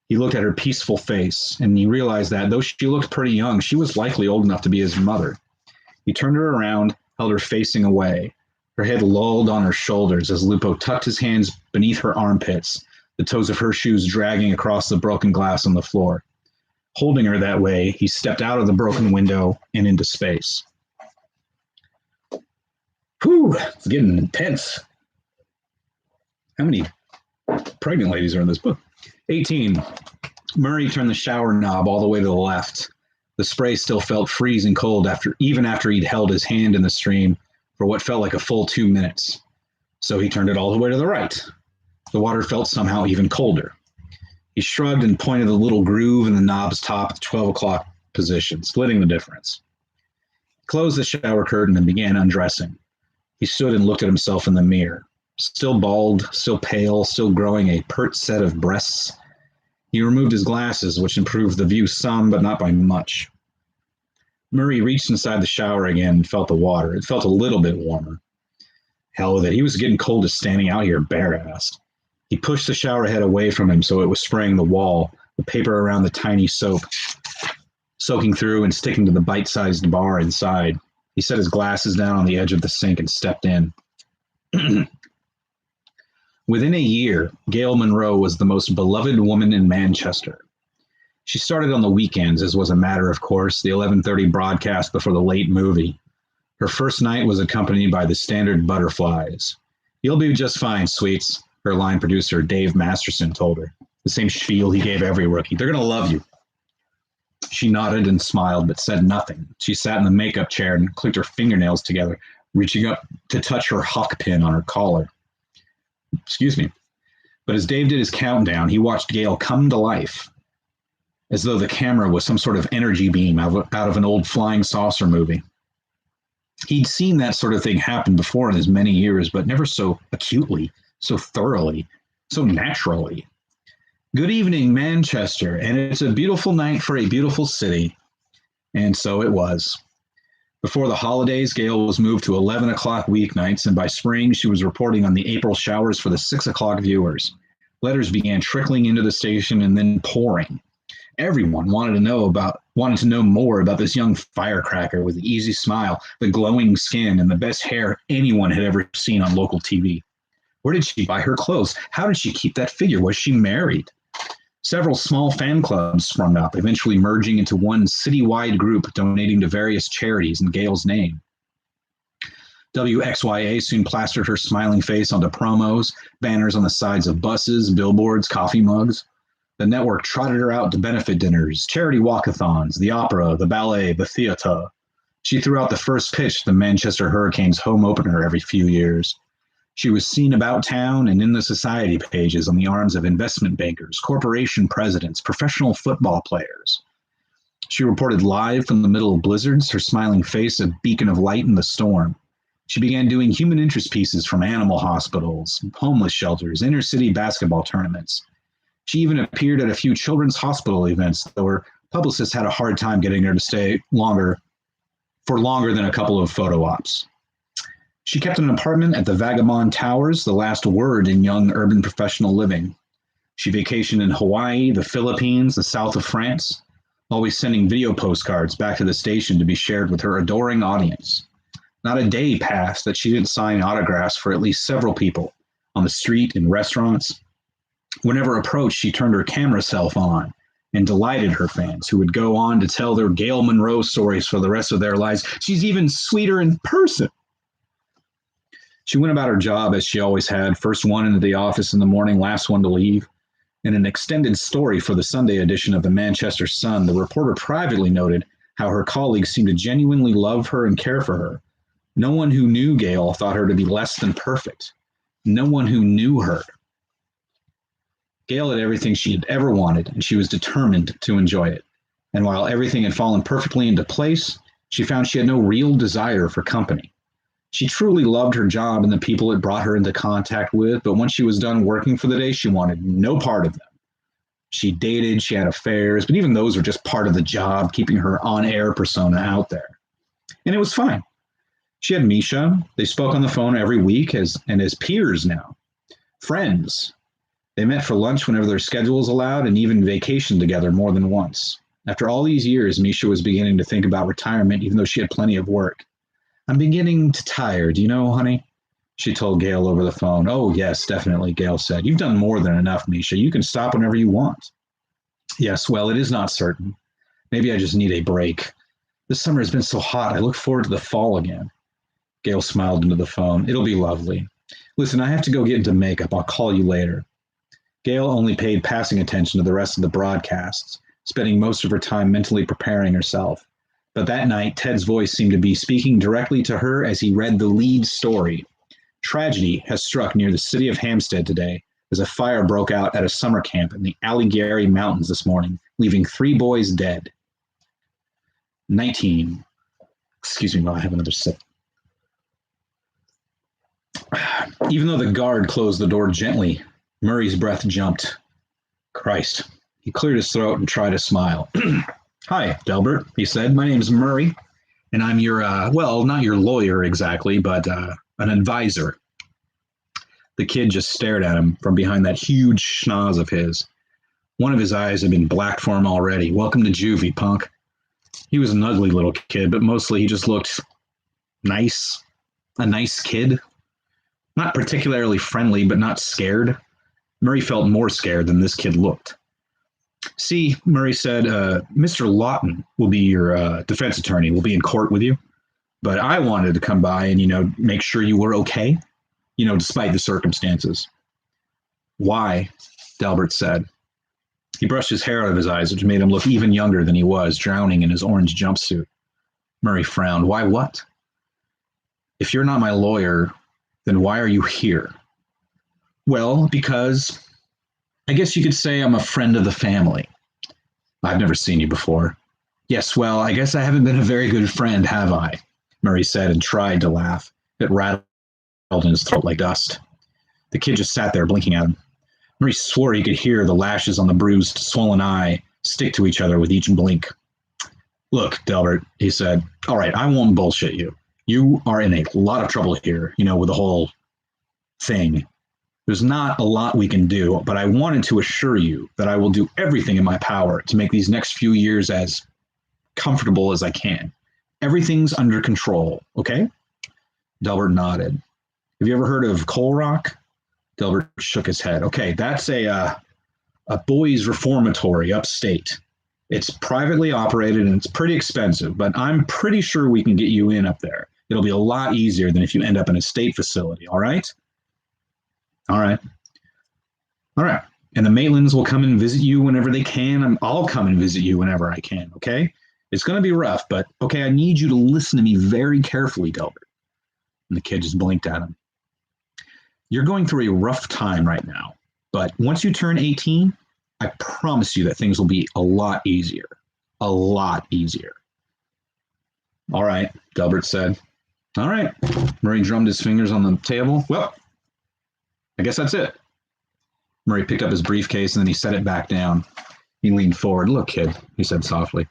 He looked at her peaceful face, and he realized that, though she looked pretty young, she was likely old enough to be his mother. He turned her around, held her facing away. Her head lolled on her shoulders as Lupo tucked his hands beneath her armpits, the toes of her shoes dragging across the broken glass on the floor. Holding her that way, he stepped out of the broken window and into space. Whew, it's getting intense. How many pregnant ladies are in this book? 18. Murray turned the shower knob all the way to the left. The spray still felt freezing cold even after he'd held his hand in the stream for what felt like a full 2 minutes. So he turned it all the way to the right. The water felt somehow even colder. He shrugged and pointed the little groove in the knob's top at the 12 o'clock position, splitting the difference. He closed the shower curtain and began undressing. He stood and looked at himself in the mirror. Still bald, still pale, still growing a pert set of breasts. He removed his glasses, which improved the view some, but not by much. Murray reached inside the shower again and felt the water. It felt a little bit warmer. Hell with it, he was getting cold as standing out here bare-assed. He pushed the shower head away from him so it was spraying the wall, the paper around the tiny soap, soaking through and sticking to the bite-sized bar inside. He set his glasses down on the edge of the sink and stepped in. Within a year, Gail Monroe was the most beloved woman in Manchester. She started on the weekends, as was a matter of course, the 11:30 broadcast before the late movie. Her first night was accompanied by the standard butterflies. "You'll be just fine, sweets," her line producer Dave Masterson told her. The same spiel he gave every rookie. "They're going to love you." She nodded and smiled, but said nothing. She sat in the makeup chair and clicked her fingernails together, reaching up to touch her hawk pin on her collar. Excuse me. But as Dave did his countdown, he watched Gail come to life, as though the camera was some sort of energy beam out of an old flying saucer movie. He'd seen that sort of thing happen before in his many years, but never so acutely, so thoroughly, so naturally. Good evening, Manchester, and it's a beautiful night for a beautiful city. And so it was. Before the holidays, Gail was moved to 11 o'clock weeknights, and by spring, she was reporting on the April showers for the 6 o'clock viewers. Letters began trickling into the station and then pouring. Everyone wanted to know more about this young firecracker with the easy smile, the glowing skin, and the best hair anyone had ever seen on local TV. Where did she buy her clothes? How did she keep that figure? Was she married? Several small fan clubs sprung up, eventually merging into one citywide group donating to various charities in Gail's name. WXYA soon plastered her smiling face onto promos, banners on the sides of buses, billboards, coffee mugs. The network trotted her out to benefit dinners, charity walkathons, the opera, the ballet, the theater. She threw out the first pitch to the Manchester Hurricanes home opener every few years. She was seen about town and in the society pages on the arms of investment bankers, corporation presidents, professional football players. She reported live from the middle of blizzards, her smiling face a beacon of light in the storm. She began doing human interest pieces from animal hospitals, homeless shelters, inner city basketball tournaments. She even appeared at a few children's hospital events, though her publicist had a hard time getting her to stay longer than a couple of photo ops. She kept an apartment at the Vagabond Towers, the last word in young urban professional living. She vacationed in Hawaii, the Philippines, the south of France, always sending video postcards back to the station to be shared with her adoring audience. Not a day passed that she didn't sign autographs for at least several people on the street, in restaurants. Whenever approached, she turned her camera self on and delighted her fans, who would go on to tell their Gail Monroe stories for the rest of their lives. She's even sweeter in person. She went about her job as she always had, first one into the office in the morning, last one to leave. In an extended story for the Sunday edition of the Manchester Sun, the reporter privately noted how her colleagues seemed to genuinely love her and care for her. No one who knew Gail thought her to be less than perfect. No one who knew her. Gail had everything she had ever wanted, and she was determined to enjoy it. And while everything had fallen perfectly into place, she found she had no real desire for company. She truly loved her job and the people it brought her into contact with, but once she was done working for the day, she wanted no part of them. She dated, she had affairs, but even those were just part of the job, keeping her on-air persona out there. And it was fine. She had Misha. They spoke on the phone every week as peers now. Friends. They met for lunch whenever their schedules allowed and even vacationed together more than once. After all these years, Misha was beginning to think about retirement, even though she had plenty of work. I'm beginning to tire, do you know, honey? She told Gail over the phone. Oh, yes, definitely, Gail said. You've done more than enough, Misha. You can stop whenever you want. Yes, well, it is not certain. Maybe I just need a break. This summer has been so hot. I look forward to the fall again. Gail smiled into the phone. It'll be lovely. Listen, I have to go get into makeup. I'll call you later. Gail only paid passing attention to the rest of the broadcasts, spending most of her time mentally preparing herself. But that night, Ted's voice seemed to be speaking directly to her as he read the lead story. Tragedy has struck near the city of Hampstead today as a fire broke out at a summer camp in the Allegheny Mountains this morning, leaving 3 boys dead. 19. Excuse me while I have another sip. Even though the guard closed the door gently, Murray's breath jumped. Christ. He cleared his throat and tried to smile. Hi, Delbert, he said. My name's Murray, and I'm your, well, not your lawyer exactly, but an advisor. The kid just stared at him from behind that huge schnoz of his. One of his eyes had been black for him already. Welcome to juvie, punk. He was an ugly little kid, but mostly he just looked nice. A nice kid. Not particularly friendly, but not scared. Murray felt more scared than this kid looked. See, Murray said, Mr. Lawton will be your defense attorney. Will be in court with you. But I wanted to come by and, make sure you were okay, despite the circumstances. Why? Delbert said. He brushed his hair out of his eyes, which made him look even younger than he was, drowning in his orange jumpsuit. Murray frowned. Why what? If you're not my lawyer, then why are you here? Well, because I guess you could say I'm a friend of the family. I've never seen you before. Yes, well, I guess I haven't been a very good friend, have I? Murray said and tried to laugh. It rattled in his throat like dust. The kid just sat there blinking at him. Murray swore he could hear the lashes on the bruised, swollen eye stick to each other with each blink. Look, Delbert, he said. All right, I won't bullshit you. You are in a lot of trouble here, with the whole thing. There's not a lot we can do, but I wanted to assure you that I will do everything in my power to make these next few years as comfortable as I can. Everything's under control, okay? Delbert nodded. Have you ever heard of Coal Rock? Delbert shook his head. Okay, that's a boys' reformatory upstate. It's privately operated and it's pretty expensive, but I'm pretty sure we can get you in up there. It'll be a lot easier than if you end up in a state facility, all right? All right. All right. And the Maitlands will come and visit you whenever they can. I'll come and visit you whenever I can, okay? It's going to be rough, but, okay, I need you to listen to me very carefully, Delbert. And the kid just blinked at him. You're going through a rough time right now, but once you turn 18, I promise you that things will be a lot easier. a lot easier. All right, Delbert said. All right. Murray drummed his fingers on the table. Well, I guess that's it. Murray picked up his briefcase and then he set it back down. He leaned forward. Look, kid, he said softly.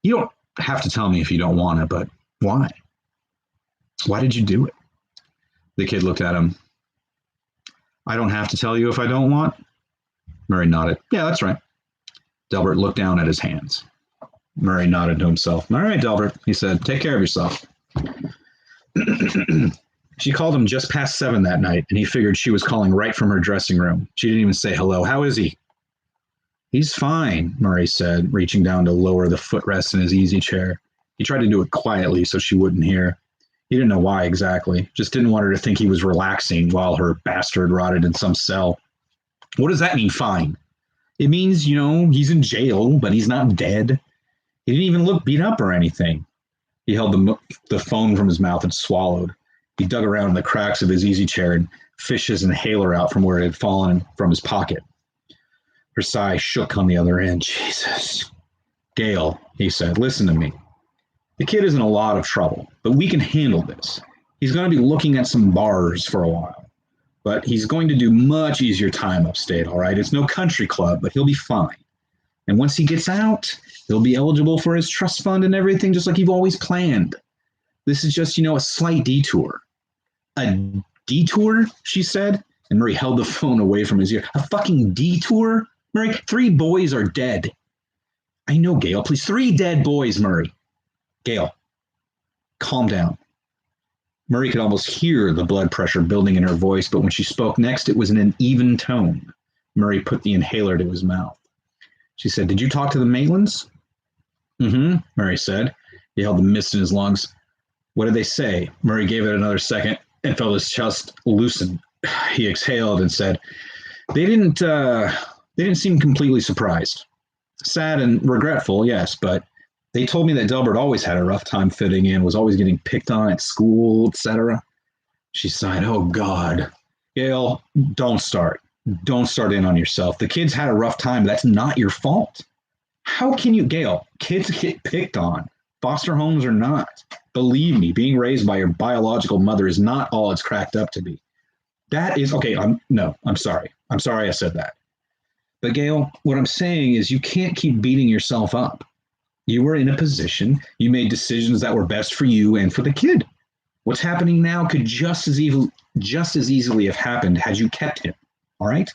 You don't have to tell me if you don't want to, but why? Why did you do it? The kid looked at him. I don't have to tell you if I don't want? Murray nodded. Yeah, that's right. Delbert looked down at his hands. Murray nodded to himself. All right, Delbert, he said, take care of yourself. She called him just past 7 that night, and he figured she was calling right from her dressing room. She didn't even say hello. How is he? He's fine, Murray said, reaching down to lower the footrest in his easy chair. He tried to do it quietly so she wouldn't hear. He didn't know why exactly, just didn't want her to think he was relaxing while her bastard rotted in some cell. What does that mean, fine? It means, he's in jail, but he's not dead. He didn't even look beat up or anything. He held the phone from his mouth and swallowed. He dug around in the cracks of his easy chair and fished his inhaler out from where it had fallen from his pocket. Her sigh shook on the other end. Jesus. Gail, he said, listen to me. The kid is in a lot of trouble, but we can handle this. He's going to be looking at some bars for a while, but he's going to do much easier time upstate, all right? It's no country club, but he'll be fine. And once he gets out, he'll be eligible for his trust fund and everything, just like you've always planned. This is just, a slight detour. A detour, she said, and Murray held the phone away from his ear. A fucking detour? Murray, 3 boys are dead. I know, Gail, please. 3 dead boys, Murray. Gail, calm down. Murray could almost hear the blood pressure building in her voice, but when she spoke next, it was in an even tone. Murray put the inhaler to his mouth. She said, did you talk to the Maitlands? Mm-hmm, Murray said. He held the mist in his lungs. What did they say? Murray gave it another second and felt his chest loosen. He exhaled and said, they didn't seem completely surprised. Sad and regretful, yes, but they told me that Delbert always had a rough time fitting in, was always getting picked on at school, etc. She sighed, oh, God. Gail, don't start. Don't start in on yourself. The kids had a rough time. That's not your fault. How can you, Gail, kids get picked on, foster homes or not? Believe me, being raised by your biological mother is not all it's cracked up to be. That is, okay, I'm sorry. I'm sorry I said that. But Gail, what I'm saying is you can't keep beating yourself up. You were in a position, you made decisions that were best for you and for the kid. What's happening now could just as easily have happened had you kept him. All right?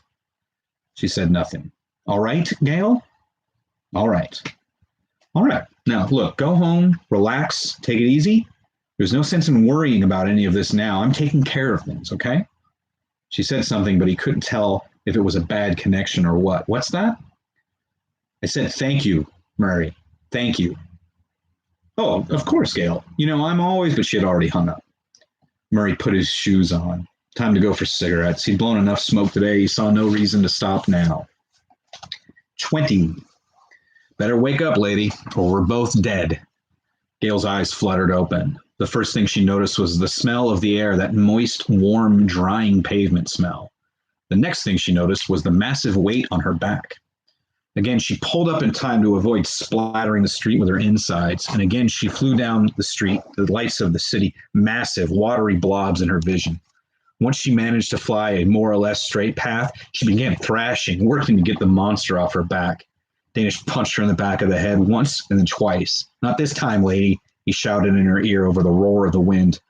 She said nothing. All right, Gail? All right. All right. Now, look, go home, relax, take it easy. There's no sense in worrying about any of this now. I'm taking care of things, okay? She said something, but he couldn't tell if it was a bad connection or what. What's that? I said, thank you, Murray. Thank you. Oh, of course, Gail. I'm always, but she had already hung up. Murray put his shoes on. Time to go for cigarettes. He'd blown enough smoke today. He saw no reason to stop now. 20. Better wake up, lady, or we're both dead. Gail's eyes fluttered open. The first thing she noticed was the smell of the air, that moist, warm, drying pavement smell. The next thing she noticed was the massive weight on her back. Again, she pulled up in time to avoid splattering the street with her insides, and again she flew down the street, the lights of the city, massive, watery blobs in her vision. Once she managed to fly a more or less straight path, she began thrashing, working to get the monster off her back. Danish punched her in the back of the head once and then twice. Not this time, lady, he shouted in her ear over the roar of the wind.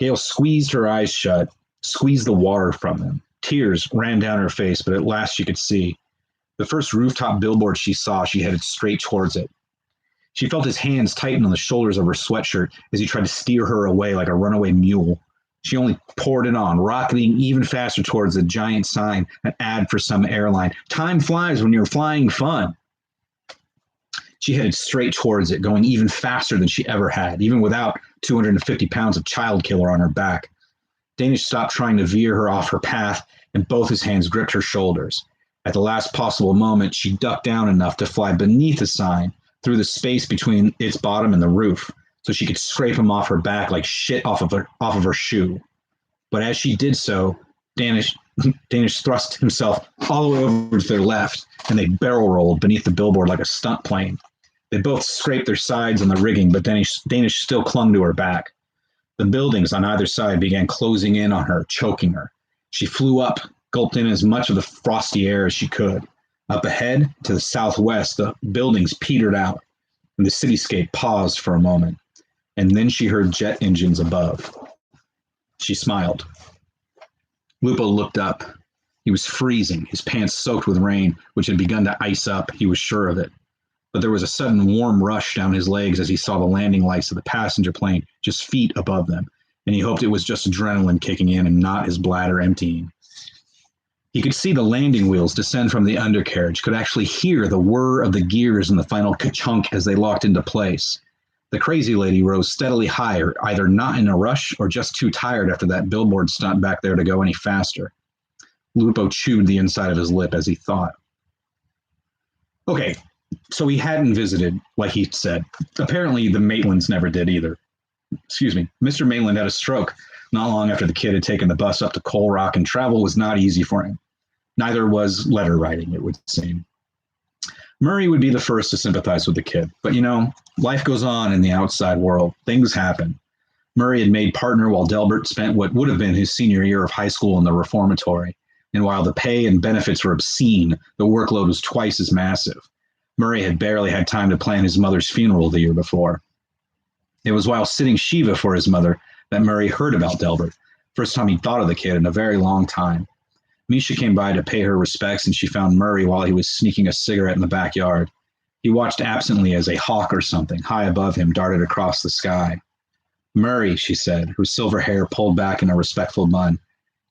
Gail squeezed her eyes shut, squeezed the water from them. Tears ran down her face, but at last she could see. The first rooftop billboard she saw, she headed straight towards it. She felt his hands tighten on the shoulders of her sweatshirt as he tried to steer her away like a runaway mule. She only poured it on, rocketing even faster towards the giant sign, an ad for some airline. Time flies when you're flying fun. She headed straight towards it, going even faster than she ever had, even without 250 pounds of child killer on her back. Danish stopped trying to veer her off her path, and both his hands gripped her shoulders. At the last possible moment, she ducked down enough to fly beneath the sign, through the space between its bottom and the roof, so she could scrape him off her back like shit off of her shoe. But as she did so, Danish thrust himself all the way over to their left, and they barrel rolled beneath the billboard like a stunt plane. They both scraped their sides on the rigging, but Danish still clung to her back. The buildings on either side began closing in on her, choking her. She flew up, gulped in as much of the frosty air as she could. Up ahead, to the southwest, the buildings petered out, and the cityscape paused for a moment. And then she heard jet engines above. She smiled. Lupo looked up. He was freezing, his pants soaked with rain, which had begun to ice up. He was sure of it. But there was a sudden warm rush down his legs as he saw the landing lights of the passenger plane just feet above them, and he hoped it was just adrenaline kicking in and not his bladder emptying. He could see the landing wheels descend from the undercarriage, could actually hear the whir of the gears in the final ka-chunk as they locked into place. The crazy lady rose steadily higher, either not in a rush or just too tired after that billboard stunt back there to go any faster. Lupo chewed the inside of his lip as he thought. Okay, so he hadn't visited, like he said. Apparently the Maitlands never did either. Excuse me. Mr. Maitland had a stroke not long after the kid had taken the bus up to Coal Rock, and travel was not easy for him. Neither was letter writing, it would seem. Murray would be the first to sympathize with the kid. But, life goes on in the outside world. Things happen. Murray had made partner while Delbert spent what would have been his senior year of high school in the reformatory. And while the pay and benefits were obscene, the workload was twice as massive. Murray had barely had time to plan his mother's funeral the year before. It was while sitting Shiva for his mother that Murray heard about Delbert. First time he'd thought of the kid in a very long time. Misha came by to pay her respects, and she found Murray while he was sneaking a cigarette in the backyard. He watched absently as a hawk or something high above him darted across the sky. Murray, she said, her silver hair pulled back in a respectful bun.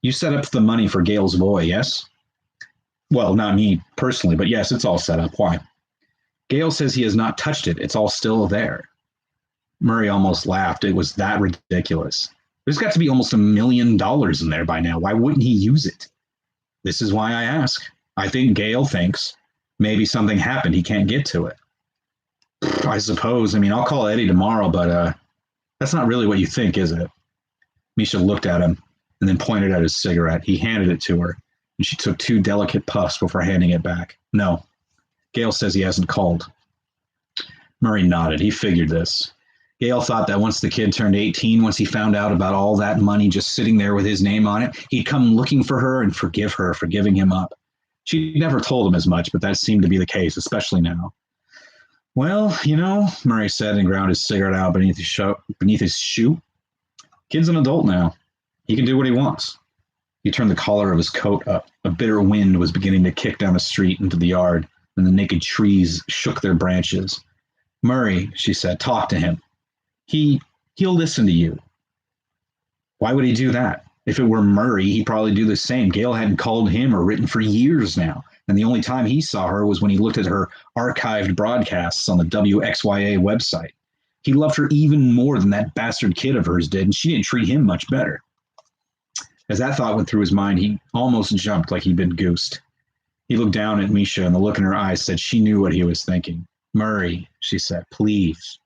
You set up the money for Gail's boy, yes? Well, not me personally, but yes, it's all set up. Why? Gail says he has not touched it. It's all still there. Murray almost laughed. It was that ridiculous. There's got to be almost $1 million in there by now. Why wouldn't he use it? This is why I ask. I think Gail thinks maybe something happened. He can't get to it. I suppose. I'll call Eddie tomorrow, but that's not really what you think, is it? Misha looked at him and then pointed at his cigarette. He handed it to her, and she took 2 delicate puffs before handing it back. No. Gail says he hasn't called. Murray nodded. He figured this. Gail thought that once the kid turned 18, once he found out about all that money just sitting there with his name on it, he'd come looking for her and forgive her for giving him up. She'd never told him as much, but that seemed to be the case, especially now. Well, Murray said and ground his cigarette out beneath his shoe. Kid's an adult now. He can do what he wants. He turned the collar of his coat up. A bitter wind was beginning to kick down the street into the yard, and the naked trees shook their branches. Murray, she said, talk to him. He'll listen to you. Why would he do that? If it were Murray, he'd probably do the same. Gail hadn't called him or written for years now, and the only time he saw her was when he looked at her archived broadcasts on the WXYA website. He loved her even more than that bastard kid of hers did, and she didn't treat him much better. As that thought went through his mind, he almost jumped like he'd been goosed. He looked down at Misha, and the look in her eyes said she knew what he was thinking. Murray, she said, please.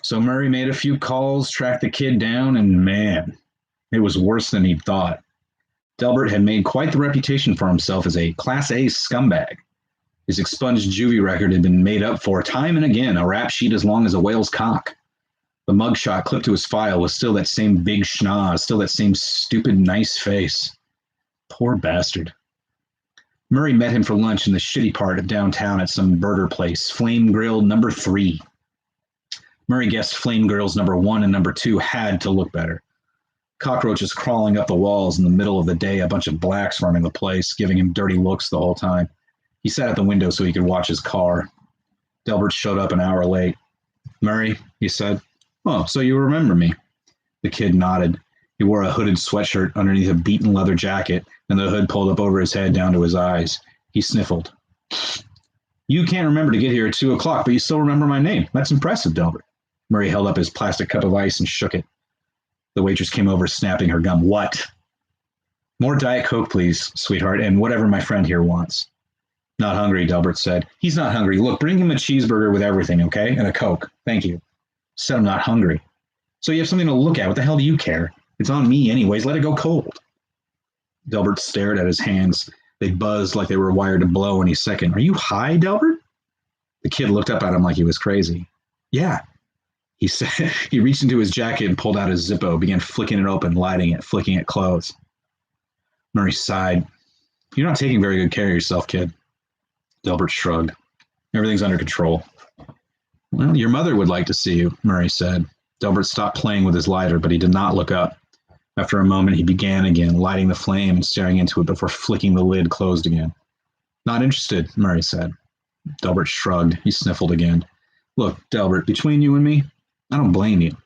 So Murray made a few calls, tracked the kid down, and man, it was worse than he'd thought. Delbert had made quite the reputation for himself as a Class A scumbag. His expunged juvie record had been made up for time and again, a rap sheet as long as a whale's cock. The mugshot clipped to his file was still that same big schnoz, still that same stupid nice face. Poor bastard. Murray met him for lunch in the shitty part of downtown at some burger place, Flame Grill number 3. Murray guessed Flame Grills number 1 and number 2 had to look better. Cockroaches crawling up the walls in the middle of the day, a bunch of blacks running the place, giving him dirty looks the whole time. He sat at the window so he could watch his car. Delbert showed up an hour late. Murray, he said. Oh, so you remember me. The kid nodded. He wore a hooded sweatshirt underneath a beaten leather jacket, and the hood pulled up over his head down to his eyes. He sniffled. You can't remember to get here at 2 o'clock, but you still remember my name. That's impressive, Delbert. Murray held up his plastic cup of ice and shook it. The waitress came over, snapping her gum. What? More Diet Coke, please, sweetheart, and whatever my friend here wants. Not hungry, Delbert said. He's not hungry. Look, bring him a cheeseburger with everything, okay? And a Coke. Thank you. Said I'm not hungry. So you have something to look at. What the hell do you care? It's on me anyways. Let it go cold. Delbert stared at his hands. They buzzed like they were wired to blow any second. Are you high, Delbert? The kid looked up at him like he was crazy. Yeah, he said. He reached into his jacket and pulled out his Zippo, began flicking it open, lighting it, flicking it closed. Murray sighed. You're not taking very good care of yourself, kid. Delbert shrugged. Everything's under control. Well, your mother would like to see you, Murray said. Delbert stopped playing with his lighter, but he did not look up. After a moment, he began again, lighting the flame and staring into it before flicking the lid closed again. Not interested, Murray said. Delbert shrugged. He sniffled again. Look, Delbert, between you and me, I don't blame you.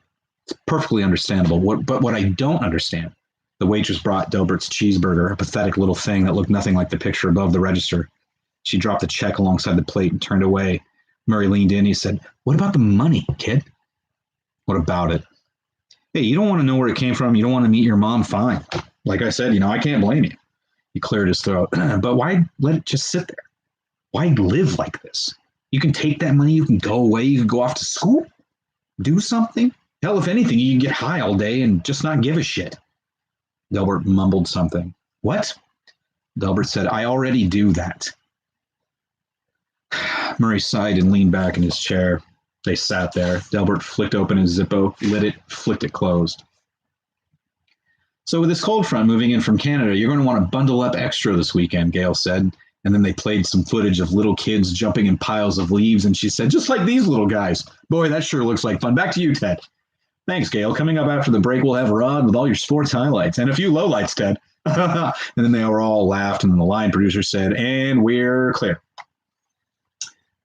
It's perfectly understandable. But what I don't understand, the waitress brought Delbert's cheeseburger, a pathetic little thing that looked nothing like the picture above the register. She dropped the check alongside the plate and turned away. Murray leaned in. He said, what about the money, kid? What about it? Hey, you don't want to know where it came from. You don't want to meet your mom. Fine. Like I said, I can't blame you. He cleared his throat. But why let it just sit there? Why live like this? You can take that money. You can go away. You can go off to school. Do something. Hell, if anything, you can get high all day and just not give a shit. Delbert mumbled something. What? Delbert said, I already do that. Murray sighed and leaned back in his chair. They sat there. Delbert flicked open his Zippo, lit it, flicked it closed. So with this cold front moving in from Canada, you're going to want to bundle up extra this weekend, Gail said. And then they played some footage of little kids jumping in piles of leaves, and she said, just like these little guys. Boy, that sure looks like fun. Back to you, Ted. Thanks, Gail. Coming up after the break, we'll have Rod with all your sports highlights and a few lowlights, Ted. And then they were all laughed, and then the line producer said, and we're clear.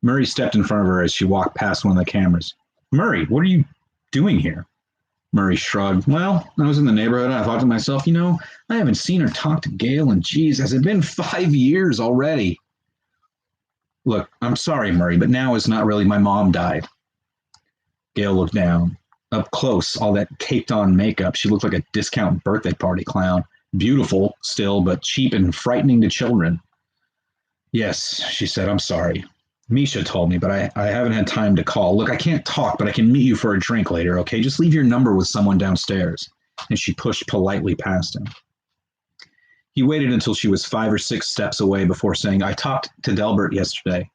Murray stepped in front of her as she walked past one of the cameras. Murray, what are you doing here? Murray shrugged. Well, I was in the neighborhood, and I thought to myself, I haven't seen or talked to Gail, and geez, has it been 5 years already? Look, I'm sorry, Murray, but now is not really. My mom died. Gail looked down. Up close, all that caked-on makeup, she looked like a discount birthday party clown. Beautiful still, but cheap and frightening to children. Yes, she said, I'm sorry. Misha told me, but I haven't had time to call. Look, I can't talk, but I can meet you for a drink later, okay? Just leave your number with someone downstairs. And she pushed politely past him. He waited until she was 5 or 6 steps away before saying, I talked to Delbert yesterday.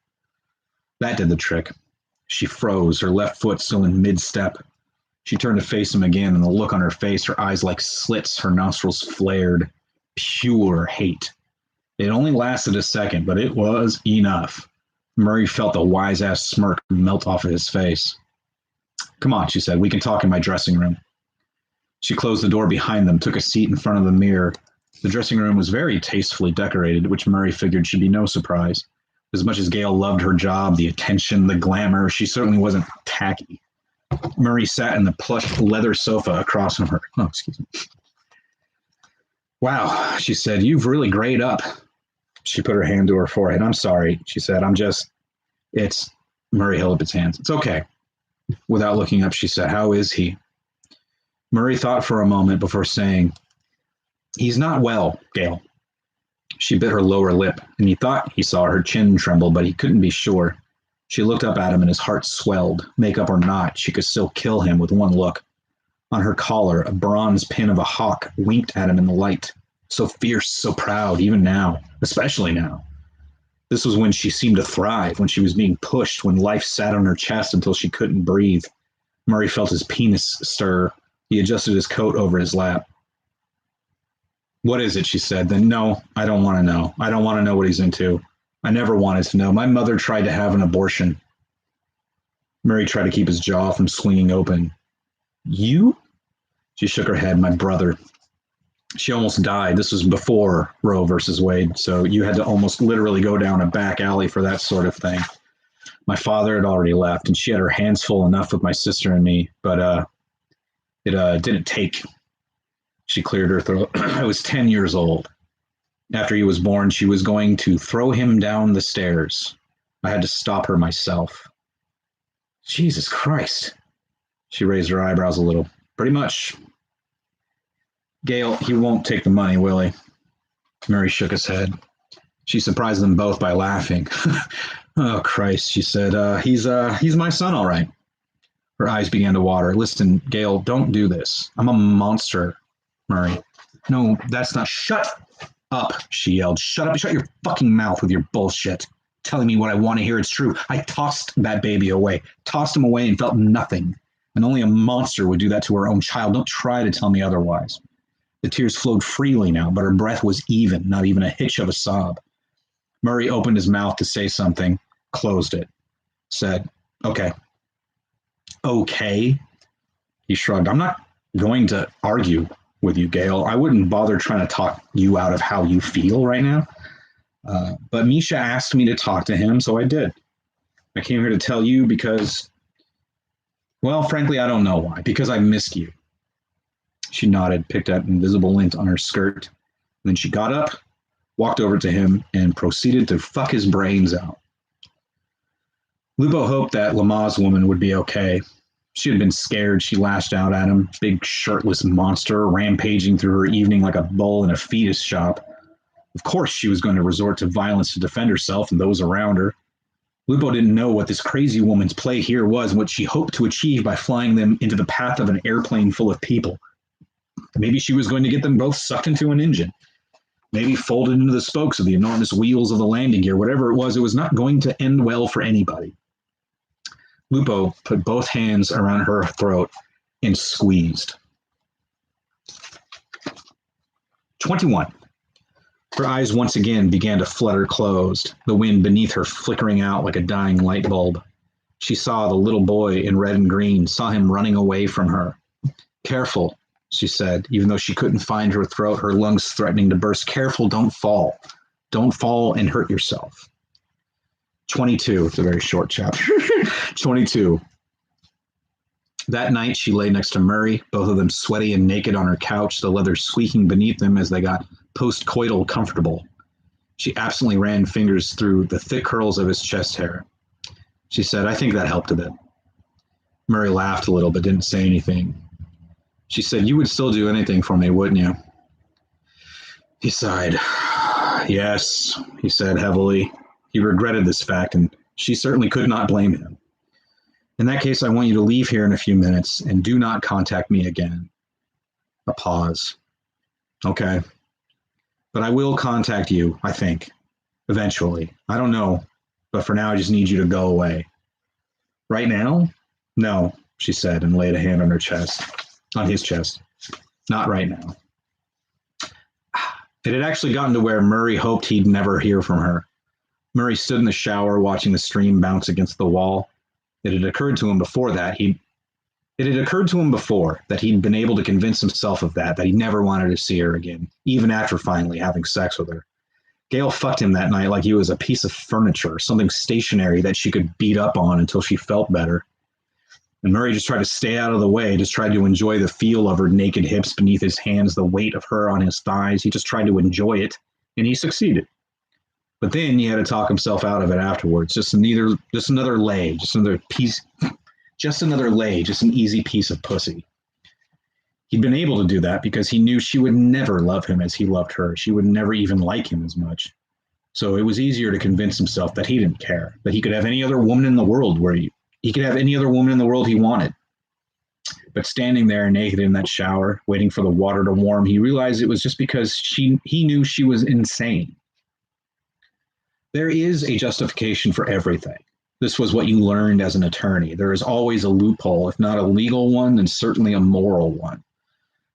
That did the trick. She froze, her left foot still in mid-step. She turned to face him again, and the look on her face, her eyes like slits, her nostrils flared. Pure hate. It only lasted a second, but it was enough. Murray felt the wise-ass smirk melt off of his face. Come on, she said. We can talk in my dressing room. She closed the door behind them, took a seat in front of the mirror. The dressing room was very tastefully decorated, which Murray figured should be no surprise. As much as Gail loved her job, the attention, the glamour, she certainly wasn't tacky. Murray sat in the plush leather sofa across from her. Oh, excuse me. Wow, she said, you've really grayed up. She put her hand to her forehead. I'm sorry, she said. Murray held up his hands. It's okay. Without looking up, she said, how is he? Murray thought for a moment before saying, he's not well, Gail. She bit her lower lip, and he thought he saw her chin tremble, but he couldn't be sure. She looked up at him, and his heart swelled. Makeup or not, she could still kill him with one look. On her collar, a bronze pin of a hawk winked at him in the light. So fierce, so proud, even now, especially now. This was when she seemed to thrive, when she was being pushed, when life sat on her chest until she couldn't breathe. Murray felt his penis stir. He adjusted his coat over his lap. What is it, she said. Then no, I don't want to know. I don't want to know what he's into. I never wanted to know. My mother tried to have an abortion. Murray tried to keep his jaw from swinging open. You? She shook her head. My brother. She almost died. This was before Roe versus Wade, so you had to almost literally go down a back alley for that sort of thing. My father had already left, and she had her hands full enough with my sister and me, but it didn't take. She cleared her throat. I was 10 years old. After he was born, she was going to throw him down the stairs. I had to stop her myself. Jesus Christ. She raised her eyebrows a little. Pretty much. Gail, he won't take the money, will he? Murray shook his head. She surprised them both by laughing. Oh, Christ, she said. He's my son, all right. Her eyes began to water. Listen, Gail, don't do this. I'm a monster, Murray. No, that's not. Shut up, she yelled. Shut up. Shut your fucking mouth with your bullshit.
telling me what I want to hear. It's true. I tossed that baby away, tossed him away and felt nothing. And only a monster would do that to her own child. Don't try to tell me otherwise. The tears flowed freely now, but her breath was even, not even a hitch of a sob. Murray opened his mouth to say something, closed it, said, okay. Okay? He shrugged. I'm not going to argue with you, Gail. I wouldn't bother trying to talk you out of how you feel right now. But Misha asked me to talk to him, so I did. I came here to tell you because, well, frankly, I don't know why. Because I missed you. She nodded, picked up invisible lint on her skirt. Then she got up, walked over to him, and proceeded to fuck his brains out. Lupo hoped that Lama's woman would be okay. She had been scared. She lashed out at him, big shirtless monster rampaging through her evening like a bull in a fetus shop. Of course she was going to resort to violence to defend herself and those around her. Lupo didn't know what this crazy woman's play here was and what she hoped to achieve by flying them into the path of an airplane full of people. Maybe she was going to get them both sucked into an engine. Maybe folded into the spokes of the enormous wheels of the landing gear. Whatever it was not going to end well for anybody. Lupo put both hands around her throat and squeezed. 21. Her eyes once again began to flutter closed, the wind beneath her flickering out like a dying light bulb. She saw the little boy in red and green, saw him running away from her. Careful, she said, even though she couldn't find her throat, her lungs threatening to burst. Careful, don't fall. Don't fall and hurt yourself. 22. It's a very short chapter. 22. That night, she lay next to Murray, both of them sweaty and naked on her couch, the leather squeaking beneath them as they got post-coital comfortable. She absently ran fingers through the thick curls of his chest hair. She said, I think that helped a bit. Murray laughed a little, but didn't say anything. She said, you would still do anything for me, wouldn't you? He sighed. Yes, he said heavily. He regretted this fact, and she certainly could not blame him. In that case, I want you to leave here in a few minutes and do not contact me again. A pause. Okay. But I will contact you, I think, eventually. I don't know, but for now, I just need you to go away. Right now? No, she said, and laid a hand on her chest, on his chest. Not right now. It had actually gotten to where Murray hoped he'd never hear from her. Murray stood in the shower watching the stream bounce against the wall. It had occurred to him before that he'd been able to convince himself of that he never wanted to see her again, even after finally having sex with her. Gail fucked him that night like he was a piece of furniture, something stationary that she could beat up on until she felt better. And Murray just tried to stay out of the way, just tried to enjoy the feel of her naked hips beneath his hands, the weight of her on his thighs. He just tried to enjoy it, and he succeeded. But then he had to talk himself out of it afterwards. Just another lay, just an easy piece of pussy. He'd been able to do that because he knew she would never love him as he loved her. She would never even like him as much. So it was easier to convince himself that he didn't care, that he could have any other woman in the world he could have any other woman in the world he wanted. But standing there naked in that shower, waiting for the water to warm, he realized it was just because he knew she was insane. There is a justification for everything. This was what you learned as an attorney. There is always a loophole, if not a legal one, then certainly a moral one.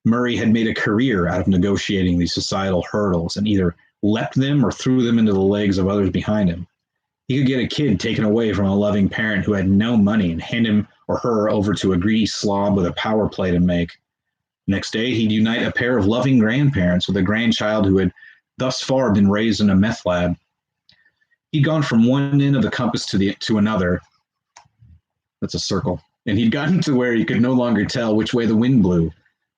Murray had made a career out of negotiating these societal hurdles and either leapt them or threw them into the legs of others behind him. He could get a kid taken away from a loving parent who had no money and hand him or her over to a greedy slob with a power play to make. Next day, he'd unite a pair of loving grandparents with a grandchild who had thus far been raised in a meth lab. He'd gone from one end of the compass to another. That's a circle. And he'd gotten to where he could no longer tell which way the wind blew.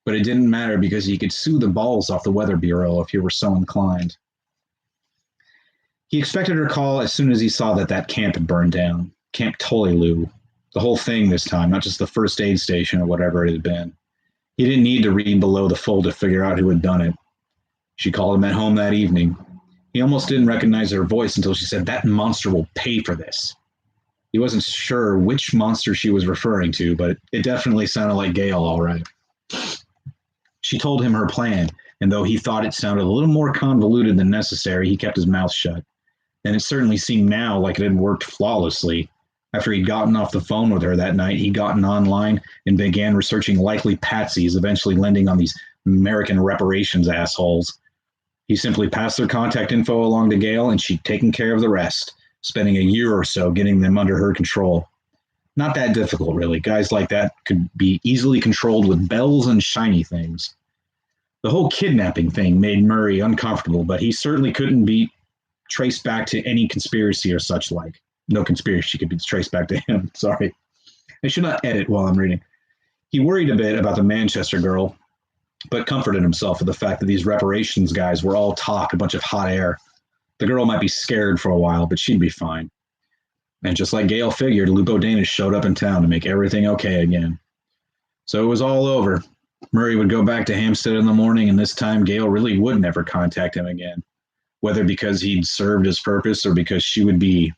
But it didn't matter because he could sue the balls off the Weather Bureau if he were so inclined. He expected her call as soon as he saw that camp had burned down. Camp Tolilu. The whole thing this time, not just the first aid station or whatever it had been. He didn't need to read below the fold to figure out who had done it. She called him at home that evening. He almost didn't recognize her voice until she said, "That monster will pay for this." He wasn't sure which monster she was referring to, but it definitely sounded like Gail, all right. She told him her plan, and though he thought it sounded a little more convoluted than necessary, he kept his mouth shut. and it certainly seemed now like it had worked flawlessly. After he'd gotten off the phone with her that night, he'd gotten online and began researching likely patsies, eventually landing on these American reparations assholes. He simply passed their contact info along to Gail, and she'd taken care of the rest, spending a year or so getting them under her control. Not that difficult, really. Guys like that could be easily controlled with bells and shiny things. The whole kidnapping thing made Murray uncomfortable, but he certainly couldn't be traced back to any conspiracy or such like. No conspiracy could be traced back to him. Sorry. I should not edit while I'm reading. He worried a bit about the Manchester girl, but comforted himself with the fact that these reparations guys were all talk, a bunch of hot air. The girl might be scared for a while, but she'd be fine. And just like Gail figured, Lupo Danish showed up in town to make everything okay again. So it was all over. Murray would go back to Hampstead in the morning, and this time Gail really would never contact him again, whether because he'd served his purpose or because she would be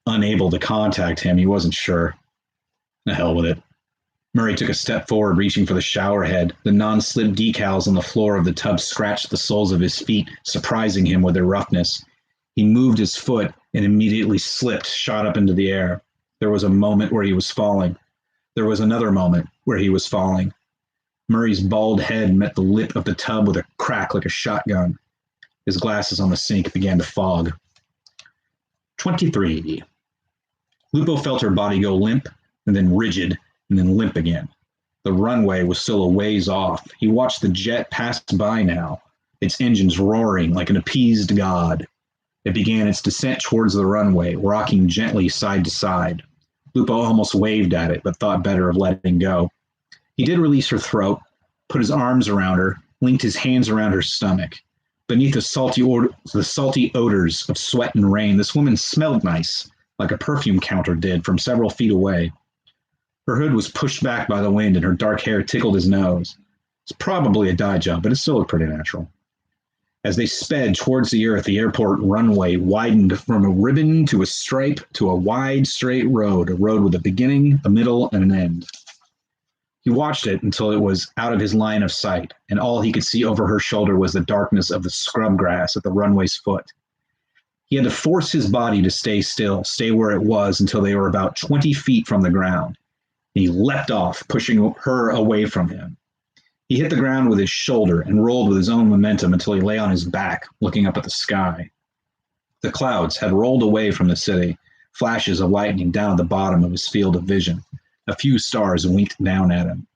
unable to contact him. He wasn't sure. The hell with it. Murray took a step forward, reaching for the shower head. The non-slip decals on the floor of the tub scratched the soles of his feet, surprising him with their roughness. He moved his foot and immediately slipped, shot up into the air. There was a moment where he was falling. There was another moment where he was falling. Murray's bald head met the lip of the tub with a crack like a shotgun. His glasses on the sink began to fog. 23. Lupo felt her body go limp, and then rigid, and then limp again. The runway was still a ways off. He watched the jet pass by now, its engines roaring like an appeased god. It began its descent towards the runway, rocking gently side to side. Lupo almost waved at it, but thought better of letting go. He did release her throat, put his arms around her, linked his hands around her stomach. Beneath the salty odors of sweat and rain, this woman smelled nice, like a perfume counter did from several feet away. Her hood was pushed back by the wind, and her dark hair tickled his nose. It's probably a dye job, but it still looked pretty natural. As they sped towards the earth, the airport runway widened from a ribbon to a stripe to a wide, straight road, a road with a beginning, a middle, and an end. He watched it until it was out of his line of sight, and all he could see over her shoulder was the darkness of the scrub grass at the runway's foot. He had to force his body to stay still, stay where it was until they were about 20 feet from the ground. He leapt off, pushing her away from him. He hit the ground with his shoulder and rolled with his own momentum until he lay on his back, looking up at the sky. The clouds had rolled away from the city, flashes of lightning down at the bottom of his field of vision. A few stars winked down at him.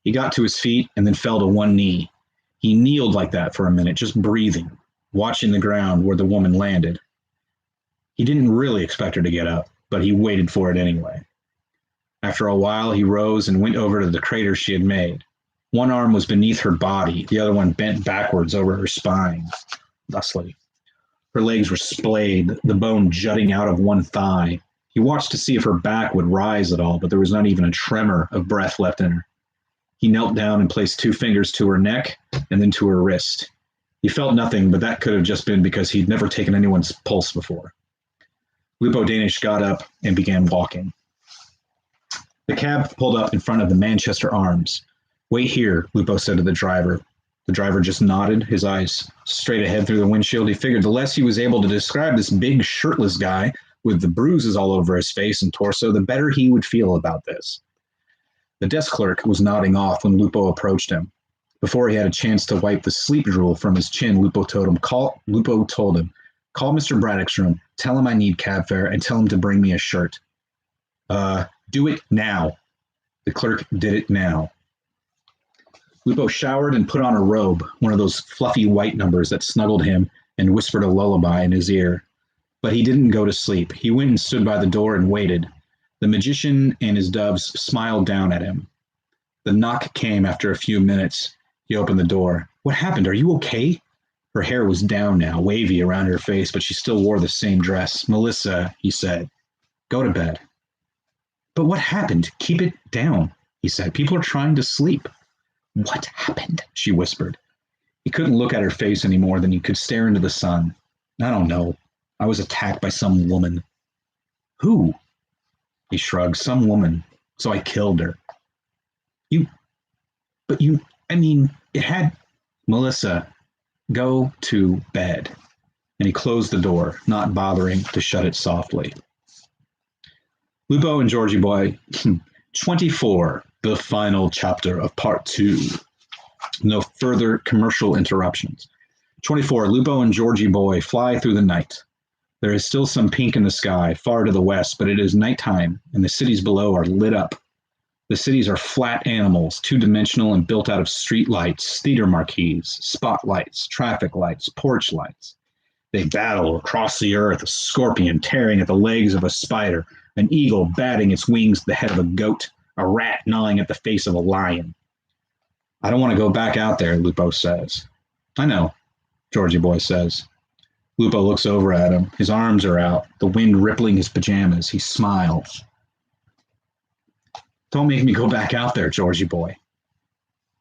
He got to his feet and then fell to one knee. He kneeled like that for a minute, just breathing, watching the ground where the woman landed. He didn't really expect her to get up, but he waited for it anyway. After a while, he rose and went over to the crater she had made. One arm was beneath her body, the other one bent backwards over her spine, thusly. Her legs were splayed, the bone jutting out of one thigh. He watched to see if her back would rise at all, but there was not even a tremor of breath left in her. He knelt down and placed 2 fingers to her neck and then to her wrist. He felt nothing, but that could have just been because he'd never taken anyone's pulse before. Lupo Danish got up and began walking. The cab pulled up in front of the Manchester Arms. "Wait here," Lupo said to the driver. The driver just nodded, his eyes straight ahead through the windshield. He figured the less he was able to describe this big, shirtless guy with the bruises all over his face and torso, the better he would feel about this. The desk clerk was nodding off when Lupo approached him. Before he had a chance to wipe the sleep drool from his chin, Lupo told him, "Call Mr. Braddock's room, tell him I need cab fare, and tell him to bring me a shirt." Do it now." The clerk did it now. Lupo showered and put on a robe, one of those fluffy white numbers that snuggled him and whispered a lullaby in his ear. But he didn't go to sleep. He went and stood by the door and waited. The magician and his doves smiled down at him. The knock came after a few minutes. He opened the door. "What happened? Are you okay?" Her hair was down now, wavy around her face, but she still wore the same dress. "Melissa," he said, "go to bed." "But what happened? Keep it down," he said. "People are trying to sleep." "What happened?" she whispered. He couldn't look at her face any more than he could stare into the sun. "I don't know. I was attacked by some woman." "Who?" He shrugged. "Some woman. So I killed her." It had... "Melissa, go to bed." and he closed the door, not bothering to shut it softly. Lupo and Georgie Boy, 24, the final chapter of part 2. No further commercial interruptions. 24, Lupo and Georgie Boy fly through the night. There is still some pink in the sky far to the west, but it is nighttime, and the cities below are lit up. The cities are flat animals, two-dimensional and built out of street lights, theater marquees, spotlights, traffic lights, porch lights. They battle across the earth, a scorpion tearing at the legs of a spider, an eagle batting its wings at the head of a goat, a rat gnawing at the face of a lion. I don't want to go back out there, Lupo says. I know, Georgie Boy says. Lupo looks over at him. His arms are out, the wind rippling his pajamas. He smiles. Don't make me go back out there, Georgie Boy.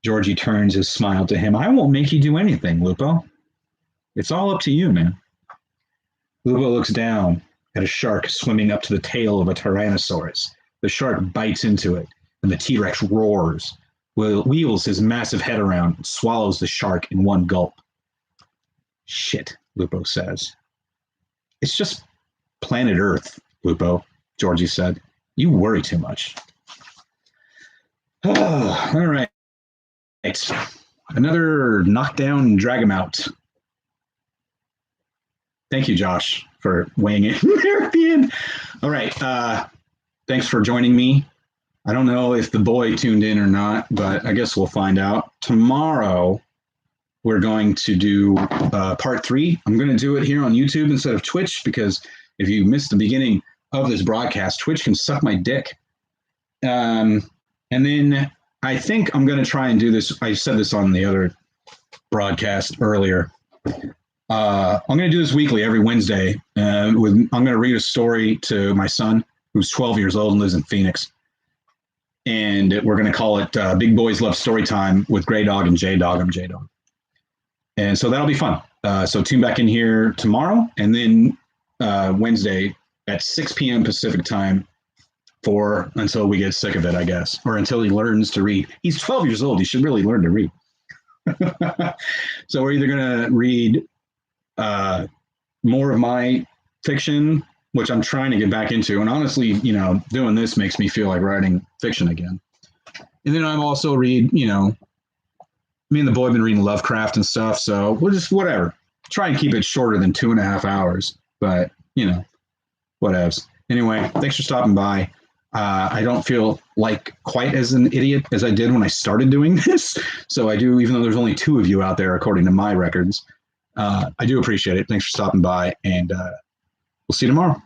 Georgie turns his smile to him. I won't make you do anything, Lupo. It's all up to you, man. Lupo looks down at a shark swimming up to the tail of a Tyrannosaurus. The shark bites into it, and the T-Rex roars, wheels his massive head around, and swallows the shark in one gulp. Shit, Lupo says. It's just planet Earth, Lupo, Georgie said. You worry too much. Oh, all right. Another knockdown, drag him out. Thank you, Josh, for weighing in there at the end. All right. Thanks for joining me. I don't know if the boy tuned in or not, but I guess we'll find out. Tomorrow, we're going to do part 3. I'm going to do it here on YouTube instead of Twitch, because if you missed the beginning of this broadcast, Twitch can suck my dick. And then I think I'm going to try and do this. I said this on the other broadcast earlier. I'm going to do this weekly every Wednesday. I'm going to read a story to my son, who's 12 years old and lives in Phoenix. And we're going to call it Big Boys Love Storytime with Grey Dog and J Dog. I'm J Dog. And so that'll be fun. So tune back in here tomorrow, and then Wednesday at 6 p.m. Pacific time until we get sick of it, I guess, or until he learns to read. He's 12 years old. He should really learn to read. So we're either going to read more of my fiction, which I'm trying to get back into. And honestly, doing this makes me feel like writing fiction again. And then I'm also read, me and the boy have been reading Lovecraft and stuff. So we'll just, whatever. Try and keep it shorter than 2.5 hours. But, whatevs. Anyway, thanks for stopping by. I don't feel like quite as an idiot as I did when I started doing this. So I do, even though there's only 2 of you out there, according to my records. I do appreciate it. Thanks for stopping by, and we'll see you tomorrow.